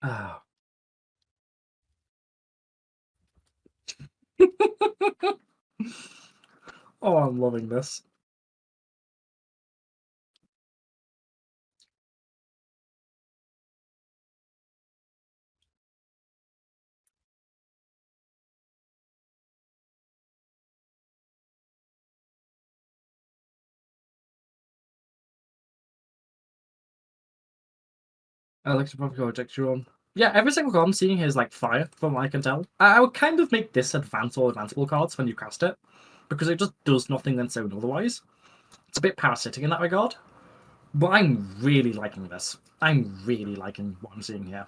Oh. Oh, I'm loving this. Alexa probably project you're on. Yeah, every single card I'm seeing here is like fire, from what I can tell. I would kind of make this advance or advanceable cards when you cast it, because it just does nothing then so otherwise. It's a bit parasitic in that regard. But I'm really liking this. I'm really liking what I'm seeing here.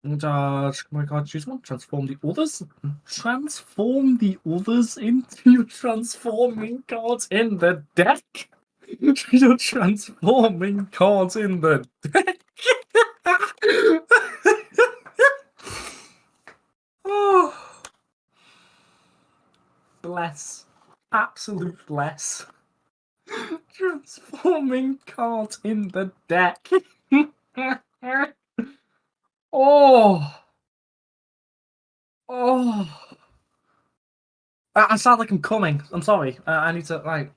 And my card choose one. Transform the others. Transform the others into transforming cards in the deck. You're transforming cards in the deck. Oh, bless. Absolute bless. Transforming cards in the deck. Oh. Oh. I sound like I'm coming. I'm sorry. I need to, like...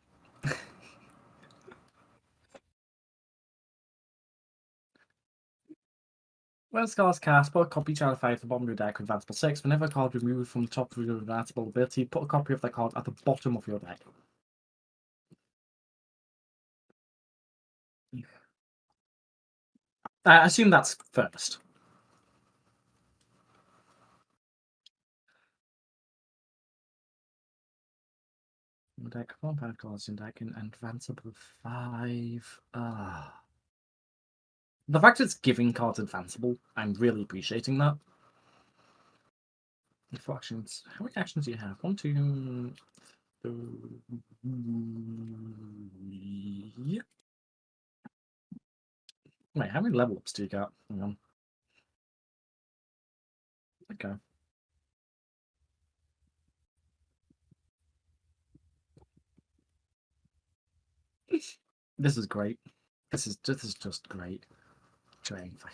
When a card's cast, put a copy child 5 at the bottom of your deck with advanceable 6. Whenever a card is removed from the top of your advanceable ability, put a copy of that card at the bottom of your deck. I assume that's first. Deck 1 5 cards in deck and advanceable 5. The fact it's giving cards advanceable, I'm really appreciating that. For actions, how many actions do you have? 1, 2, 3, Wait, how many level ups do you get? Hang on. Okay. This is great. This is just great. Train fight.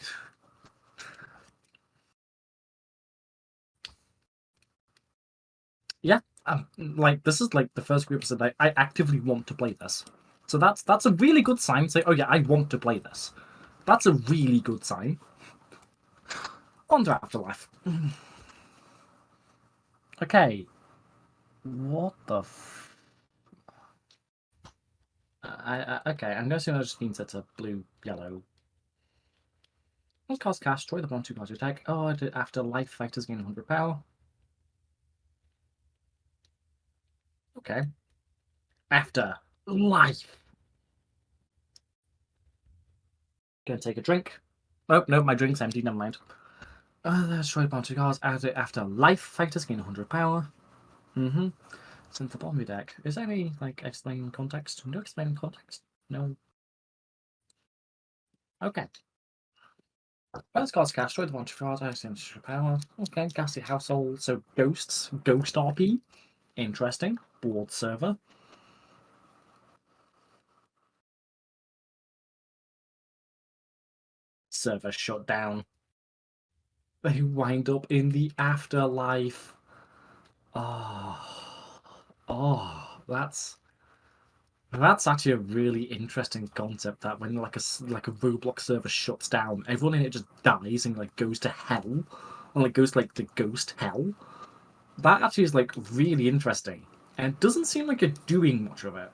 Yeah, like this is like the first group said I actively want to play this. So that's a really good sign. Say, oh yeah, I want to play this. That's a really good sign. On to Afterlife. Okay. What the okay, I'm guessing that just means it's a blue, yellow. Let's cost cash, destroy the 1-2 cards you attack. Oh, Afterlife fighters gain 100 power. Okay. Afterlife. Gonna take a drink. Oh, no, my drink's empty, never mind. Destroy a bunch of cards. Afterlife fighters gain 100 power. Since the bottom of your deck. Is there any, like, explain context? No explain context? No. Okay. First card's cash, destroy the bunch of cards. Extra power. Okay, Ghastly Household. So, ghosts. Ghost RP. Interesting. Board server. Server shut down. They wind up in the afterlife. Oh, that's actually a really interesting concept. That when like a Roblox server shuts down, everyone in it just dies and like goes to hell, or like goes to, like the ghost hell. That actually is like really interesting, and it doesn't seem like you're doing much of it.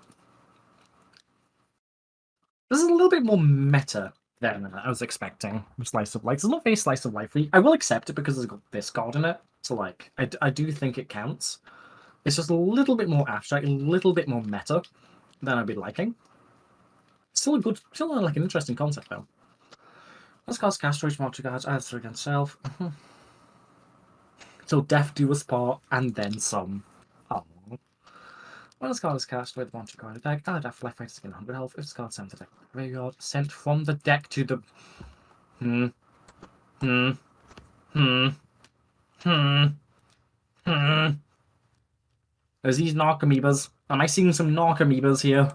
This is a little bit more meta than I was expecting. Slice of life. It's not very slice of life. I will accept it because it's got this card in it. So like, I do think it counts. It's just a little bit more abstract, a little bit more meta than I'd be liking. Still like an interesting concept though. Let's cast storage monster cards, add 3 against self. So death do us part, and then some. Oh. When this card is cast with the monster card attack, add Afterlife fighters gain 100 health. If this card sent to the deck, graveyard, sent from the deck to the. There's these Narcomoebas. Am I seeing some Narcomoebas here?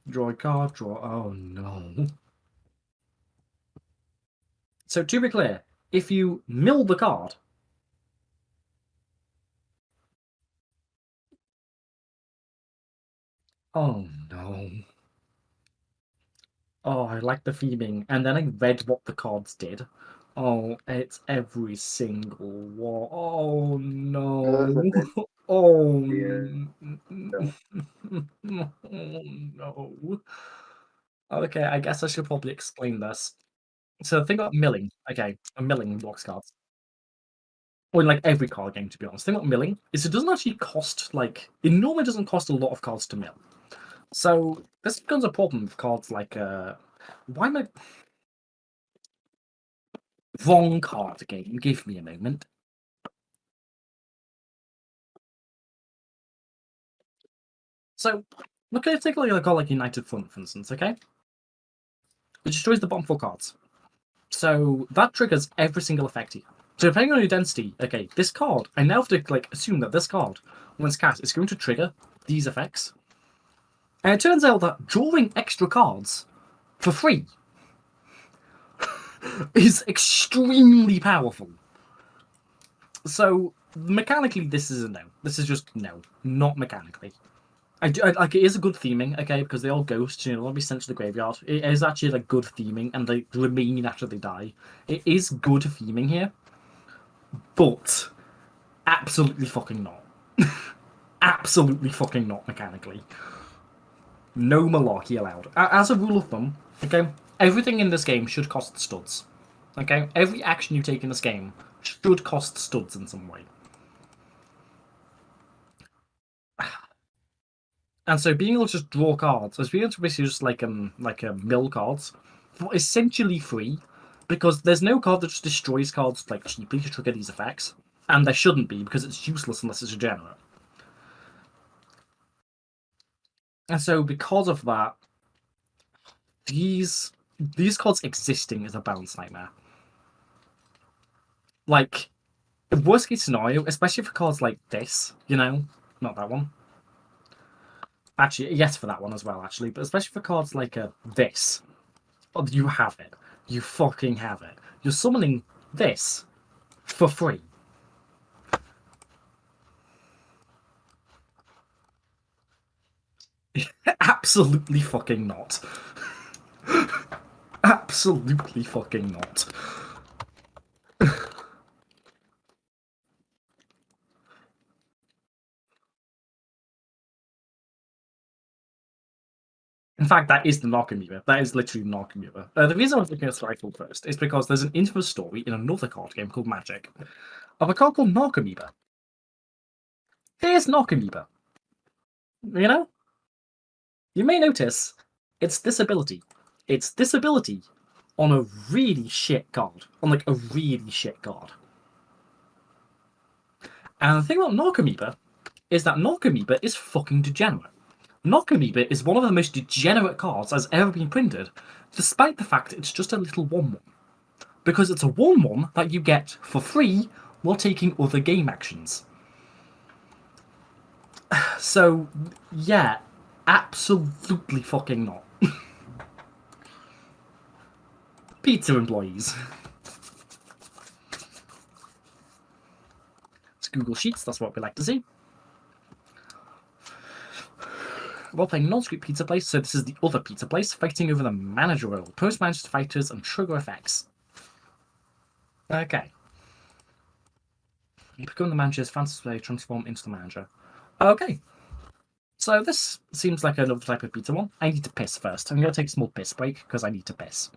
Draw a card, draw. Oh no. So to be clear, if you mill the card. Oh no. Oh, I like the theming. And then I read what the cards did. Oh, it's every single one. Oh no. Oh, no. Okay, I guess I should probably explain this. So the thing about milling, okay, a milling blocks cards. Or in like every card game, to be honest. The thing about milling is it doesn't actually cost like it normally doesn't cost a lot of cards to mill. So this becomes a problem with cards like why am I wrong card game? Give me a moment. So look at take like a card like United Front, for instance, okay? It destroys the bottom 4 cards. So that triggers every single effect here. So depending on your density, okay, this card, I now have to like assume that this card, when it's cast, is going to trigger these effects. And it turns out that drawing extra cards for free is extremely powerful. So mechanically, this is a no. This is just no, not mechanically. Like it is a good theming, okay, because they're all ghosts. You know, they'll be sent to the graveyard. It is actually like good theming, and they remain after they die. It is good theming here, but absolutely fucking not. Absolutely fucking not mechanically. No malarkey allowed. As a rule of thumb, okay, everything in this game should cost studs. Okay, every action you take in this game should cost studs in some way. And so being able to just draw cards, so being able to basically just like mill cards for essentially free, because there's no card that just destroys cards like cheaply to trigger these effects, and there shouldn't be because it's useless unless it's regenerate. And so because of that, these these cards existing is a balance nightmare. Like, the worst case scenario, especially for cards like this, you know, not that one. Actually, yes, for that one as well, actually, but especially for cards like this, you have it. You fucking have it. You're summoning this for free. Absolutely fucking not. Absolutely fucking not. In fact, that is the Narcomoeba. That is literally the Narcomoeba. The reason I was looking at Skyfall first is because there's an infamous story in another card game called Magic of a card called Narcomoeba. Here's Narcomoeba. You know? You may notice it's this ability. It's this ability on a really shit card. On like a really shit card. And the thing about Narcomoeba is that Narcomoeba is fucking degenerate. Narcomoeba is one of the most degenerate cards that's ever been printed, despite the fact it's just a little 1-1. Because it's a 1-1 that you get for free while taking other game actions. So, yeah, absolutely fucking not. Pizza employees. It's Google Sheets, that's what we like to see. Role-playing non-script pizza place, so this is the other pizza place, fighting over the manager role, post-managed fighters, and trigger effects. Okay. You become the manager's fantasy play, transform into the manager. Okay. So this seems like another type of pizza one. I need to piss first. I'm going to take a small piss break, because I need to piss.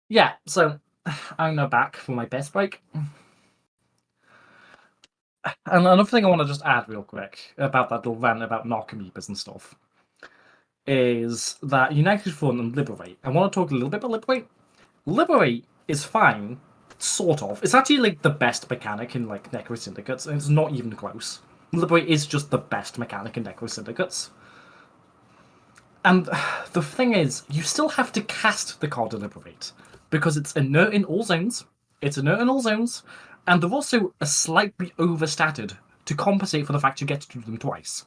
Yeah, so I'm now back for my piss break. And another thing I want to just add real quick about that little rant about Narcomoebas and stuff is that United Front and Liberate. I want to talk a little bit about Liberate. Liberate is fine, sort of. It's actually like the best mechanic in like Necro Syndicates, and it's not even close. Liberate is just the best mechanic in Necro Syndicates. And the thing is, you still have to cast the card Deliberate, because it's inert in all zones. It's inert in all zones, and they're also slightly overstatted to compensate for the fact you get to do them twice.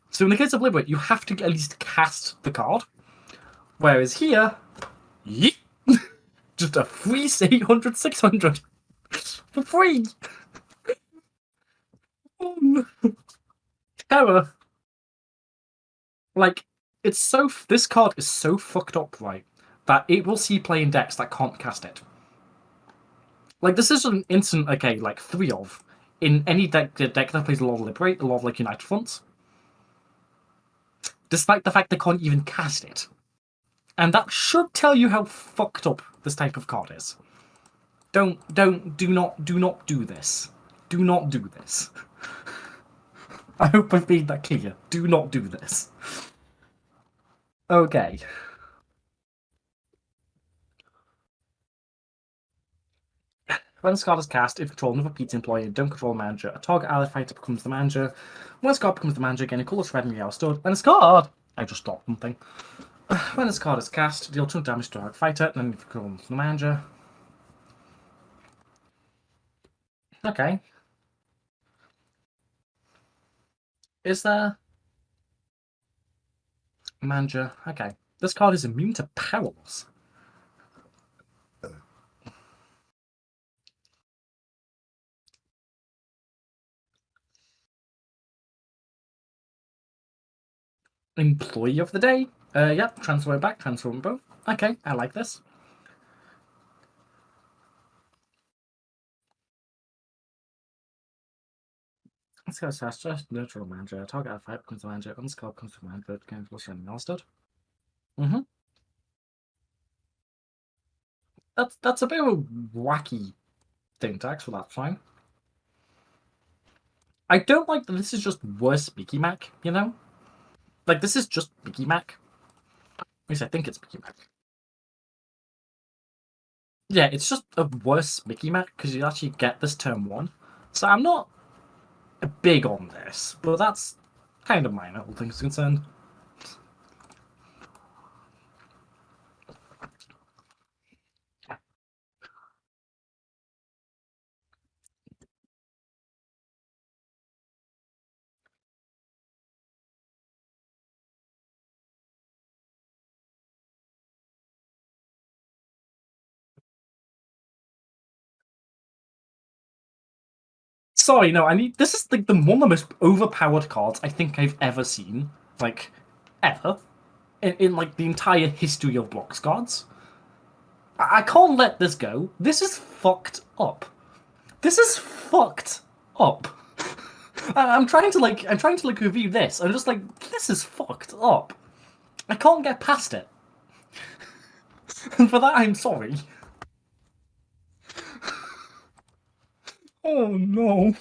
So in the case of Liberate, you have to at least cast the card, whereas here, yeet, just a free 800, 600 for free. Oh no. Terror. Like, it's so. This card is so fucked up, right, that it will see play in decks that can't cast it. Like, this is an instant, okay, like 3 of in any deck that plays a lot of Liberate, a lot of like United Fronts, despite the fact they can't even cast it. And that should tell you how fucked up this type of card is. Do not do this. Do not do this. I hope I've made that clear. Do not do this. Okay. When this card is cast, if controlled another pizza employee and don't control the manager, a target allied fighter becomes the manager. When this card becomes the manager, again, a color red and yellow stud. When this card... I just dropped something. When this card is cast, deal 2 damage to a target fighter, and then if controlled the manager. Okay. Is there... Manager. Okay. This card is immune to perils. Employee of the day. Yep, transfer it back, transfer them both. Okay, I like this. Let's go fast. Just neutral manager. Target at 5 becomes the manager. On this card becomes the manager. Games will send Melstad. That's a bit of a wacky syntax, but that's fine. I don't like that this is just worse Mickey Mac, you know? Like, this is just Mickey Mac. At least I think it's Mickey Mac. Yeah, it's just a worse Mickey Mac because you actually get this turn 1. So I'm not big on this, but that's kind of minor, all things concerned. Sorry, no, I need. This is like one of the most overpowered cards I think I've ever seen, like, ever, in like the entire history of Blocks cards. I can't let this go. This is fucked up. This is fucked up. I'm trying to review this. I'm just like, this is fucked up. I can't get past it. And for that, I'm sorry. Oh no.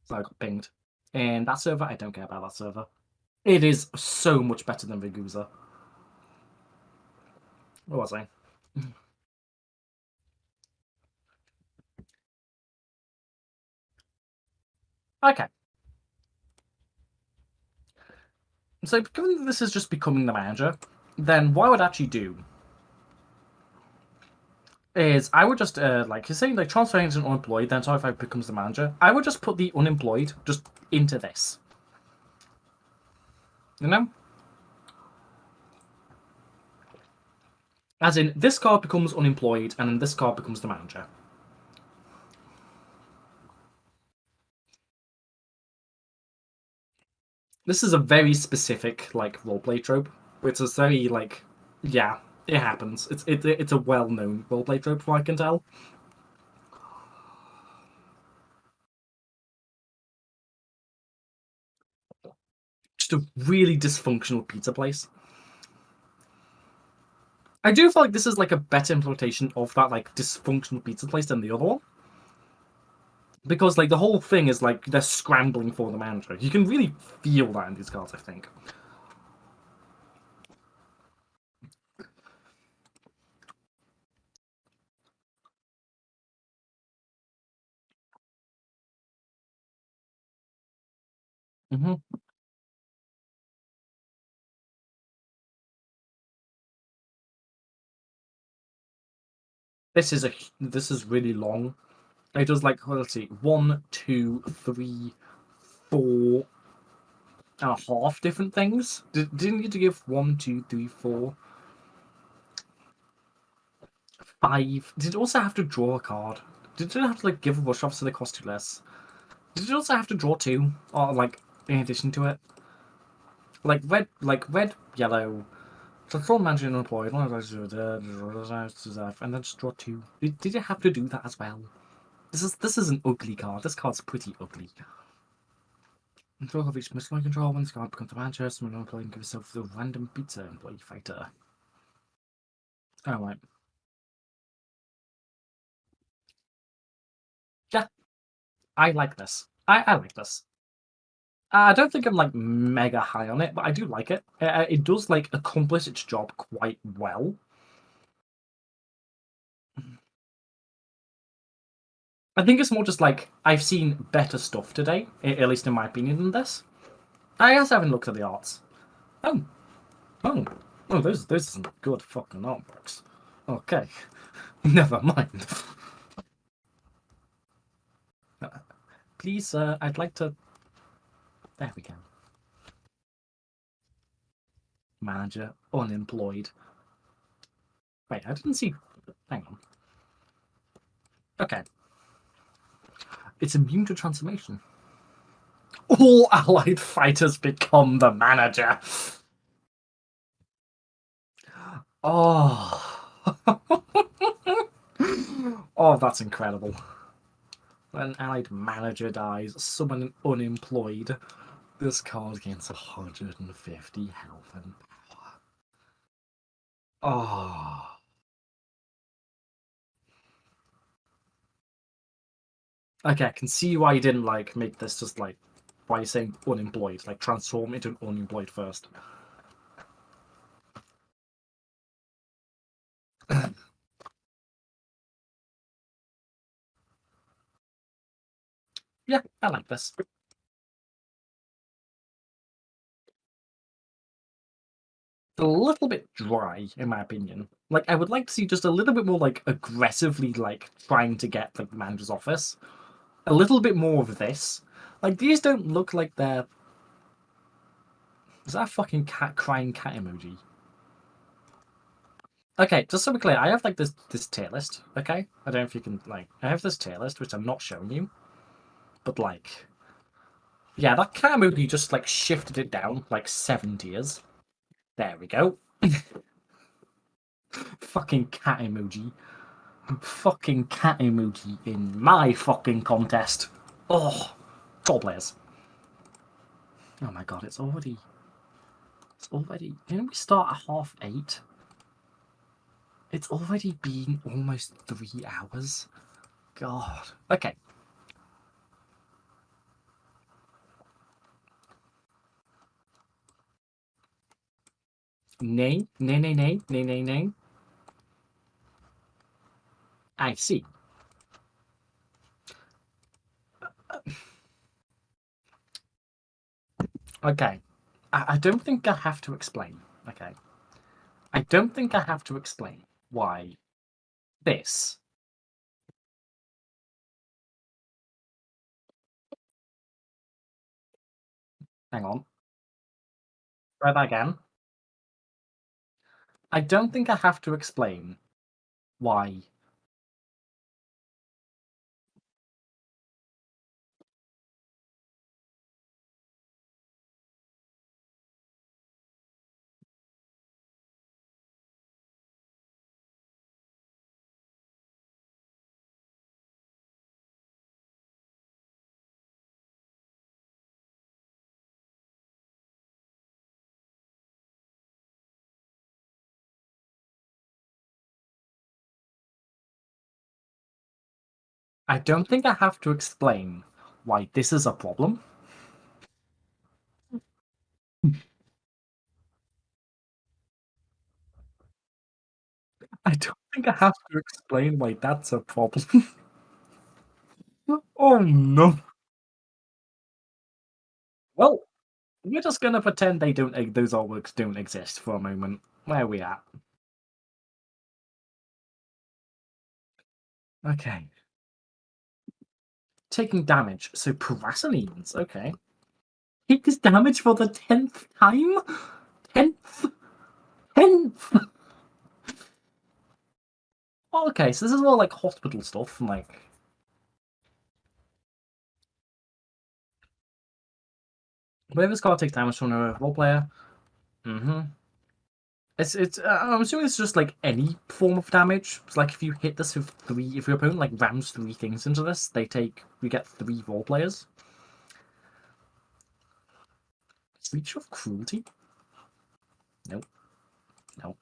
So I got pinged. And that server, I don't care about that server. It is so much better than Viguza. What was I? Okay. So given that this is just becoming the manager, then what I would actually do is I would just, like you're saying, like transferring as an unemployed, then Solify becomes the manager. I would just put the unemployed just into this. You know? As in, this card becomes unemployed, and then this card becomes the manager. This is a very specific, like, roleplay trope. It's a very, like, yeah, it happens. It's a well-known roleplay trope, from what I can tell. Just a really dysfunctional pizza place. I do feel like this is like a better implementation of that like dysfunctional pizza place than the other one. Because like the whole thing is like they're scrambling for the manager. You can really feel that in these cards, I think. Mm-hmm. This is really long. It does like, well, let's see, 1, 2, 3, 4 and a half different things. Didn't need to give 1, 2, 3, 4, 5. Did it also have to draw a card? Did it have to like give a rush off so they cost 2 less? Did it also have to draw 2, or like in addition to it? Like red, yellow. Control manager unemployed, and then just draw 2. Did it have to do that as well? This is an ugly card. This card's pretty ugly. Control of each missile control when this card becomes a manager, someone unemployed and give yourself the random pizza employee fighter. Alright. Yeah, I like this. I like this. I don't think I'm like mega high on it, but I do like it. It does like accomplish its job quite well. I think it's more just like I've seen better stuff today, at least in my opinion, than this. I guess I haven't looked at the arts. Oh, oh, oh! Those are some good fucking artworks. Okay, never mind. Please, sir, I'd like to. There we go. Manager unemployed. Wait, I didn't see. Hang on. Okay. It's immune to transformation. All allied fighters become the manager. Oh. Oh, that's incredible. When an allied manager dies, summon unemployed. This card gains 150 health and power. Oh. Okay, I can see why you didn't like make this just like why you're saying unemployed, like transform into an unemployed first. Yeah, I like this. A little bit dry, in my opinion. Like, I would like to see just a little bit more, like, aggressively, like, trying to get, like, the manager's office. A little bit more of this. Like, these don't look like they're... Is that a fucking crying cat emoji? Okay, just so we're clear, I have, like, this tier list, okay? I don't know if you can, like... I have this tier list, which I'm not showing you. But, like... Yeah, that cat emoji just, like, shifted it down, like, 7 tiers. There we go. Fucking cat emoji. Fucking cat emoji in my fucking contest. Oh, Trollplayers. Oh my god, it's already. Didn't we start at 8:30? It's already been almost 3 hours. God. Okay. Nay, nay, nay, nay, nay, nay, nay. I see. Okay. I don't think I have to explain. Okay. I don't think I have to explain why this. Hang on. Try that again. I don't think I have to explain why I don't think I have to explain why this is a problem. I don't think I have to explain why that's a problem. Oh no. Well, we're just gonna pretend they don't. Those artworks don't exist for a moment. Where are we at? Okay. Taking damage. So Parasolines. Okay. Takes damage for the 10th time. 10th. 10th. Okay, so this is all like hospital stuff, and like. Whenever this card takes damage from a role player. Mm-hmm. It's. I'm assuming it's just like any form of damage. It's like if you hit this with 3, if your opponent like rams 3 things into this, we get 3 role players. Reach of cruelty? Nope. Nope.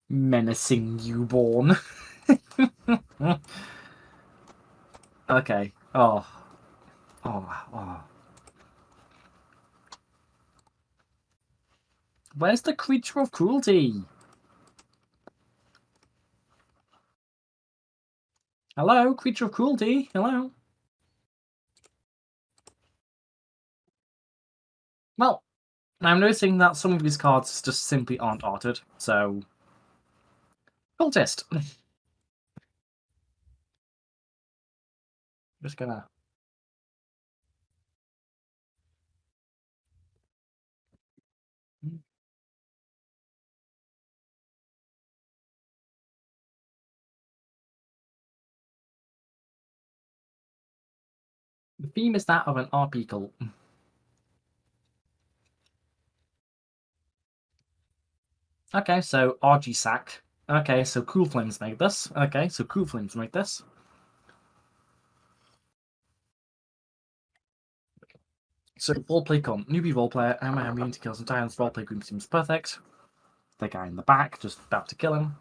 Menacing newborn. Okay. Oh. Oh. Oh. Where's the creature of cruelty? Hello, creature of cruelty. Hello. Well, I'm noticing that some of these cards just simply aren't arted, so. Cultist. Just gonna. The theme is that of an RP cult. Okay, so RG Sack. Okay, so Cool Flames made this. Okay, so Cool Flames made this. So roleplay con. Newbie roleplayer. Am I immune to kills and tyrants? Roleplay group seems perfect. The guy in the back, just about to kill him.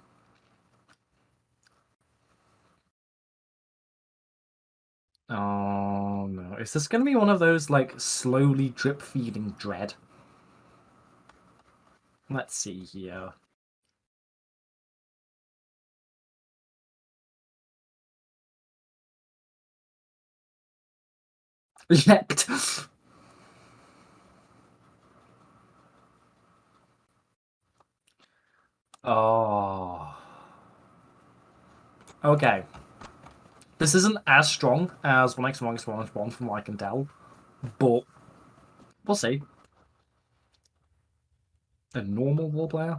Oh no. Is this gonna be one of those like slowly drip feeding dread? Let's see here. Leapt. Oh. Okay. This isn't as strong as 1x1x1x1 from what I can tell, but we'll see. A normal role player?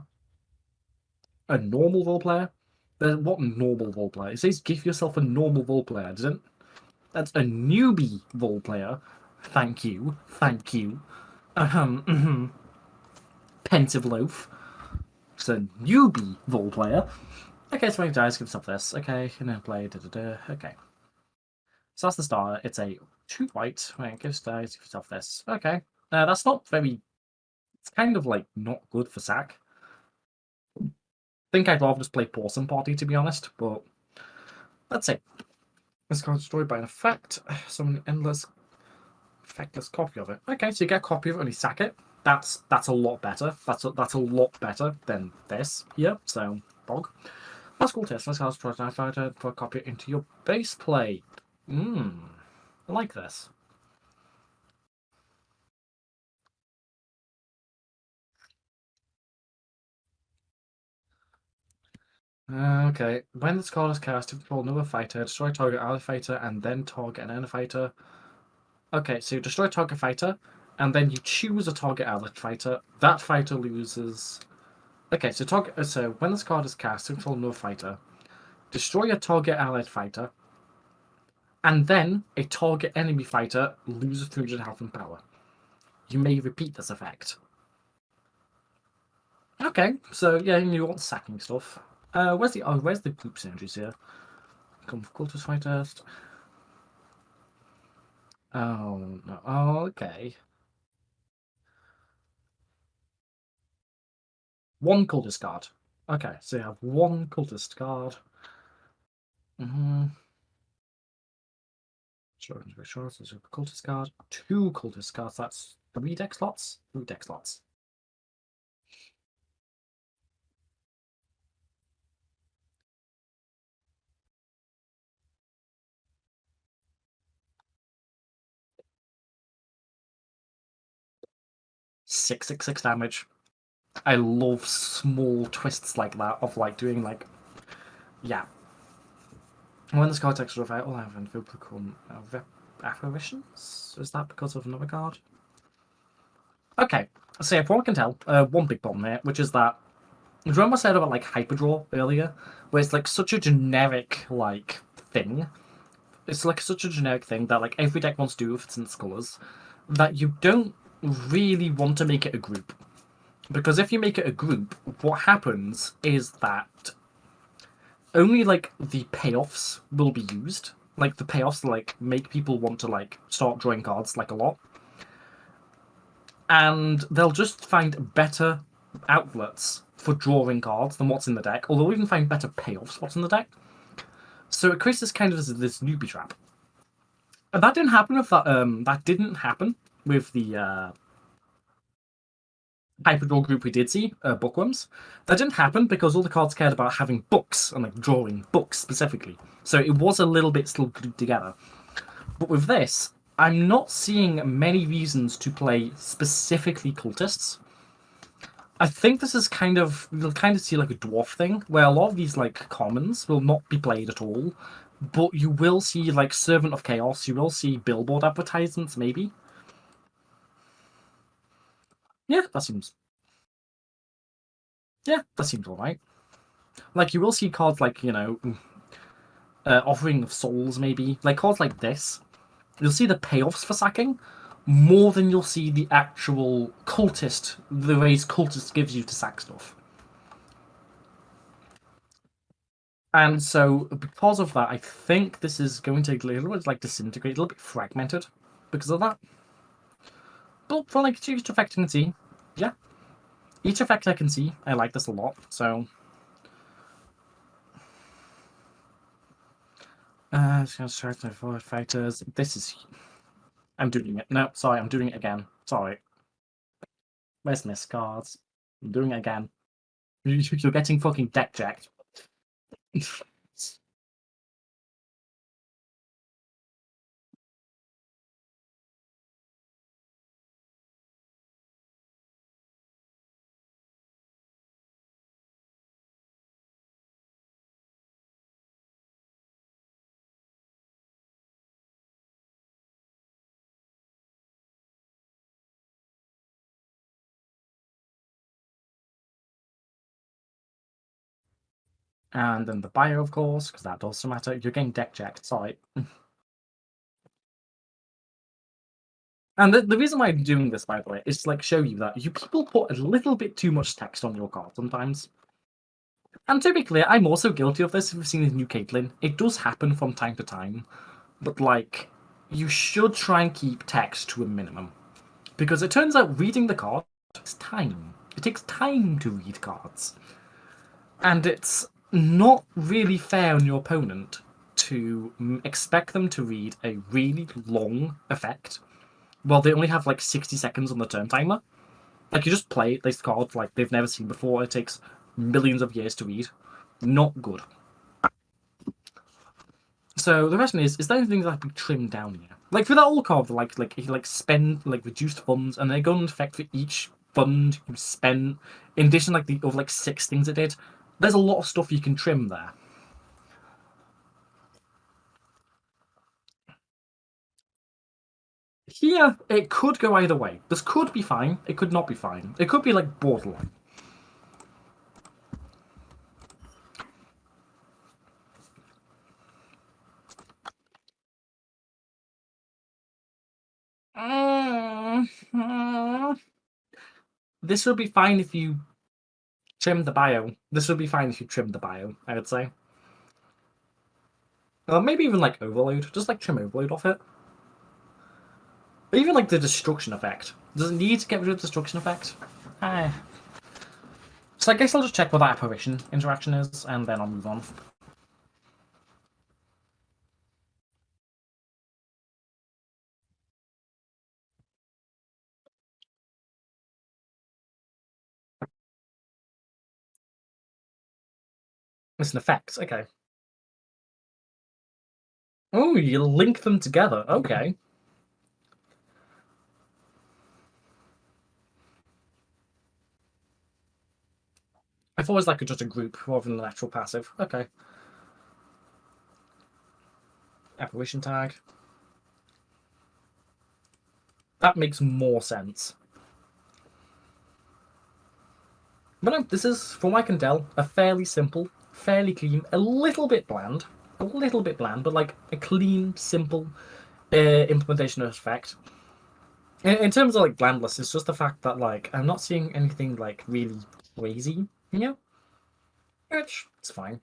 A normal role player? What normal role player? It says give yourself a normal role player, doesn't it? That's a newbie role player. Thank you. Thank you. Pensive Loaf. It's a newbie role player. Okay, so when he dies, give yourself this. Okay, and then play. Okay. So that's the starter. It's a 2 white. Right, give yourself this. Okay. That's not very. It's kind of like not good for sack. I think I'd rather just play Possum Party, to be honest, but let's see. This card destroyed by an effect. Summon an endless, effectless copy of it. Okay, so you get a copy of it and you sack it. That's a lot better. That's a lot better than this here. So, bog. That's cool test. Let's try to put a copy into your base play. I like this. Okay, when this card is cast, to control another fighter, destroy target ally fighter, and then target an enemy fighter. Okay, so you destroy target fighter, and then you choose a target allied fighter. That fighter loses. Okay, so when this card is cast, to control another fighter, destroy a target allied fighter, and then a target enemy fighter loses 300 health and power. You may repeat this effect. Okay, so yeah, you want sacking stuff. Where's the group synergies here? Come for Cultist fighters. Oh no. Oh, okay. 1 Cultist card. Okay, so you have one cultist card. Sure, so it's a cultist card. Two cultist cards. That's 3 deck slots. 3 deck slots. Six damage. I love small twists like that of like doing like, yeah. When this card takes revival, I have become apparitions. Is that because of another card? Okay, so if one can tell, one big problem here, which is that, do you remember I said about like Hyperdraw earlier, where it's like such a generic like thing. It's like such a generic thing that like every deck wants to do with its colors, that you don't really want to make it a group. Because if you make it a group, what happens is that only like the payoffs will be used. Like the payoffs like make people want to like start drawing cards like a lot. And they'll just find better outlets for drawing cards than what's in the deck, or they'll even find better payoffs what's in the deck. So it creates this kind of this newbie trap. And that didn't happen with that didn't happen with the Hyperdraw group we did see, Bookworms. That didn't happen because all the cards cared about having books and like drawing books specifically. So it was a little bit still glued together. But with this, I'm not seeing many reasons to play specifically cultists. I think this is kind of, you'll kind of see like a dwarf thing, where a lot of these like commons will not be played at all, but you will see like Servant of Chaos, you will see billboard advertisements maybe. Yeah, that seems alright. Like you will see cards like, you know, Offering of Souls maybe, like cards like this. You'll see the payoffs for sacking more than you'll see the actual cultist, the ways cultist gives you to sack stuff. And so, because of that, I think this is going to a little bit like disintegrate, a little bit fragmented because of that. But for like each effect I can see, yeah. Each effect I can see, I like this a lot, so. It's going to start my 4 fighters. This is. I'm doing it. No, sorry, I'm doing it again. Sorry. Where's miss cards? I'm doing it again. You're getting fucking deck jacked. And then the bio, of course, because that does matter. You're getting deck jacked, sorry. And the reason why I'm doing this, by the way, is to like show you that you people put a little bit too much text on your card sometimes. And to be clear, I'm also guilty of this if you've seen the new Caitlyn. It does happen from time to time. But like, you should try and keep text to a minimum. Because it turns out reading the card takes time. It takes time to read cards. And it's not really fair on your opponent to expect them to read a really long effect while they only have like 60 seconds on the turn timer. Like, you just play this card like they've never seen before. It takes millions of years to read. Not good. So the question is there anything that can be trimmed down here? Like for that old card, like spend like reduced funds, and they go into effect for each fund you spend. In addition, like the over like 6 things it did. There's a lot of stuff you can trim there. Here, it could go either way. This could be fine. It could not be fine. It could be like borderline. This would be fine if you trim the bio. This would be fine if you trimmed the bio, I would say. Or maybe even like overload. Just like trim overload off it. Or even like the destruction effect. Does it need to get rid of the destruction effect? So I guess I'll just check what that apparition interaction is, and then I'll move on. It's an effect, okay. Oh, you link them together, okay. I thought it was like just a group rather than an actual passive. Okay. Apparition tag. That makes more sense. But no, this is, from what I can tell, a fairly simple, fairly clean, a little bit bland, but like a clean, simple implementation of effect. In terms of like blandness, it's just the fact that like I'm not seeing anything like really crazy, you know? Which it's fine.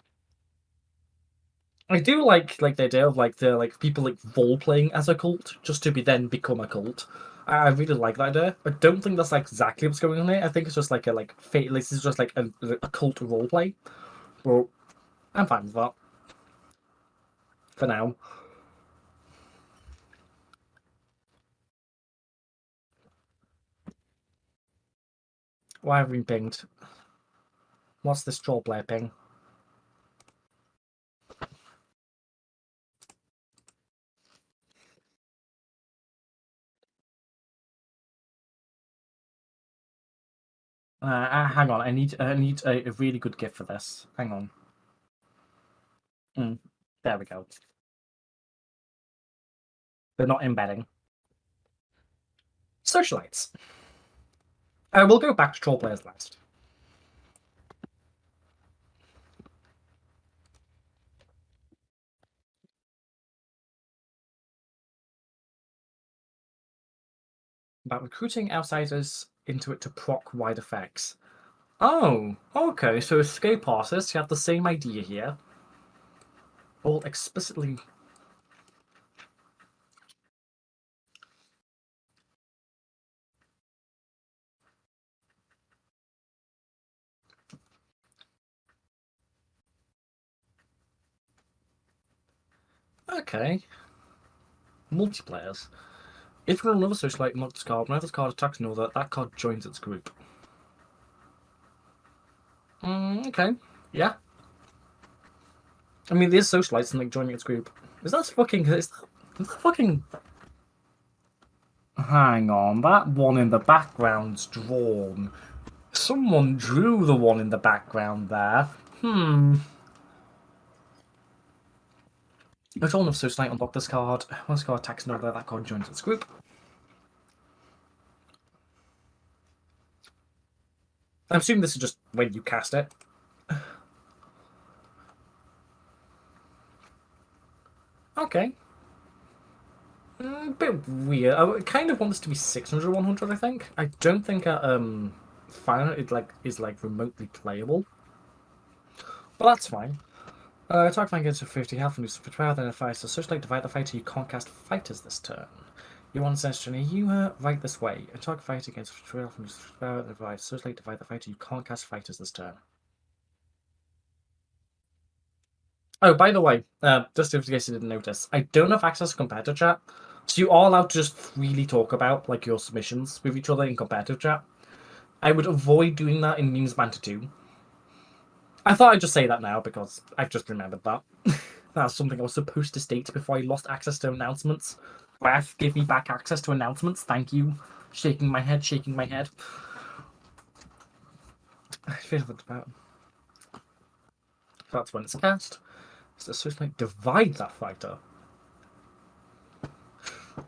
I do like the idea of like the people like role playing as a cult just to become a cult. I really like that idea. I don't think that's like exactly what's going on here. I think it's just like a this is just like a cult role play. But I'm fine with that for now. Why have we been pinged? What's this troll player ping? Hang on, I need a really good gift for this. Hang on. There we go. They're not embedding. Socialites. We'll go back to Trollplayers last. About recruiting outsiders into it to proc wide effects. Oh, okay, so escape artists, you have the same idea here. All explicitly... Okay. Multiplayers. If you're another socialite, mark this card. Whenever this card attacks another, that card joins its group. Okay. Yeah. I mean, there's socialites and like joining its group. Is that fucking... Hang on, that one in the background's drawn. Someone drew the one in the background there. If all of Socialite unlock this card, once this card attacks another, that card joins its group. I'm assuming this is just when you cast it. Okay. A bit weird. I kind of want this to be 600 100, I think. I don't think Final is remotely playable. But that's fine. Attack flank gets a 50 health and loses betrayal, then it fights. So Socialite divide the fighter, you can't cast fighters this turn. You want to you right this way. Attack fighter against betrayal from betrayal, then divide. Socialite divide the fighter, you can't cast fighters this turn. Oh, by the way, just in case you didn't notice, I don't have access to competitive chat, so you are allowed to just freely talk about like your submissions with each other in competitive chat. I would avoid doing that in Memes Banter 2. I thought I'd just say that now because I've just remembered that. That's something I was supposed to state before I lost access to announcements. Raf, give me back access to announcements. Thank you. Shaking my head, shaking my head. I feel about. That's when it's cast. So it's like divide that fighter.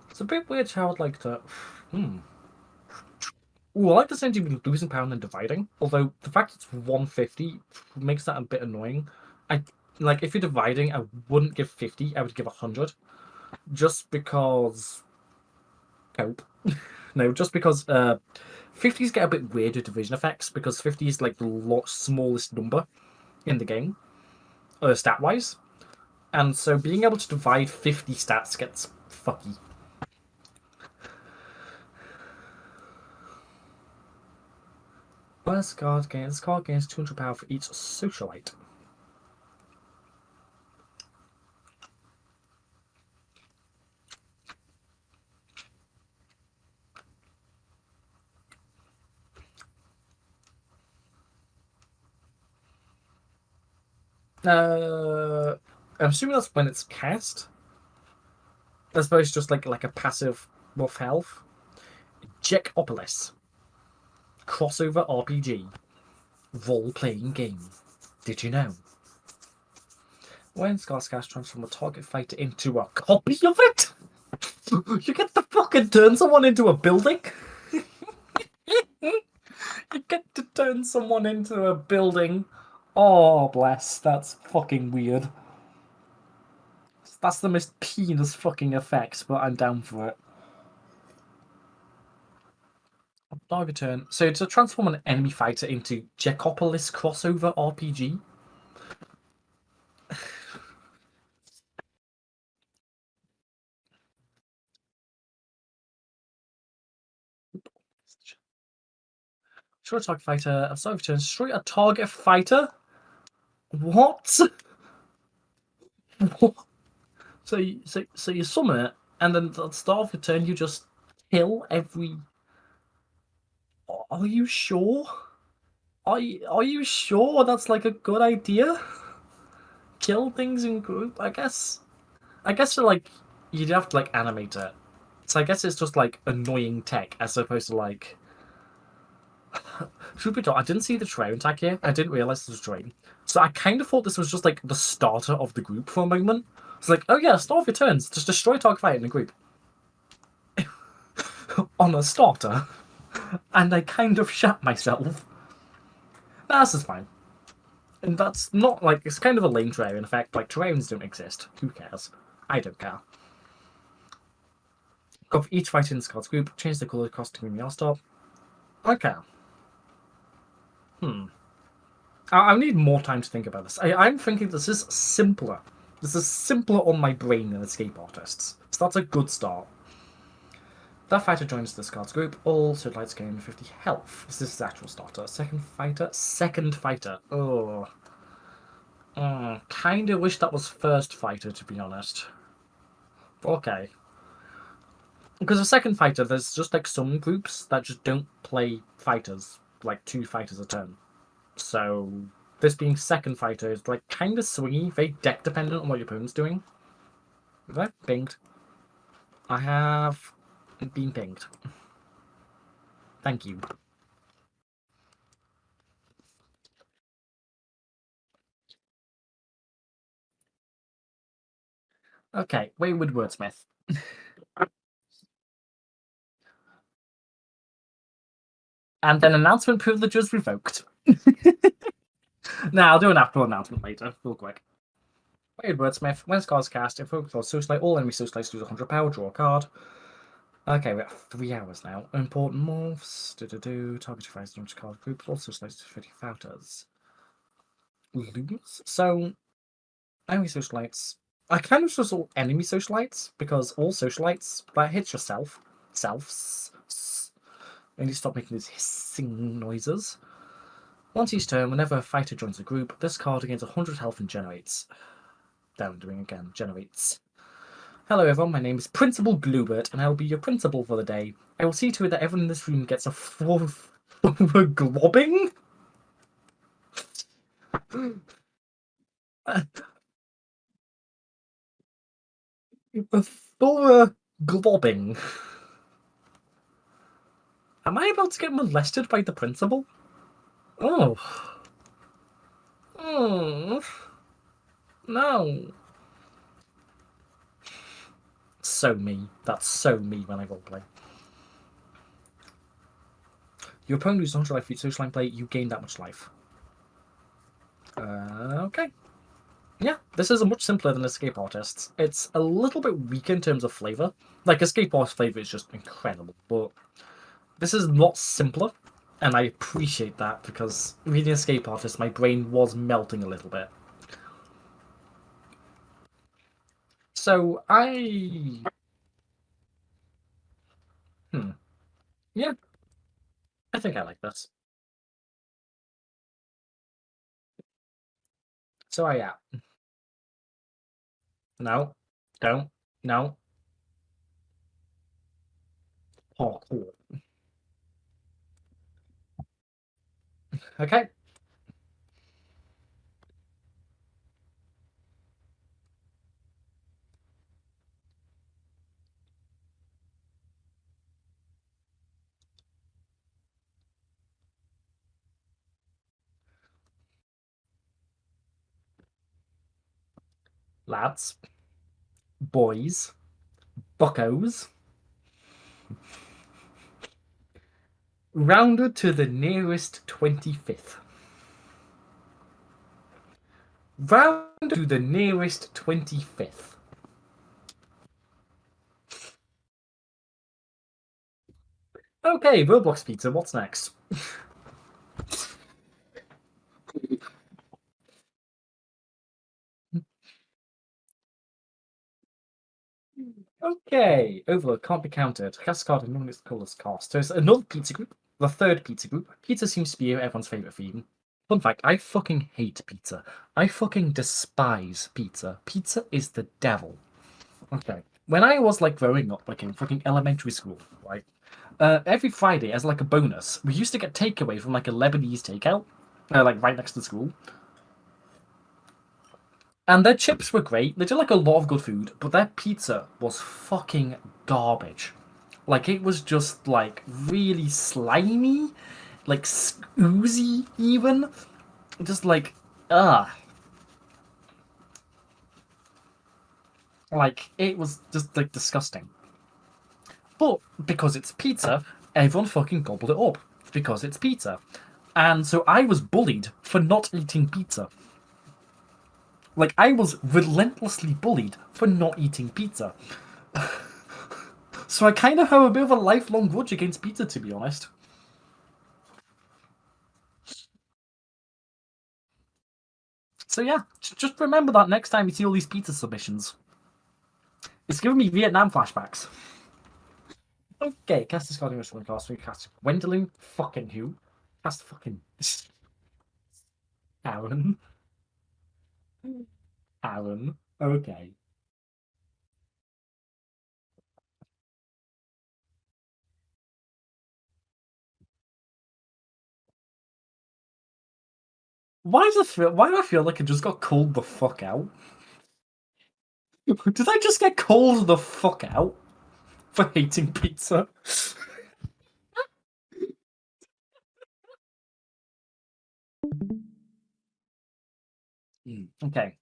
It's a bit weird how I'd like to. Ooh, I like the sense of losing power and then dividing. Although the fact it's 150 makes that a bit annoying. If you're dividing, I wouldn't give 50. I would give 100, just because. Cope. No, just because 50s get a bit weird with division effects because 50 is like the smallest number in the game, stat wise, and so being able to divide 50 stats gets fucky. This card gains 200 power for each socialite. I'm assuming that's when it's cast. I suppose just like a passive buff health. Jekopolis. Crossover RPG. Role-playing game. Did you know? When Scar's cast transform a target fighter into a copy of it? You get to fucking turn someone into a building? You get to turn someone into a building. Oh, bless. That's fucking weird. That's the most penis fucking effect, but I'm down for it. Target turn. So to transform an enemy fighter into Jekopolis crossover RPG. Destroy a target fighter. I'm sorry, return. Destroy a target fighter? What? What? So you summon it, and then at the start of the turn you just kill every. Are you sure? Are you sure that's like a good idea? Kill things in group? I guess like you'd have to like animate it. So I guess it's just like annoying tech as opposed to like. Truth be told, I didn't see the terrain tag here. I didn't realize this was terrain. So I kind of thought this was just like the starter of the group for a moment. It's like, oh yeah, start of your turns. Just destroy target fight in a group. On a starter. And I kind of shat myself. This is fine. And that's not like, it's kind of a lame terrain effect. Like, terrains don't exist. Who cares? I don't care. Go for each fighter in the card's group, change the colour costume in your stop. Okay. I need more time to think about this. I'm thinking this is simpler. This is simpler on my brain than Escape Artists. So that's a good start. That fighter joins this card's group. All Socialites gain 50 health. This is his actual starter. Second fighter. Oh. Kinda wish that was first fighter, to be honest. Okay. Because the second fighter, there's just like some groups that just don't play fighters. Like 2 fighters a turn. So this being second fighter is like kind of swingy, very deck dependent on what your opponent's doing. Have I pinged? I have been pinged. Thank you. Okay, Wayward Wordsmith. And then announcement privileges revoked. Now I'll do an after announcement later, real quick. Wayward Wordsmith. When cards cast, if focus on socialite, all enemy socialites lose 100 power, draw a card. Okay, we have 3 hours now. Important morphs. Target device launch card group. All socialites to 50 fighters. Lose. So, enemy socialites. I kind of just all enemy socialites because all socialites that hits yourself. Selves. And you stop making these hissing noises. Once each turn, whenever a fighter joins a group, this card gains 100 health and generates. Down doing again. Generates. Hello everyone, my name is Principal Gloobert, and I will be your principal for the day. I will see to it that everyone in this room gets a fourth globbing? A thorough globbing. Am I about to get molested by the principal? Oh. Oh. No. So me. That's so me when I roleplay. Your opponent loses 100 life for each social line play, you gain that much life. Okay. Yeah, this is much simpler than Escape Artists. It's a little bit weak in terms of flavour. Like, Escape Artists' flavour is just incredible, but this is a lot simpler, and I appreciate that, because reading Escape Artists, my brain was melting a little bit. So, Yeah. I think I like this. So yeah. No. Don't. No. Parkour. Okay. Lads. Boys. Buckos. Rounded to the nearest 25th. Round to the nearest 25th. Okay, Roblox Pizza, what's next? Okay, Overload can't be counted. Cast card and none of its colours cost. So it's another pizza group, the third pizza group. Pizza seems to be everyone's favourite theme. Fun fact, I fucking hate pizza. I fucking despise pizza. Pizza is the devil. Okay. When I was like growing up, like in fucking elementary school, right? Every Friday, as like a bonus, we used to get takeaway from like a Lebanese takeout, like right next to school. And their chips were great. They did like a lot of good food, but their pizza was fucking garbage. Like it was just like really slimy, like oozy even. Just like like it was just like disgusting. But because it's pizza, everyone fucking gobbled it up because it's pizza. And so I was bullied for not eating pizza. Like I was relentlessly bullied for not eating pizza. So I kind of have a bit of a lifelong grudge against pizza, to be honest. So yeah, just remember that next time you see all these pizza submissions. It's giving me Vietnam flashbacks. Okay, cast this Guardian Wrestling class. We cast Gwendolyn fucking who? Cast fucking Aaron. Aaron. Okay. Why do I feel like I just got called the fuck out? Did I just get called the fuck out for hating pizza? Okay.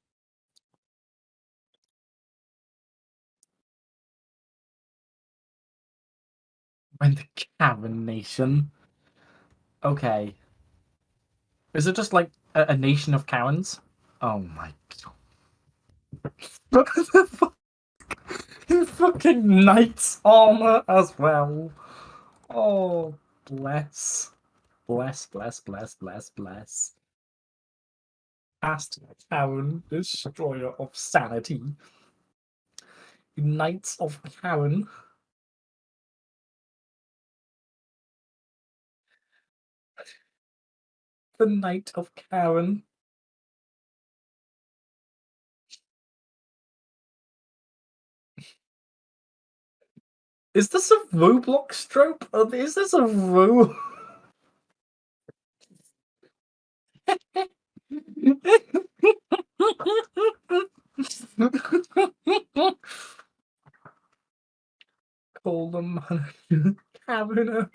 When the Karen Nation. Okay. Is it just like a nation of Karens? Oh my god. In fucking knight's armor as well. Oh, bless. Bless, bless, bless, bless, bless. Past Karen, destroyer of sanity. Knights of Karen. The Knight of Karen. Is this a Roblox trope? Is this a Call them Karen a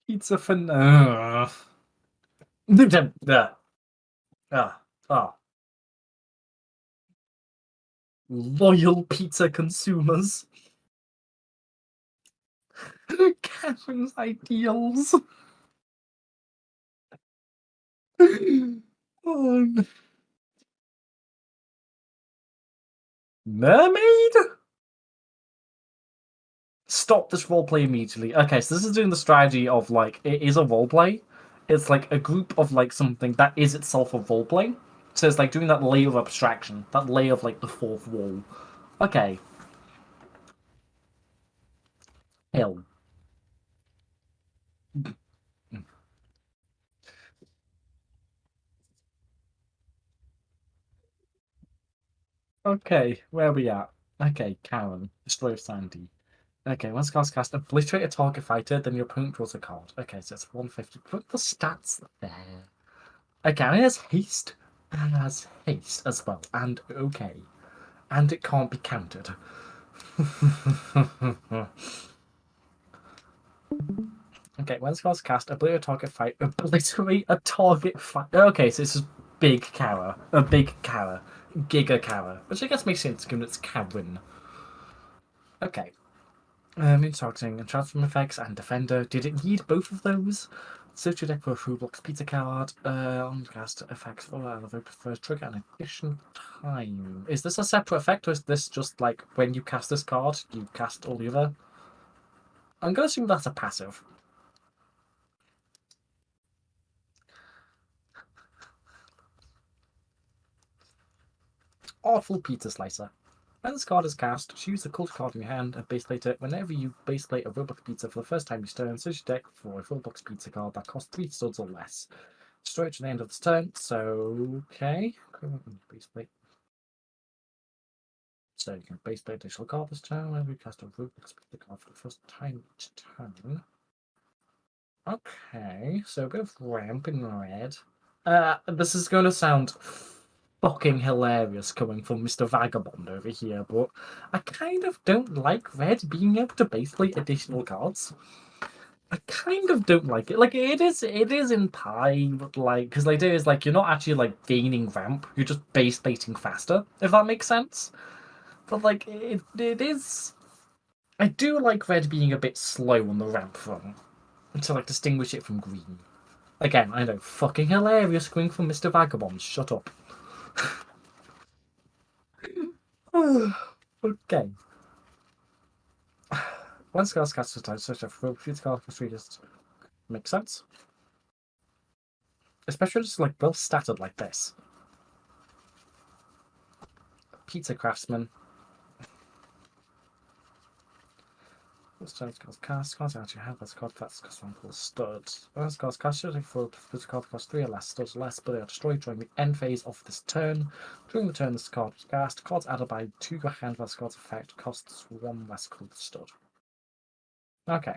pizza for loyal pizza consumers. Karen's ideals. Oh, mermaid? Stop this roleplay immediately. Okay, so this is doing the strategy of like it is a roleplay. It's like a group of like something that is itself a roleplay. So it's like doing that layer of abstraction, that layer of like the fourth wall. Okay. Hill. Okay, where are we at? Okay, Karen, Destroyer of Sandy. Okay, once cards cast, obliterate a target fighter, then your opponent draws a card. Okay, so it's 150. Put the stats there. Okay, and it has haste. It has haste as well, and okay. And it can't be countered. Okay, when cards cast, obliterate a target fight. Obliterate a target fight. Okay, so this is big Kara. A big Kara. Giga Kara. Which I guess makes sense given it's Karen. Okay. Moon targeting and transform effects and defender. Did it need both of those? Search your deck for a Roblox Pizza card. On cast effects for elevate first trigger and addition time. Is this a separate effect or is this just like when you cast this card, you cast all the other? I'm gonna assume that's a passive. Awful pizza slicer. When this card is cast, choose the cult card in your hand and base plate it. Whenever you base plate a Roblox Pizza for the first time each turn, search your deck for a Roblox Pizza card that costs 3 studs or less. Destroy it at the end of this turn, so okay. Base plate. So you can base plate additional card this turn whenever you cast a Roblox Pizza card for the first time each turn. Okay, so a bit of ramp in red. This is going to sound fucking hilarious coming from Mr. Vagabond over here, but I kind of don't like red being able to base plate additional cards. I kind of don't like it. Like it is in Pi, but like because the idea is like you're not actually like gaining ramp, you're just base plating faster, if that makes sense. But like it is. I do like red being a bit slow on the ramp front to like distinguish it from green. Again, I know, fucking hilarious coming from Mr. Vagabond. Shut up. Okay. One spell's cast at a time, such a future card for 3 just makes sense. Especially just like well statted like this. Pizza Craftsman. This turn cards cast. Cards actually have this card that's cost 1 full stud. This card's cast should for this card costs 3 or less studs or less, but they are destroyed during the end phase of this turn. During the turn this card is cast. Cards added by 2 your hand this card's effect costs 1 less cold stud. Okay.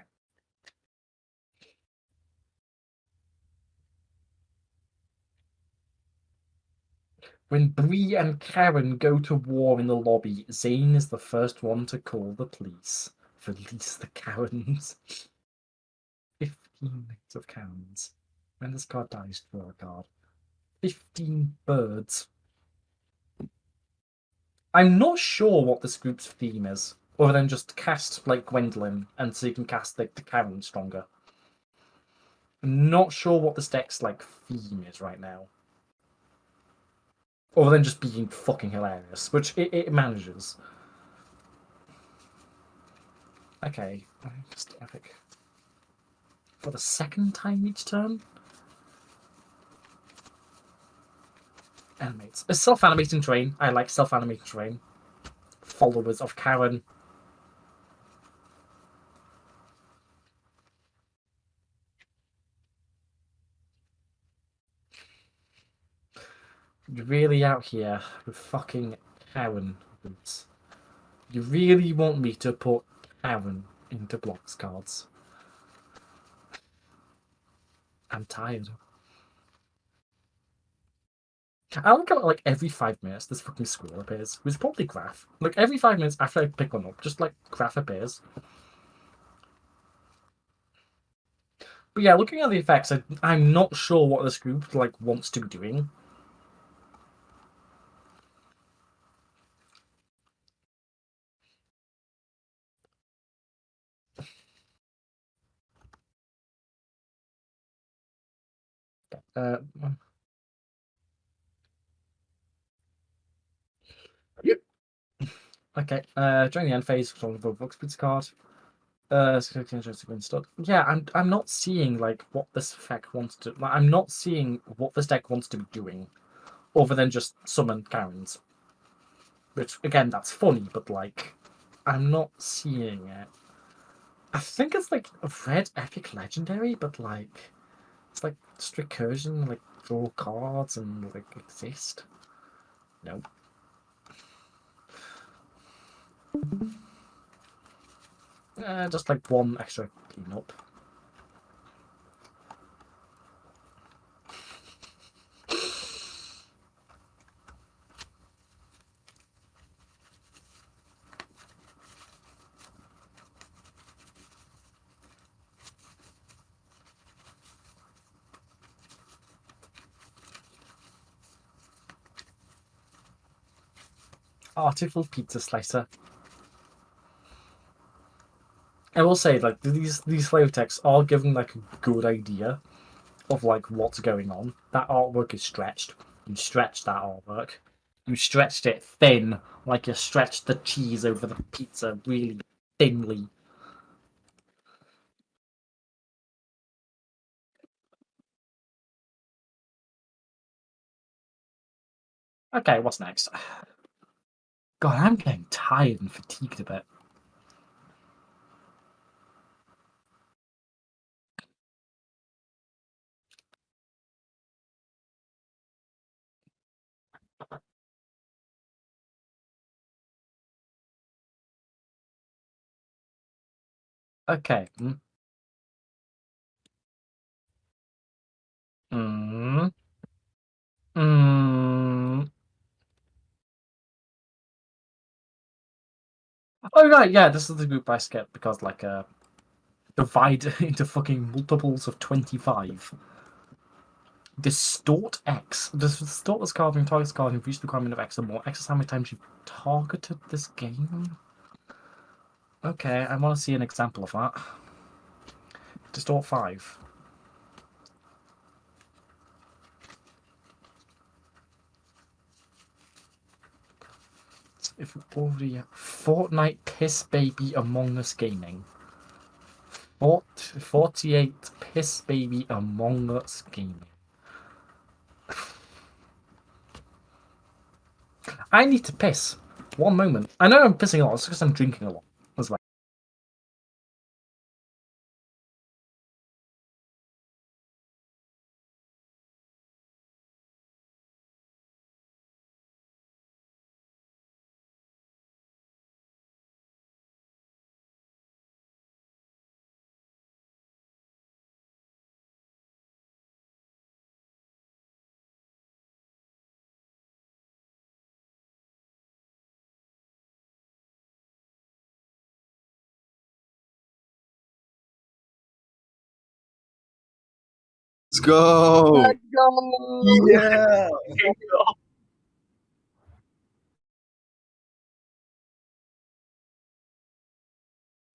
When Bree and Karen go to war in the lobby, Zane is the first one to call the police. Release the Karens. 15 names of Karens. When this card dies, draw a card. 15 birds. I'm not sure what this group's theme is, other than just cast like Gwendolyn, and so you can cast like the Karen stronger. I'm not sure what this deck's like theme is right now. Other than just being fucking hilarious, which it manages. Okay, just epic. For the second time each turn? Animates. A self-animating terrain. I like self-animating terrain. Followers of Karen. You're really out here with fucking Karen boots. You really want me to put Karen into blocks cards? I'm tired. I like how like every 5 minutes this fucking squirrel appears. It's probably Graph. Like every 5 minutes after I pick one up, just like Graph appears. But yeah, looking at the effects, I'm not sure what this group like wants to be doing. Uh, yep. Okay. During the end phase, from the Roblox Pizza card. Yeah, I'm not seeing like what this effect wants to. Like, I'm not seeing what this deck wants to be doing, other than just summon Karens. Which again, that's funny, but like, I'm not seeing it. I think it's like a red epic legendary, but like, it's like just like draw cards and like exist. No. Just like one extra cleanup. Artful pizza slicer. I will say, like, these flavor texts are giving like a good idea of like what's going on. That artwork is stretched. You stretched that artwork. You stretched it thin, like you stretched the cheese over the pizza really thinly. Okay, what's next? God, I'm getting tired and fatigued a bit. Okay. Mm. Mm. Oh right, yeah, this is the group I skipped because like divide into fucking multiples of 25. Distort X. Distort this card and target this card and reach the requirement of X or more. X is how many times you've targeted this game. Okay, I want to see an example of that. Distort 5. If we already Fortnite Piss Baby Among Us Gaming. Forntiet Piss Baby Among Us Gaming. I need to piss. One moment. I know I'm pissing a lot, it's because I'm drinking a lot as well. Let's go. Let's go! Yeah.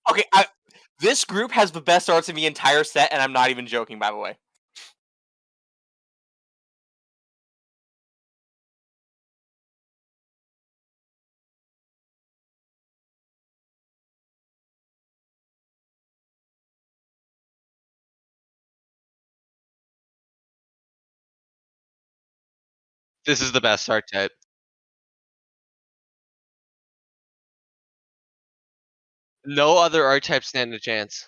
Okay, this group has the best arts in the entire set, and I'm not even joking, by the way. This is the best art type. No other art type stand a chance.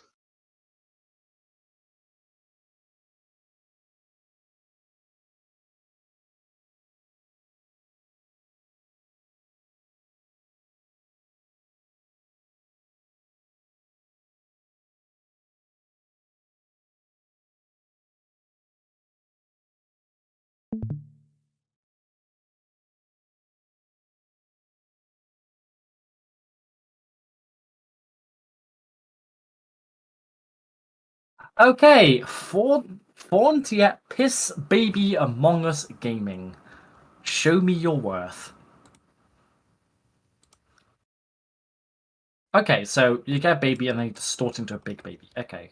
Okay, Forntiet Piss Baby Among Us Gaming. Show me your worth. Okay, so you get a baby and then you distort into a big baby. Okay,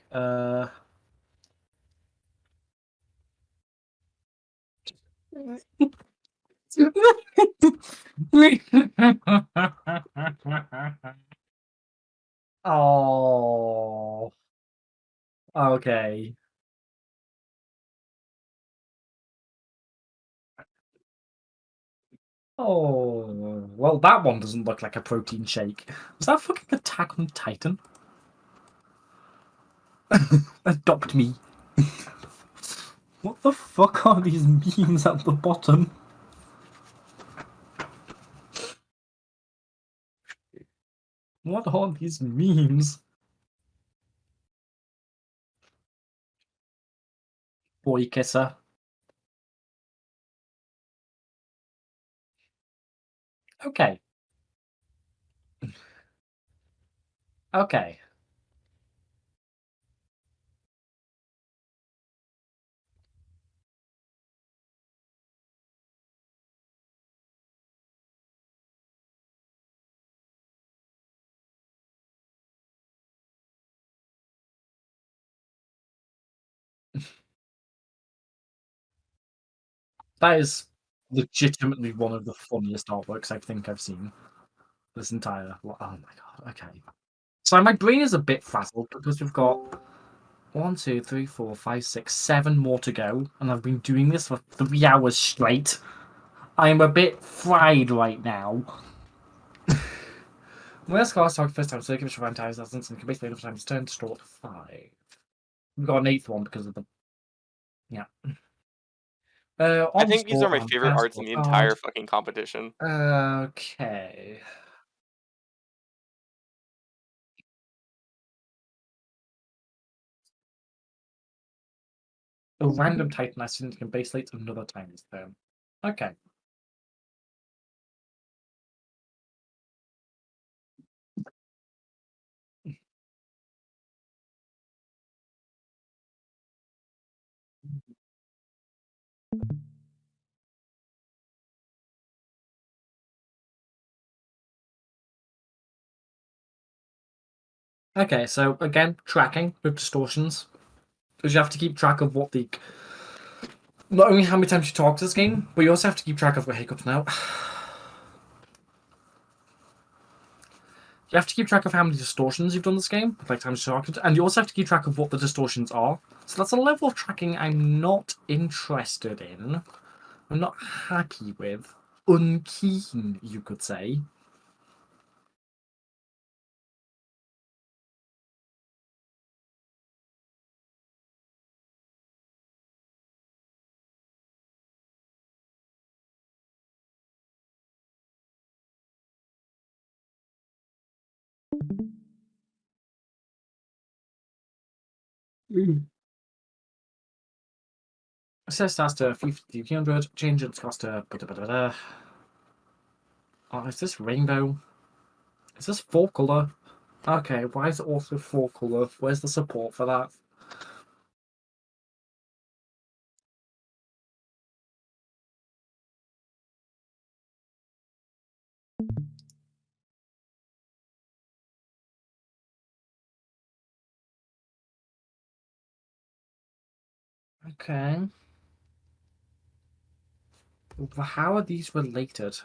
Oh. Okay. Oh, well, that one doesn't look like a protein shake. Was that fucking Attack on Titan? Adopt me. What the fuck are these memes at the bottom? What are these memes? Boy kisser. Okay. Okay. That is legitimately one of the funniest artworks I think I've seen this entire. Oh my god. Okay. So my brain is a bit frazzled because we've got 1, 2, 3, 4, 5, 6, 7 more to go, and I've been doing this for 3 hours straight. I am a bit fried right now. Where's class talk first time? So give it a times lessons and can basically enough times turn to store to 5. We've got an 8th one because of the I think these are my favorite arts in the entire fucking competition. Okay. A random Titan accident can base late another times turn. Okay. Okay, so again, tracking with distortions. Because you have to keep track of what the. Not only how many times you talk to this game, but you also have to keep track of what hiccups now. You have to keep track of how many distortions you've done this game, like times you talk, and you also have to keep track of what the distortions are. So that's a level of tracking I'm not interested in. I'm not happy with. Unkeen, you could say. Assess that's to 300, change its cost to. Oh, is this rainbow? Is this 4-color? Okay, why is it also 4-color? Where's the support for that? Okay. How are these related?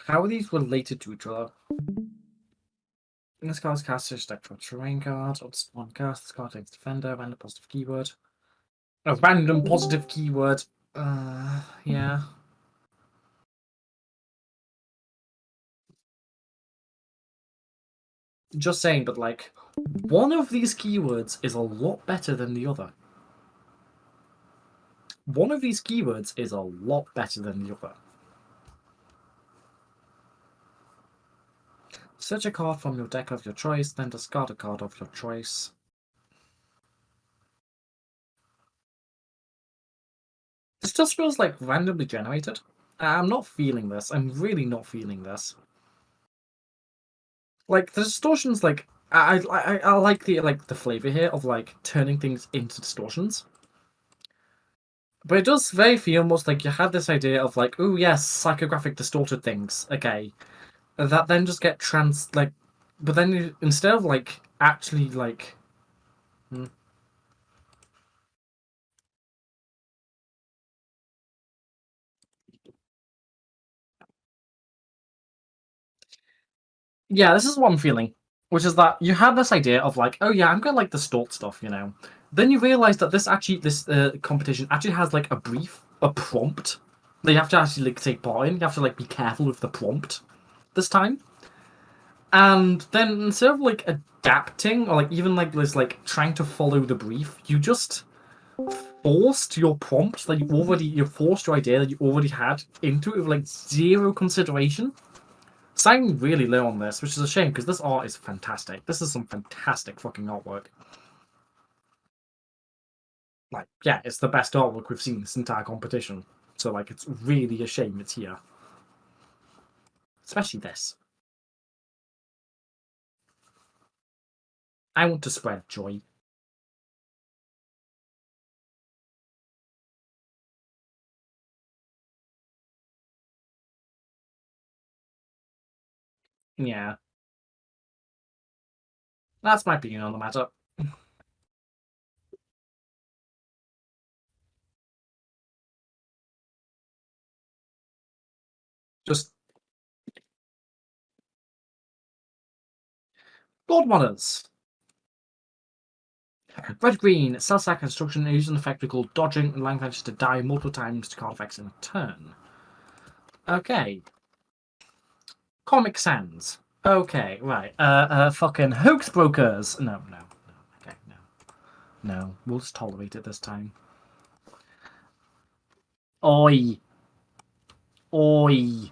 How are these related to each other? This card's cast is deck for terrain card. It's one cast. This card takes defender, random positive keyword. A random positive keyword. Yeah. Just saying, but like, one of these keywords is a lot better than the other. One of these keywords is a lot better than the other. Search a card from your deck of your choice, then discard a card of your choice. This just feels like randomly generated. I'm not feeling this. I'm really not feeling this. Like the distortions, like I like the flavor here of like turning things into distortions. But it does very feel almost like you had this idea of like, oh yes, psychographic distorted things. Okay, that then just get but then instead of like actually like. Yeah, this is what I'm feeling, which is that you have this idea of like, oh yeah, I'm gonna like distort stuff, you know. Then you realize that this competition actually has like a prompt that you have to actually like take part in. You have to like be careful with the prompt this time. And then instead of like adapting or like even like this like trying to follow the brief, you just forced your prompt that you forced your idea that you already had into it with like zero consideration. So I'm really low on this, which is a shame because this art is fantastic. This is some fantastic fucking artwork. Like, yeah, it's the best artwork we've seen this entire competition. So, like, it's really a shame it's here. Especially this. I want to spread joy. Yeah. That's my opinion on the matter. Just Godmodders. Red green, cell sack construction using an effect we call dodging, allowing fighters to die multiple times to card effects in a turn. Okay. Comic Sans. Okay, right. Fucking Hoaxbrokers. No. Okay, no. No, we'll just tolerate it this time. Oi. Oi.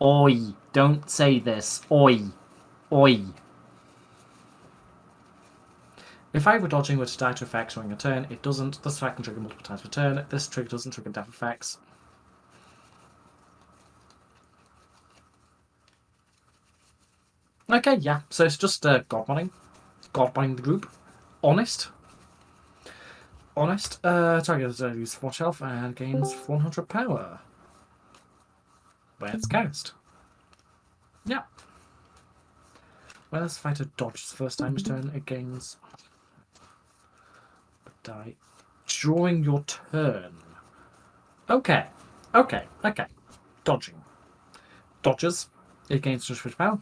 Oi. Don't say this. Oi. Oi. If I were dodging were to die to effects during a turn, it doesn't. This effect can trigger multiple times per turn. This trigger doesn't trigger death effects. Okay, yeah. So it's just Godmodding. Godmodding the group. Honest. Target uses 4 health and gains 100 power. When it's cast. Yeah. When this fighter dodges the first time his turn, it gains die. Drawing your turn. Okay. Dodging. Dodges. It gains 200 power.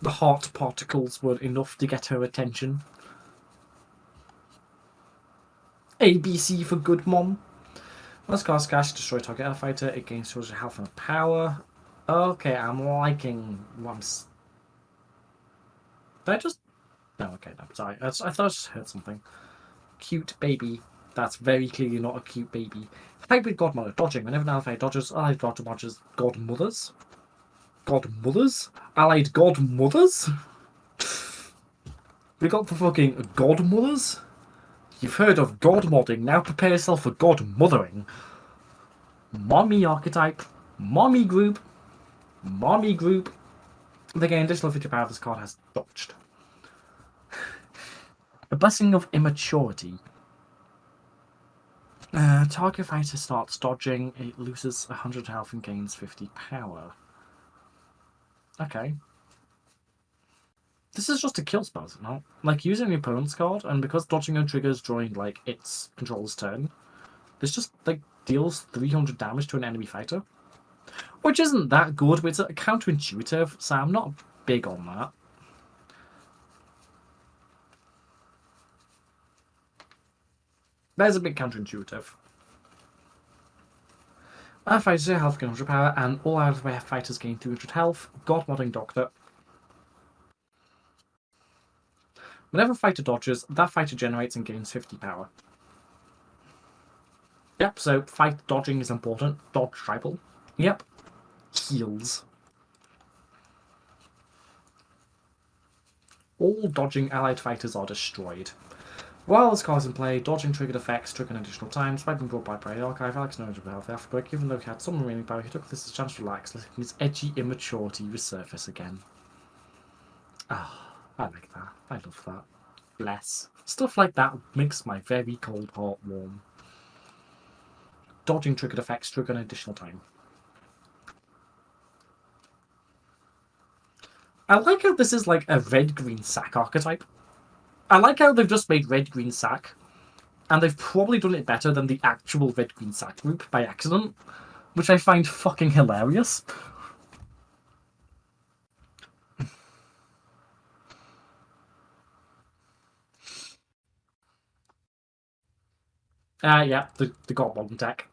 The heart particles were enough to get her attention. ABC for good mom. Let's cast Gash, destroy target air fighter. It gains 200 health and power. Okay, I'm liking once. Did I just. No, okay, no, sorry. I thought I just heard something. Cute baby. That's very clearly not a cute baby. Hybrid Godmother. Dodging. Whenever an allied dodges, allied dodges Godmothers. Godmothers? Allied Godmothers? We got the fucking Godmothers? You've heard of Godmodding, now prepare yourself for Godmothering. Mommy archetype. Mommy group. They gain additional feature power this card has dodged. A blessing of immaturity. Target fighter starts dodging, it loses 100 health and gains 50 power. Okay. This is just a kill spell, isn't it? Like, using the opponent's card, and because dodging no triggers during, like, its controller's turn, this just, like, deals 300 damage to an enemy fighter. Which isn't that good, but it's counterintuitive, so I'm not big on that. There's a bit counterintuitive. Our fighters gain health gain 100 power, and all out of their fighters gain 200 health. Godmodding Doctor. Whenever a fighter dodges, that fighter generates and gains 50 power. Yep, so fight dodging is important. Dodge tribal. Yep. Heals. All dodging allied fighters are destroyed. While this card is in play, dodging triggered effects trigger an additional time. Despite being brought by Prey Archive, Alex knows about the alphabet. Even though he had some remaining power, he took this as a chance to relax, letting his edgy immaturity resurface again. Ah, I like that. I love that. Bless. Stuff like that makes my very cold heart warm. Dodging triggered effects trigger an additional time. I like how this is like a red-green sack archetype. I like how they've just made red-green sack, and they've probably done it better than the actual red-green sack group by accident, which I find fucking hilarious. Yeah, the Godmodding deck.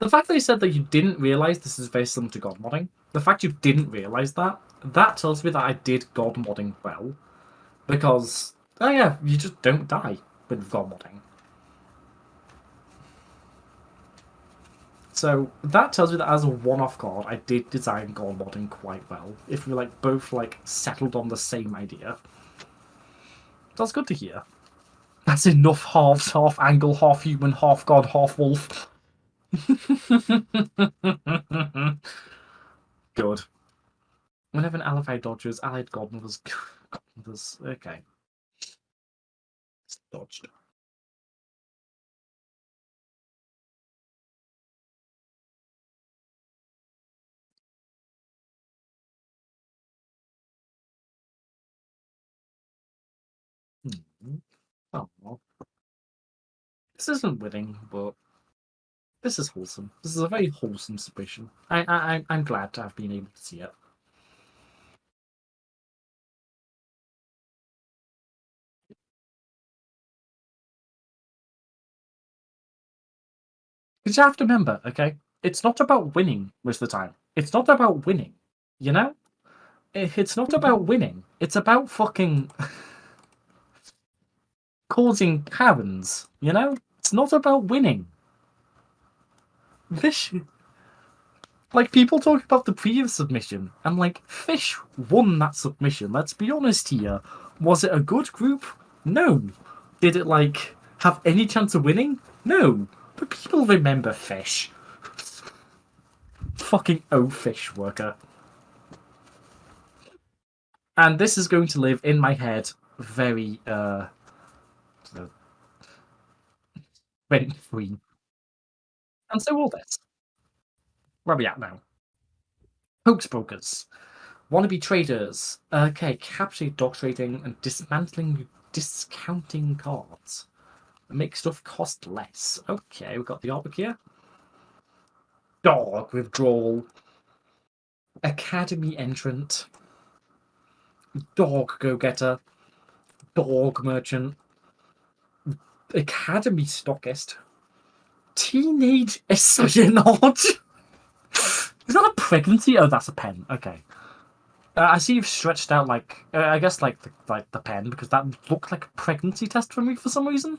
The fact that you said that you didn't realise this is very similar to Godmodding, the fact you didn't realise that tells me that I did Godmodding well. Because, oh yeah, you just don't die with Godmodding. So that tells me that as a one-off card, I did design Godmodding quite well. If we like both like settled on the same idea. That's good to hear. That's enough halves, half angle, half human, half god, half wolf. Good. Whenever an ally dodges, allied godmothers. Godmothers. Okay. It's dodged. Oh, well. This isn't winning, but this is wholesome. This is a very wholesome submission. I'm glad to have been able to see it. Because you have to remember, okay? It's not about winning most of the time. It's not about winning, you know? It's not about winning. It's about fucking causing Karens, you know? It's not about winning. Fish. Like, people talk about the previous submission, and, like, Fish won that submission. Let's be honest here. Was it a good group? No. Did it, like, have any chance of winning? No. But people remember Fish. Fucking Fish worker. And this is going to live in my head very, rent-free. And so will this. Where are we at now? Hoaxbrokers. Wannabe traders. Okay, capturing dog trading and dismantling discounting cards. Make stuff cost less. Okay, we've got the artwork here. Dog withdrawal. Academy entrant. Dog go-getter. Dog merchant. Academy stockist. Teenage espionage. Is that a pregnancy? Oh, that's a pen. Okay. I see you've stretched out like I guess like the pen because that looked like a pregnancy test for me for some reason.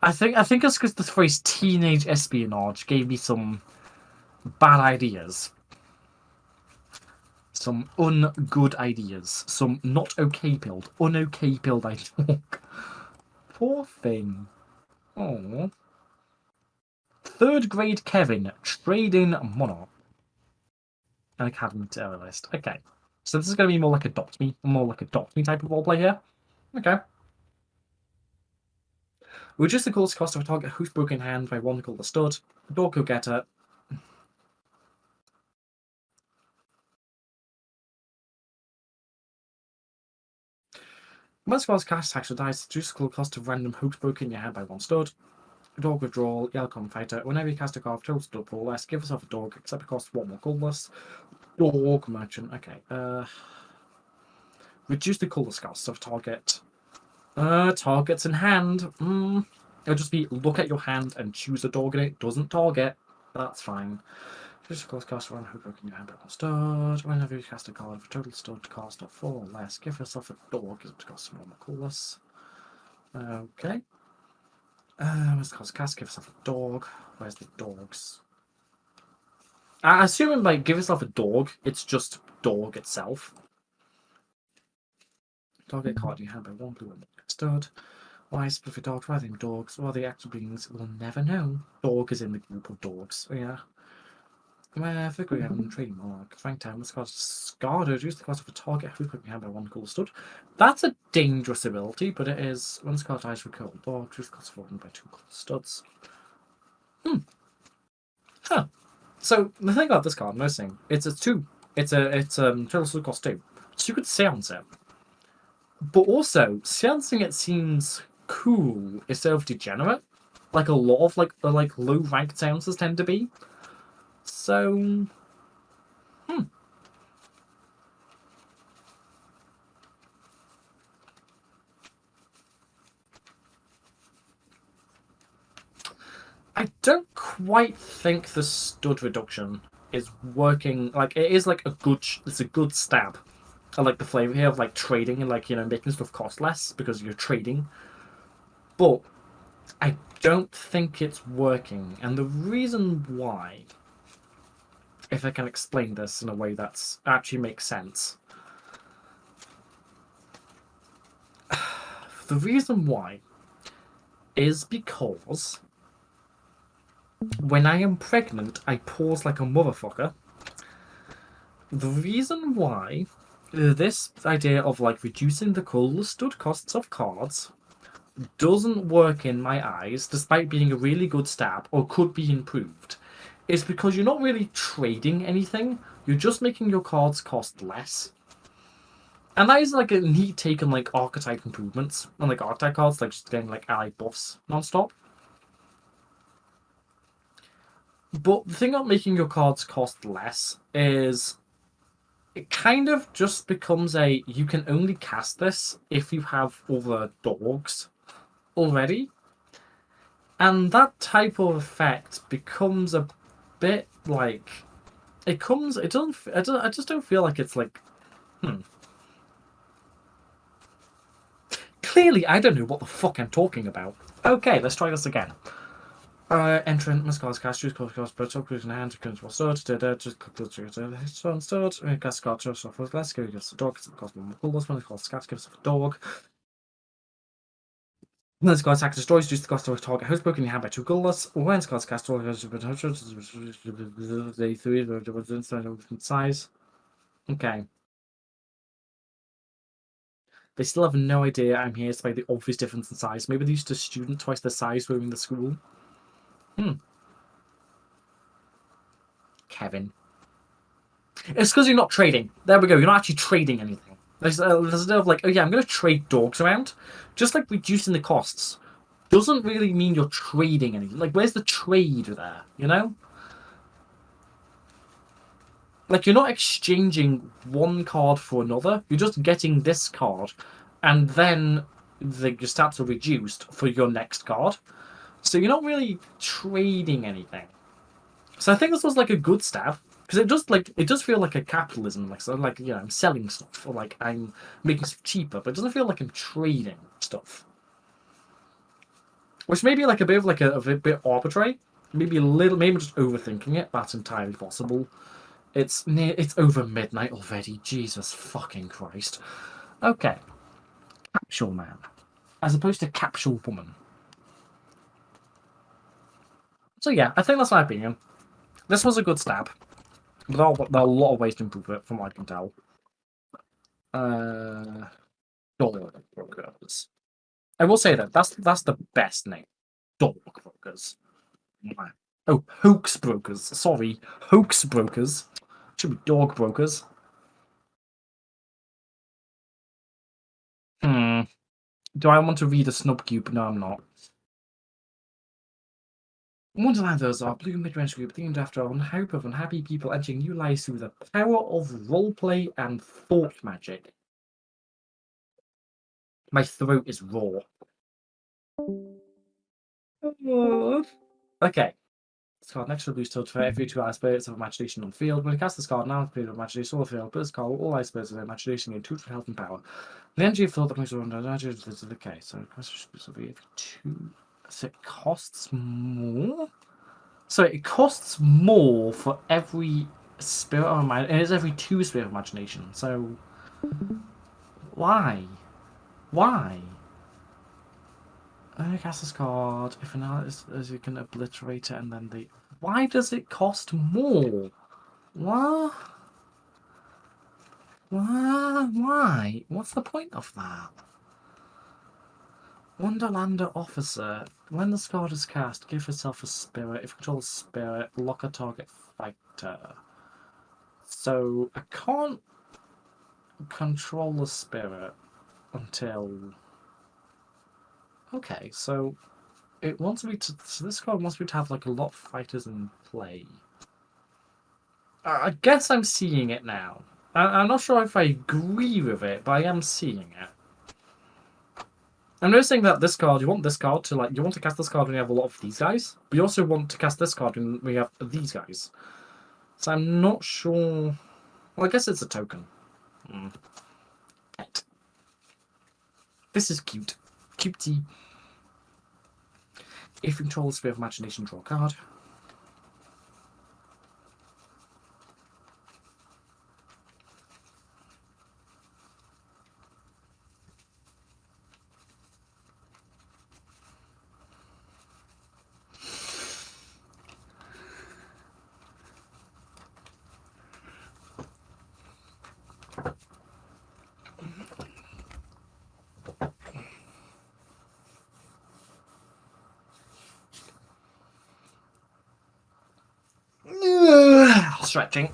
I think it's because the phrase teenage espionage gave me some bad ideas. Some ungood ideas. Some not okay pilled. Un-okay pilled ideas. Poor thing. Oh. Third grade Kevin, trading monarch. An academy terrorist. Okay. So this is going to be more like Adopt Me type of roleplay here. Okay. Reduce the cost of a target who's broken hand by one called the stud. Dog go getter. Most cards cast tax or dice, reduce the cost of random hooks broken in your hand by one stud. Dog withdrawal, yellow common fighter. Whenever you cast a card, total stud or less, give yourself a dog, except it costs one more colorless. Dog merchant. Okay. Reduce the colorless cost of target. Targets in hand. It'll just be look at your hand and choose a dog in it. Doesn't target. That's fine. Just cast one hook broken in your hand by one stud. Whenever you cast a card for total stud cost of 4 or less, give yourself a dog, it costs one more colorless. Okay. Where's the cost cast? Give yourself a dog. Where's the dogs? I assume like give yourself a dog, it's just dog itself. Target card you have by one blue and stud. Why specific dogs rather than dogs? Well, the actual beings will never know. Dog is in the group of dogs. Yeah. Where figure having trading mark. Frank time was cost scarred. Reduce the cost of a target who could be had by one cool stud. That's a dangerous ability, but it is when this card dies for cold dog, reduce the cost of one by 2 cool studs. Huh. So the thing about this card, noticing, it's a 2. It's total stud cost 2. So you could seance it. But also, seancing it seems cool instead of degenerate. Like a lot of the low ranked seances tend to be. So I don't quite think the stud reduction is working. Like it is like it's a good stab. I like the flavor here of like trading and like making stuff cost less because you're trading. But I don't think it's working, and the reason why, if I can explain this in a way that's actually makes sense. The reason why is because when I am pregnant, I pause like a motherfucker. The reason why this idea of like reducing the cold-stood costs of cards doesn't work in my eyes, despite being a really good stab, or could be improved, is because you're not really trading anything, you're just making your cards cost less. And that is like a neat take on like archetype improvements, and like archetype cards, like just getting like ally buffs non-stop. But the thing about making your cards cost less is it kind of just becomes a you can only cast this if you have other dogs already. And that type of effect becomes a bit like it doesn't I just don't feel like it's like Clearly I don't know what the fuck I'm talking about. Okay, let's try this again. Entrant, Muscars, cast, choose, cast, but talk in hand, control sword, just sword, cast card, just off, let's go, gives the dog, cost more cool, this one is called scat, gives a dog. When this card attack destroys, reduce the cost of a target Hoaxbroker in your hand by 2 colorless. When this card's cast, they 3 size. Okay. They still have no idea I'm here despite the obvious difference in size. Maybe they're used to a student twice their size wearing the school. Kevin. It's because you're not trading. There we go. You're not actually trading anything. There's a bit of like, oh yeah, I'm going to trade dogs around. Just like reducing the costs doesn't really mean you're trading anything. Like, where's the trade there? You know? Like, you're not exchanging one card for another. You're just getting this card, and then your stats are reduced for your next card. So you're not really trading anything. So I think this was like a good stab. Because it does feel like a capitalism, like so, like I'm selling stuff or like I'm making stuff cheaper, but it doesn't feel like I'm trading stuff. Which may be like a bit of like a bit arbitrary, maybe maybe I'm just overthinking it. That's entirely possible. It's over midnight already. Jesus fucking Christ. Okay, capsule man, as opposed to capsule woman. So yeah, I think that's my opinion. This was a good stab. But there are a lot of ways to improve it, from what I can tell. Dog brokers. I will say that that's the best name. Dog brokers. Oh, hoax brokers. Sorry, hoax brokers. Should be dog brokers. Do I want to read a snub cube? No, I'm not. Wonderlanders are blue mid-range group themed after a hope of unhappy people entering new lives through the power of roleplay and thought magic. My throat is raw. Okay. This card next to the boost tilt for every 2 ice spirits of imagination on the field. When you cast this card, now the of imagination on the field, put this card all ice spirits of imagination gain 2 health and power. The energy of thought that moves around the energy of the okay, so every 2. So it costs more. So it costs more for every spirit of imagination. It is every 2 spirit of imagination. So why? Why? I cast this card. If an artist is you can obliterate it, and then the. Why does it cost more? What? Why? What's the point of that? Wonderlander Officer. When this card is cast, give yourself a spirit. If you control a spirit, lock a target fighter. So I can't control a spirit until. Okay, so it wants me to. So this card wants me to have like a lot of fighters in play. I guess I'm seeing it now. I'm not sure if I agree with it, but I am seeing it. I'm noticing that this card, you want this card to like, you want to cast this card when you have a lot of these guys, but you also want to cast this card when we have these guys. So I'm not sure. Well, I guess it's a token. Pet. This is cute. Cutesy. If you control the Sphere of Imagination, draw a card. stretching.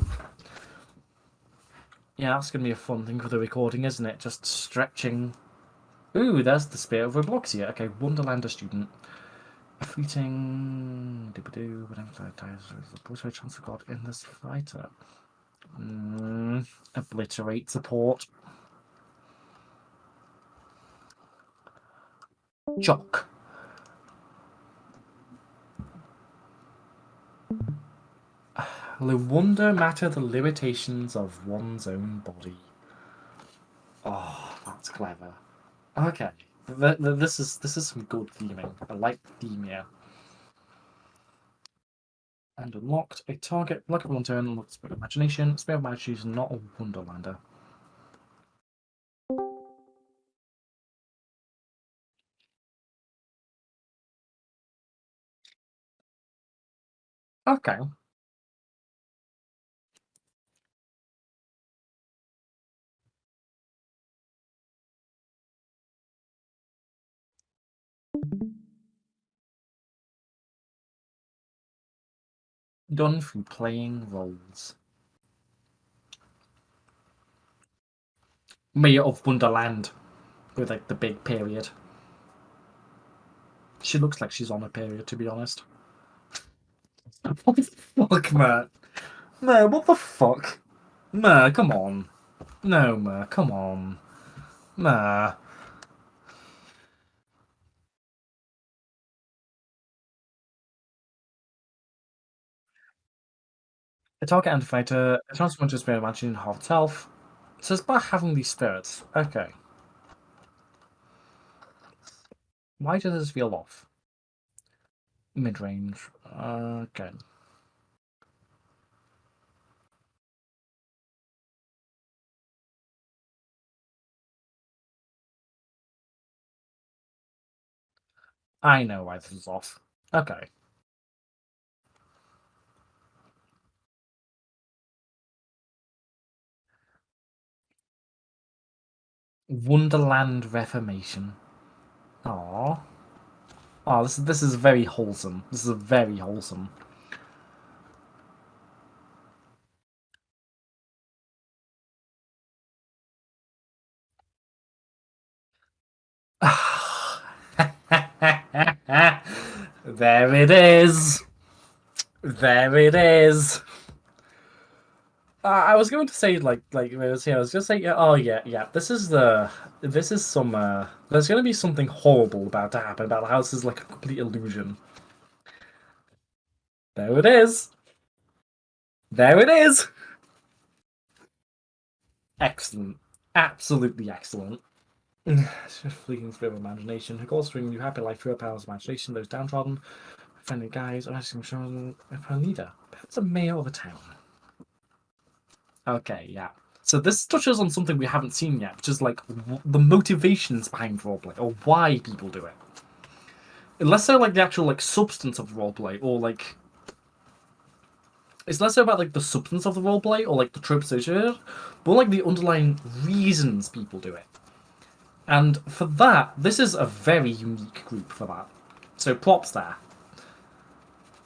Yeah, that's going to be a fun thing for the recording, isn't it? Just stretching. Ooh, there's the spirit of Robloxia. Okay, Wonderlander student. Fleeting. Doo-ba-doo. Whatever dies, the portrait chance of God in this fighter. Obliterate support. Jock. No wonder matter the limitations of one's own body. Oh, that's clever. Okay, this is some good theming. I like the theme here. And unlocked a target. Luck of one turn. Unlocked Spirit of Imagination. Spirit of Imagination is not a Wonderlander. Okay. Done through playing roles. Myr of Wonderland. With like the big period. She looks like she's on a period, to be honest. What the fuck, Myr? Myr, what the fuck? Myr, come on. No, Myr, come on. Myr. A target antifighter, a transformer spirit imagining half its health. It says about having these spirits. Okay. Why does this feel off? Mid-range. Okay. I know why this is off. Okay. Wonderland Reformation. Aww. Oh, this is very wholesome. This is very wholesome. There it is. There it is. I was going to say I was going to say oh yeah. This is some there's going to be something horrible about to happen about how this is like a complete illusion. There it is. There it is. Excellent. Absolutely excellent. Fleeting spirit of imagination. Her goals bring you happy life through her powers of imagination. Those downtrodden, friendly guys, asking if a leader. Perhaps a mayor of a town. Okay, yeah. So this touches on something we haven't seen yet, which is like the motivations behind roleplay, or why people do it. Less so like the actual like substance of roleplay, or like it's less so about like the substance of the roleplay or like the tropes associated, but like the underlying reasons people do it. And for that, this is a very unique group for that. So props there.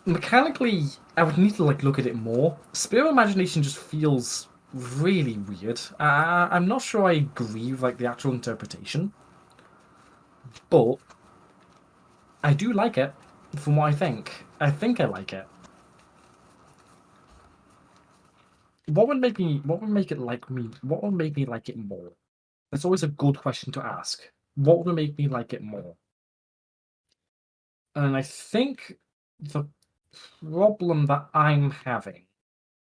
Mechanically, I would need to like look at it more. Spirit of Imagination just feels really weird. I'm not sure I agree with like the actual interpretation, but I do like it. From what I think I like it. What would make me like it more? That's always a good question to ask. What would make me like it more? And I think the problem that I'm having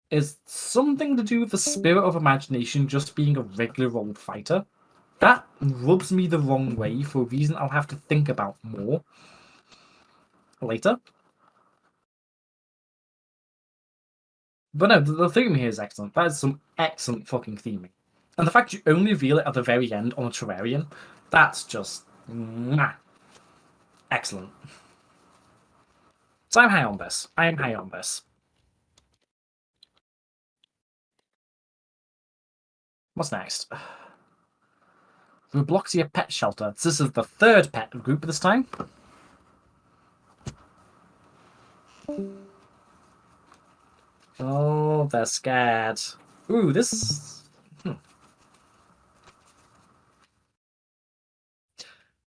is something to do with the spirit of imagination just being a regular old fighter. That rubs me the wrong way for a reason I'll have to think about more later. But no, the theme here is excellent. That is some excellent fucking theming. And the fact you only reveal it at the very end on a Terrarian, that's just excellent. So I'm high on this. I am high on this. What's next? Roblox Pet Shelter. This is the third pet group this time. Oh, they're scared. Ooh, this.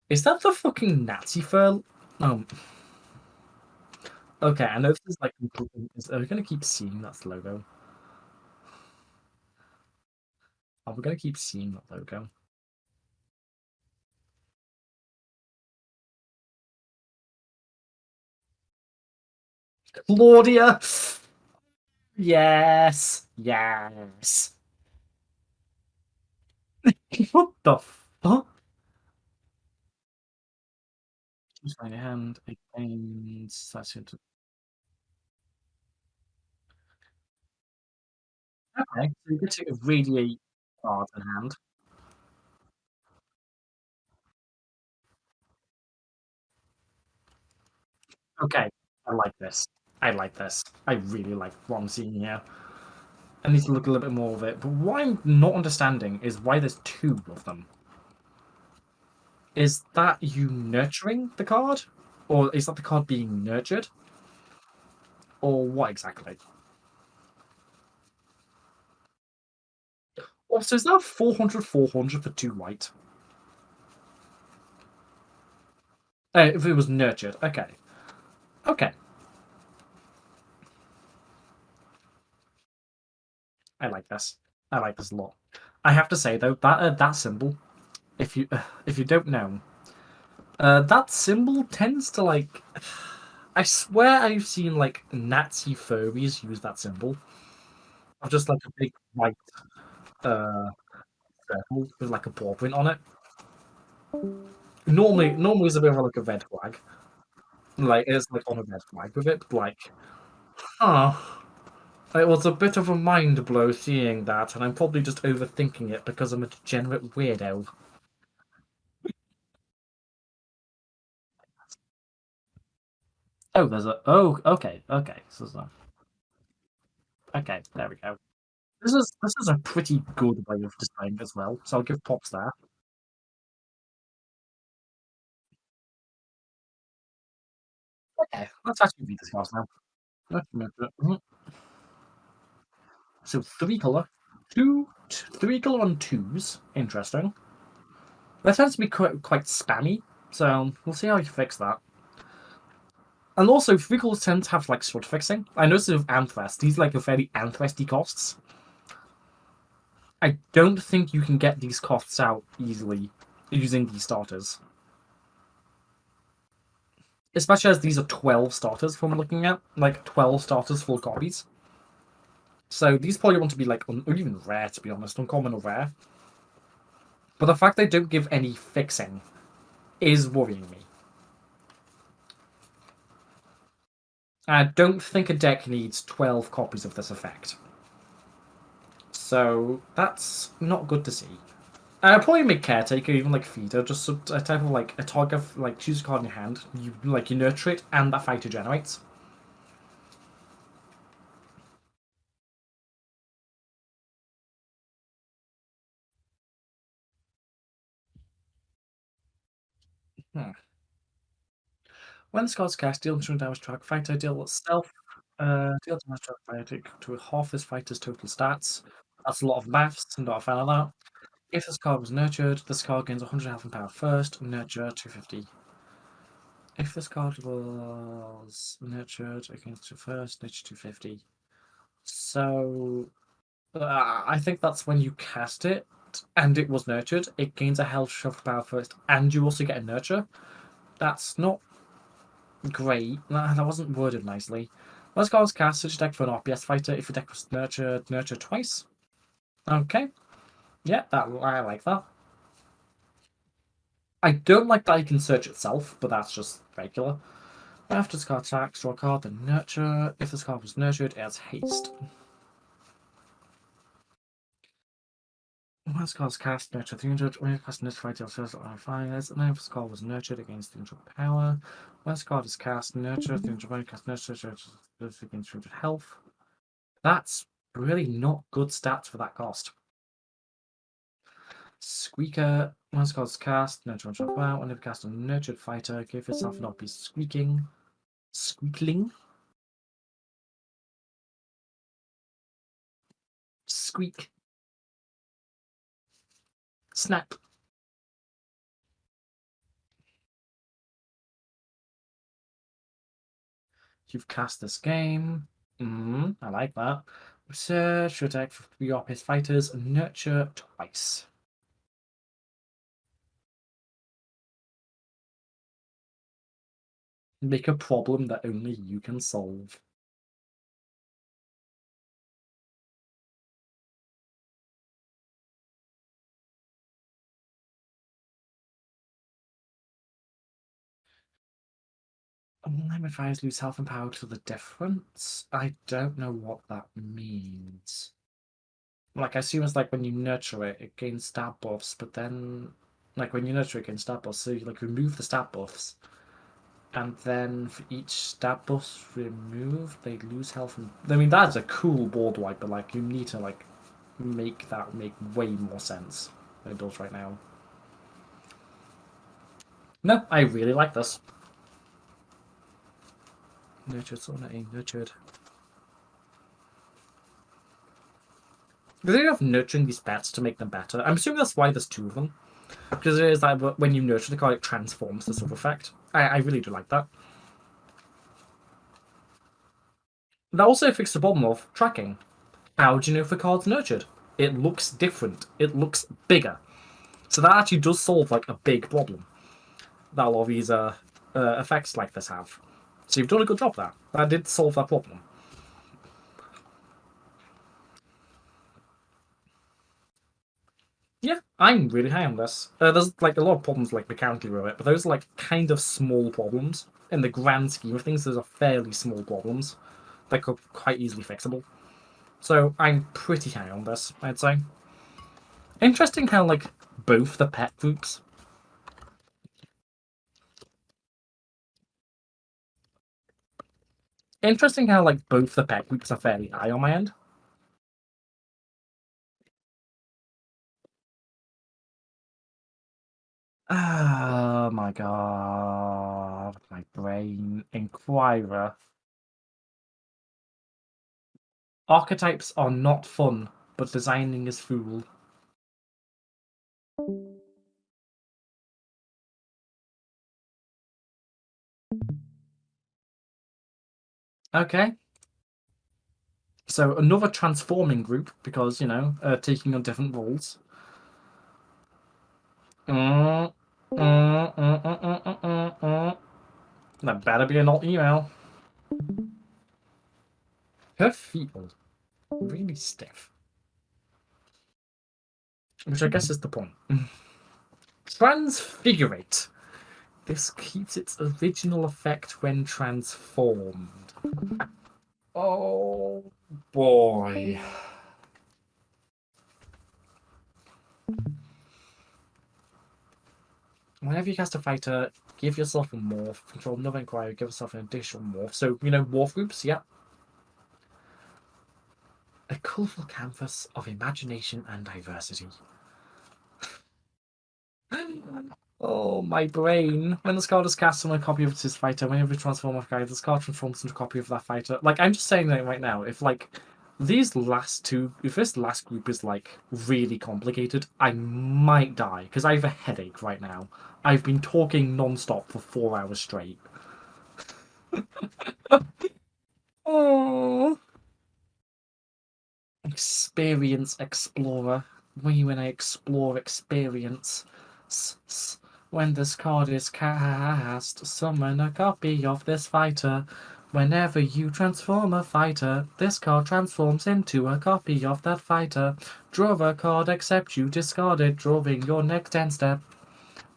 Is that the fucking Nazi fur? Oh. Okay, I know this is like. Are we gonna keep seeing that logo? Are we gonna keep seeing that logo? Claudia! Yes! Yes! What the fuck? Choose my hand against. That's it. Okay, so you get to radiate cards in hand. Okay, I like this. I like this. I really like what I'm seeing here. I need to look a little bit more of it. But what I'm not understanding is why there's two of them. Is that you nurturing the card? Or is that the card being nurtured? Or what exactly? Also, is that 400 400 for 2 white? If it was nurtured. Okay. Okay. I like this. I like this a lot. I have to say though, that symbol, if you don't know, that symbol tends to like. I swear I've seen like Nazi furries use that symbol of just like a big white circle with like a paw print on it. Normally it's a bit of like a red flag, like it's like on a red flag with it, but like, huh. It was a bit of a mind blow seeing that, and I'm probably just overthinking it because I'm a degenerate weirdo. Oh, there's a. Oh, okay, okay. Okay, there we go. This is a pretty good way of design as well, so I'll give props there. Okay, let's actually read this class now. So 3 color, two, 3 color on twos. Interesting. That tends to be quite spammy, so we'll see how you fix that. And also, 3 colors tend to have like sword fixing. I noticed with Anthrest, these like are very Anthresty costs. I don't think you can get these costs out easily using these starters. Especially as these are 12 starters from looking at. Like 12 starters, full copies. So these probably want to be like, or even rare to be honest, uncommon or rare. But the fact they don't give any fixing is worrying me. I don't think a deck needs 12 copies of this effect. So that's not good to see. I'd probably make Caretaker, even like Feeder, just a type of like a target, like choose a card in your hand, you nurture it, and that fighter generates. Hmm. When this card's cast, deal 200 damage to a fighter, deal stealth, deal damage to a fighter to half this fighter's total stats. That's a lot of maths, I'm not a fan of that. If this card was nurtured, this card gains 100 health and power first, nurture 250. If this card was nurtured against your first, nurture 250. So I think that's when you cast it and it was nurtured. It gains a health shuffle power first, and you also get a nurture. That's not great. That wasn't worded nicely. Let's go as cast such a deck for an RPS fighter. If your deck was nurtured, nurture twice. Okay. Yeah, I like that. I don't like that it can search itself, but that's just regular. After this card attacks, draw a card, then nurture. If this card was nurtured, it has haste. Once card's cast, nurture 300. When you cast nurture fighter, first fires. And then if this card was nurtured, against 300 power. Once card is cast, nurture 300. When you cast nurture, against 300 health. That's really not good stats for that cost. Squeaker. Once card's cast, nurture 1 power. When you cast a nurtured fighter, give yourself an RP squeaking. Squeakling. Squeak. Snap. You've cast this game. I like that. Research, attack for 3 RPS fighters, and nurture twice. Make a problem that only you can solve. Limit lose health and power to the difference. I don't know what that means. Like, I assume it's like when you nurture it, it gains stat buffs, but then, like, when you nurture it, it gains stat buffs, so you, like, remove the stat buffs, and then for each stat buff removed, they lose health and... I mean, that's a cool board wipe, but, like, you need to, like, make that make way more sense than it does right now. No, I really like this. Nurtured, so not nurtured. The idea of nurturing these pets to make them better. I'm assuming that's why there's 2 of them. Because it is that when you nurture the card, it transforms the sort of effect. I really do like that. That also fixed the problem of tracking. How do you know if a card's nurtured? It looks different. It looks bigger. So that actually does solve like a big problem that a lot of these effects like this have. So you've done a good job there. That did solve that problem. Yeah, I'm really high on this. There's like a lot of problems like mechanically with it, but those are like kind of small problems. In the grand scheme of things, those are fairly small problems that could quite easily fixable. So I'm pretty high on this, I'd say. Interesting how like both the pet groups. Interesting how like both the pet groups are fairly high on my end. Oh my god, my brain. Inquirer. Archetypes are not fun, but designing is fool. Okay. So another transforming group, because, you know, taking on different roles. That better be an alt email. Her feet are really stiff. Which I guess is the point. Transfigurate. This keeps its original effect when transformed. Oh boy. Whenever you cast a fighter, give yourself a morph. Control another Inquirer, give yourself an additional morph. So, you know, morph groups, yeah. A colourful canvas of imagination and diversity. Oh, my brain. When this card is cast on a copy of this fighter, whenever you transform a guy, this card transforms into a copy of that fighter. Like, I'm just saying that right now. If, like, these last two... If this last group is, like, really complicated, I might die. Because I have a headache right now. I've been talking non-stop for 4 hours straight. Oh. Experience Explorer. When I explore experience. When this card is cast, summon a copy of this fighter. Whenever you transform a fighter, this card transforms into a copy of that fighter. Draw a card except you discard it, drawing your next end step.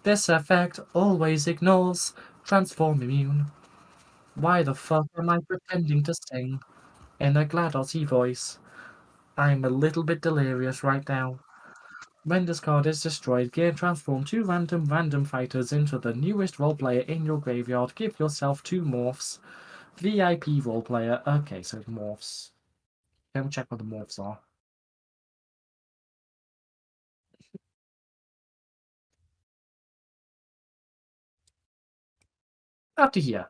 This effect always ignores transform immune. Why the fuck am I pretending to sing in a glad Aussie voice? I'm a little bit delirious right now. When this card is destroyed, gain transform 2 random fighters into the newest roleplayer in your graveyard. Give yourself 2 morphs. VIP roleplayer. Okay, so morphs. Let me check what the morphs are. Up to here.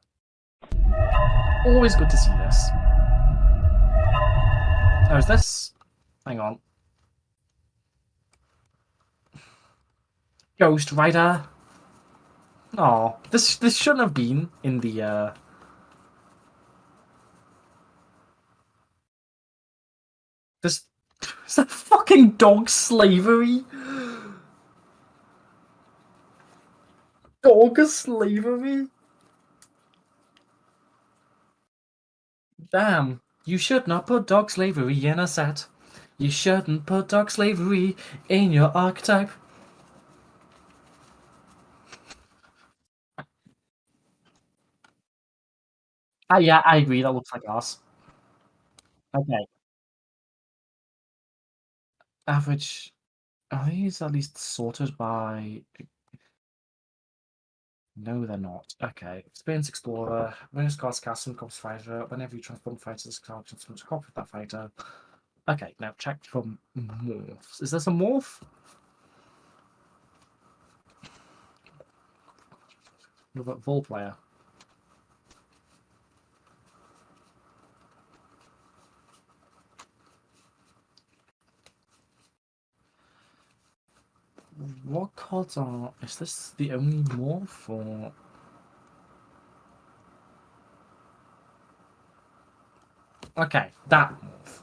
Always good to see this. Oh, is this? Hang on. Ghost Rider. Oh, this shouldn't have been in the. This is that fucking dog slavery. Dog slavery. Damn, you should not put dog slavery in a set. You shouldn't put dog slavery in your archetype. Yeah, I agree. That looks like ass. Okay. Average. Are these at least sorted by? No, they're not. Okay. Experience Explorer. When it's cast and Corpse Fighter. Whenever you transform fighters, card transforms a copy of that fighter. Okay, now check for morphs. Is this a morph? What about Vol Player? What cards are... Is this the only morph, or... Okay, that morph.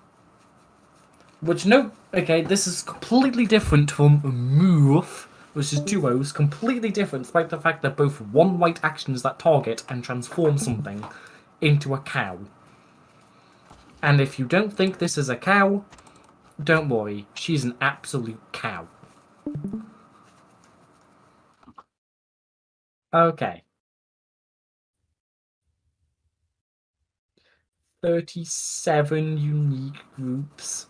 Which, no... Okay, this is completely different from morph, which is two O's. Completely different, despite the fact they're both one white actions that target and transform something into a cow. And if you don't think this is a cow, don't worry. She's an absolute cow. Okay. 37 unique groups.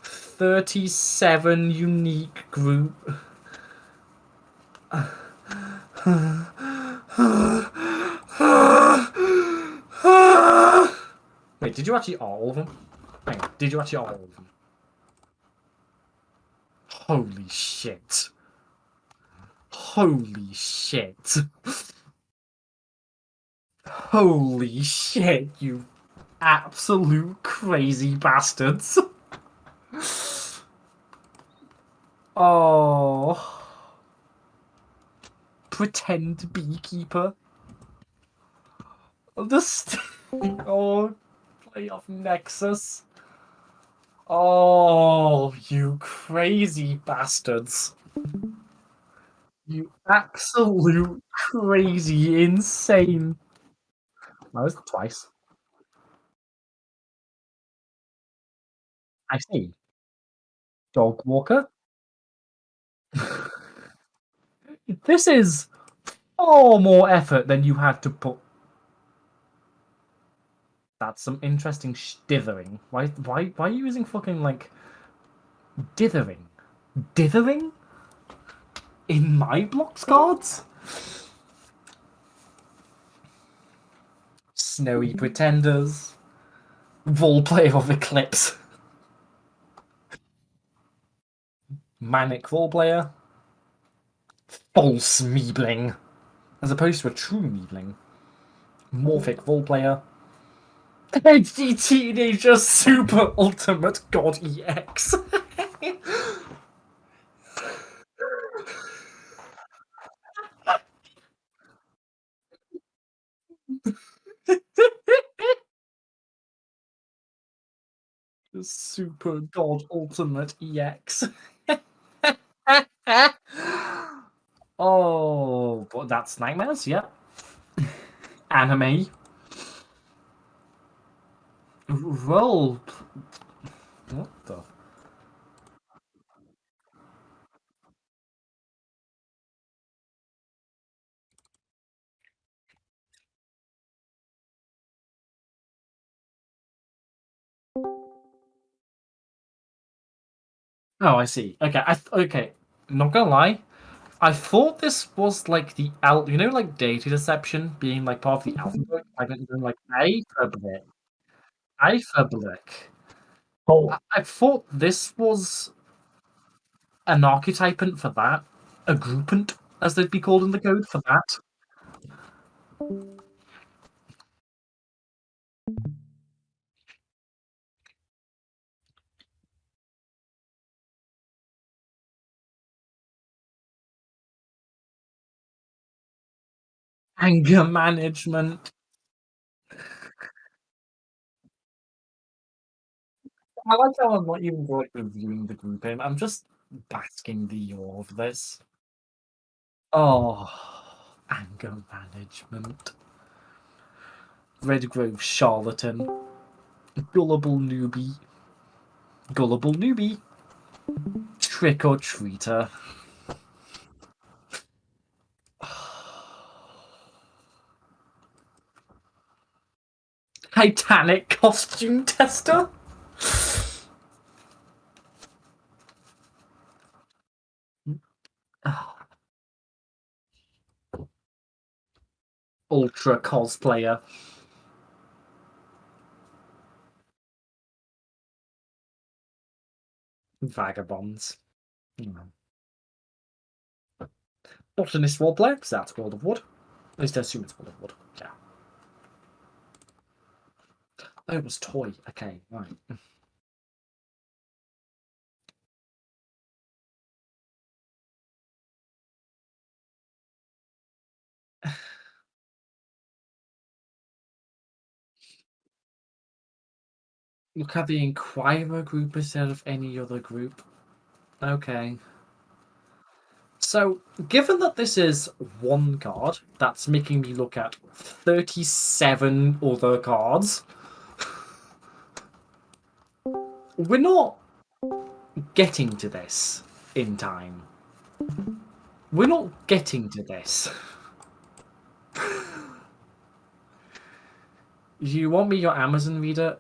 37 unique group. Wait, did you actually all of them? Hang on, did you actually all of them? Holy shit. Holy shit. Holy shit, you absolute crazy bastards. Oh. Pretend beekeeper. Just oh, playoff Nexus. Oh, you crazy bastards. You absolute crazy, insane. I was twice. I see. Dog walker. This is far more effort than you had to put. That's some interesting dithering. Why are you using fucking like dithering? Dithering? In my blocks cards? Snowy Pretenders. Roleplay of Eclipse. Manic Roleplayer. False Meebling. As opposed to a true Meebling. Morphic Roleplayer. Edgy Teenager Super Ultimate God EX. Super God Ultimate EX. Oh, but that's Nightmares, yeah. Anime. Roll. What the? Oh, I see. Okay, okay. Not gonna lie, I thought this was like the you know, like data deception being like part of the alphabet. I didn't know, like alphabet. Alphabet. Oh, I thought this was an archetypant for that, a groupant, as they'd be called in the code for that. Anger management. I like how I'm not even like reviewing the group aim. I'm just basking the awe of this. Oh, anger management. Redgrove charlatan. Gullible newbie. Gullible newbie. Trick or treater. Titanic costume tester. Ultra cosplayer. Vagabonds. Botanist roleplayer, because that's World of Wood. At least I assume it's World of Wood. Yeah. Oh, it was toy. Okay, right. Look at the Inquirer group instead of any other group. Okay. So, given that this is one card, that's making me look at 37 other cards. We're not getting to this in time. We're not getting to this. You want me your Amazon reader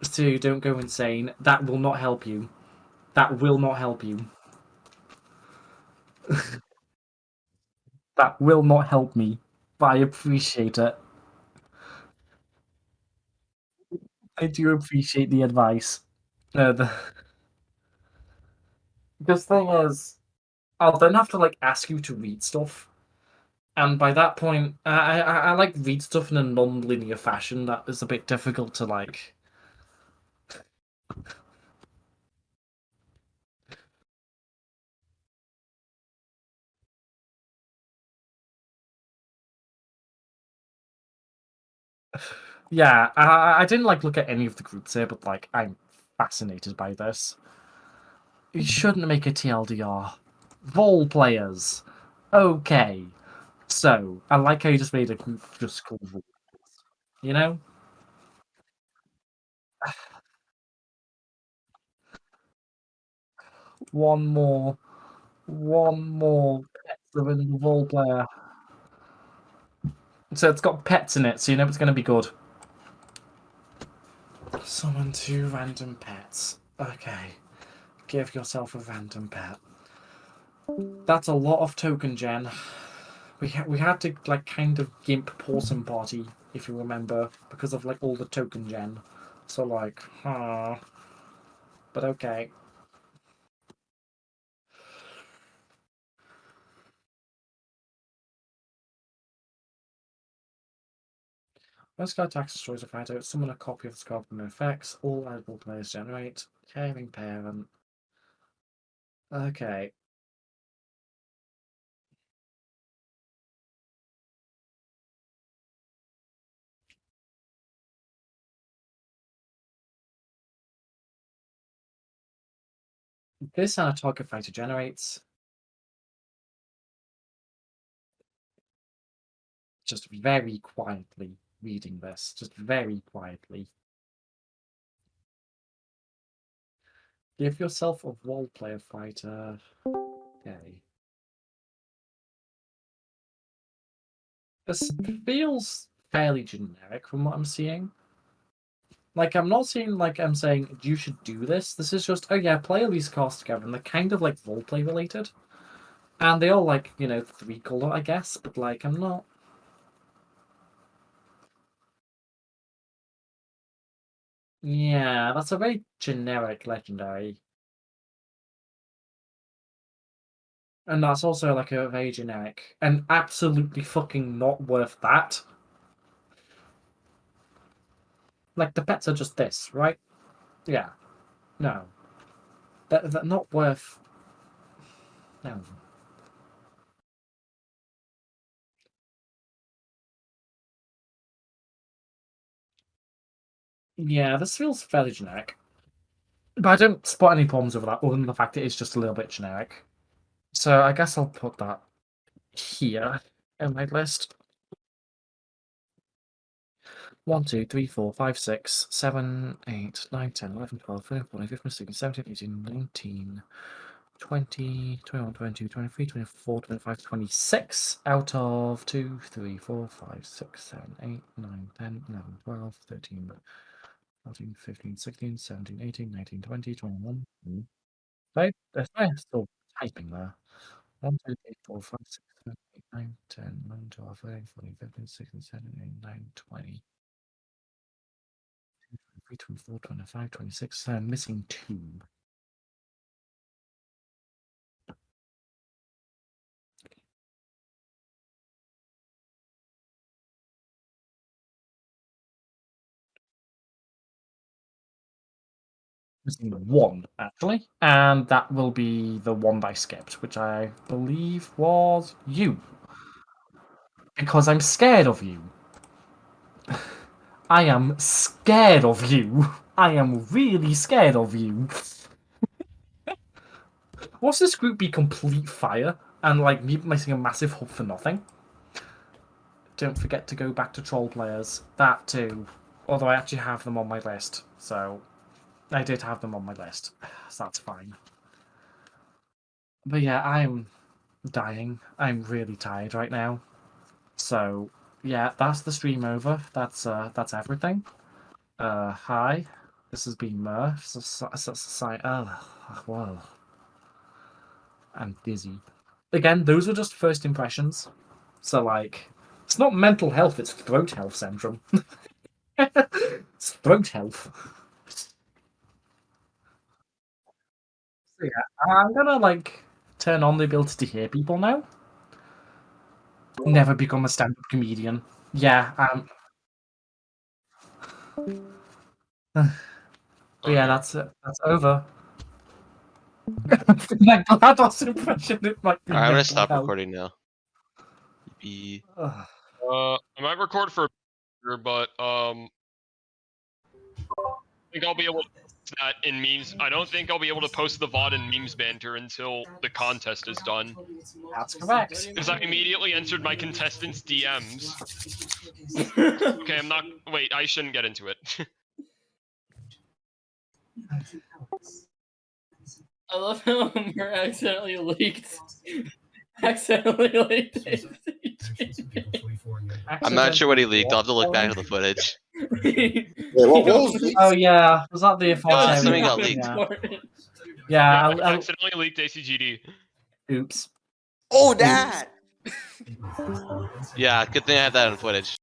so you don't go insane? That will not help you. That will not help you. That will not help me. But I appreciate it. I do appreciate the advice. The thing is, I'll then have to like ask you to read stuff, and by that point, I like read stuff in a non-linear fashion that is a bit difficult to like. Yeah, I didn't like look at any of the groups here, but like I'm fascinated by this. You shouldn't make a TLDR. Roleplayers. Okay. So, I like how you just made a group just called Roleplayers. You know? One more. One more pets of a roleplayer. So it's got pets in it, so you know it's going to be good. Summon 2 random pets. Okay. Give yourself a random pet. That's a lot of token gen. We had to like kind of gimp Possum Party, if you remember, because of like all the token gen. So like, but okay. Most card attacks destroys a fighter. Summon a copy of the card with no effects. All eligible players generate. Caring parent. Okay. This and a target fighter generates. Just very quietly reading this. Just very quietly. Give yourself a role player fighter. Okay. This feels fairly generic from what I'm seeing. Like, I'm not seeing, like, I'm saying you should do this. This is just, oh yeah, play all these cards together, and they're kind of, like, roleplay related. And they all, like, 3-color, I guess, but, like, I'm not... Yeah, that's a very generic legendary. And that's also, like, a very generic and absolutely fucking not worth that. Like, the pets are just this, right? Yeah. No. They're not worth... No. Yeah, this feels fairly generic. But I don't spot any problems with that, other than the fact it is just a little bit generic. So I guess I'll put that here in my list. 1, 2, 3, 4, 5, 6, 7, 8, 9, 10, 11, 12, 13, 14, 15, 16, 17, 18, 19, 20, 21, 22, 23, 24, 25, 26 out of 2, 3, 4, 5, 6, 7, 8, 9, 10, 11, 12, 13, 14, 15, 16, 17, 18, 19, 20, 21. Right? I'm still typing there. 1, 2, 3, 4, 5, 6, 7, 8, 9, 10, 11, 12, 13, 14, 15, 16, 17, 18, 19, 20. 23, 24, 25, 26. So I'm missing 2. Missing 1, actually. And that will be the one that I skipped, which I believe was you. Because I'm scared of you. I am scared of you. I am really scared of you. What's this group be complete fire? And like me missing a massive hub for nothing? Don't forget to go back to Trollplayers. That too. Although I actually have them on my list. So I did have them on my list. So that's fine. But yeah, I'm dying. I'm really tired right now. So yeah, that's the stream over. That's everything. Hi. This has been Myr. Well, I'm dizzy. Again, those were just first impressions. So like, it's not mental health, it's throat health syndrome. It's throat health. So yeah, I'm gonna like turn on the ability to hear people now. Never become a stand-up comedian. Yeah, but yeah, that's it. That's over. Like GLaDOS impression, it might be Alright, I'm gonna mental stop health. recording now. Be... Ugh. I might record for, but I think I'll be able to post that in memes. I don't think I'll be able to post the VOD and memes banter until the contest is done. That's correct. Because I immediately entered my contestants' DMs. Okay, I'm not. Wait, I shouldn't get into it. I love how Myr accidentally leaked. Accidentally leaked. I'm not sure what he leaked. I'll have to look back at the footage. Wait, what was this? Oh yeah, was that the Forntiet? something got leaked. Yeah, Yeah, yeah I accidentally leaked ACGD. oops. Oh, that! Yeah, good thing I have that on footage.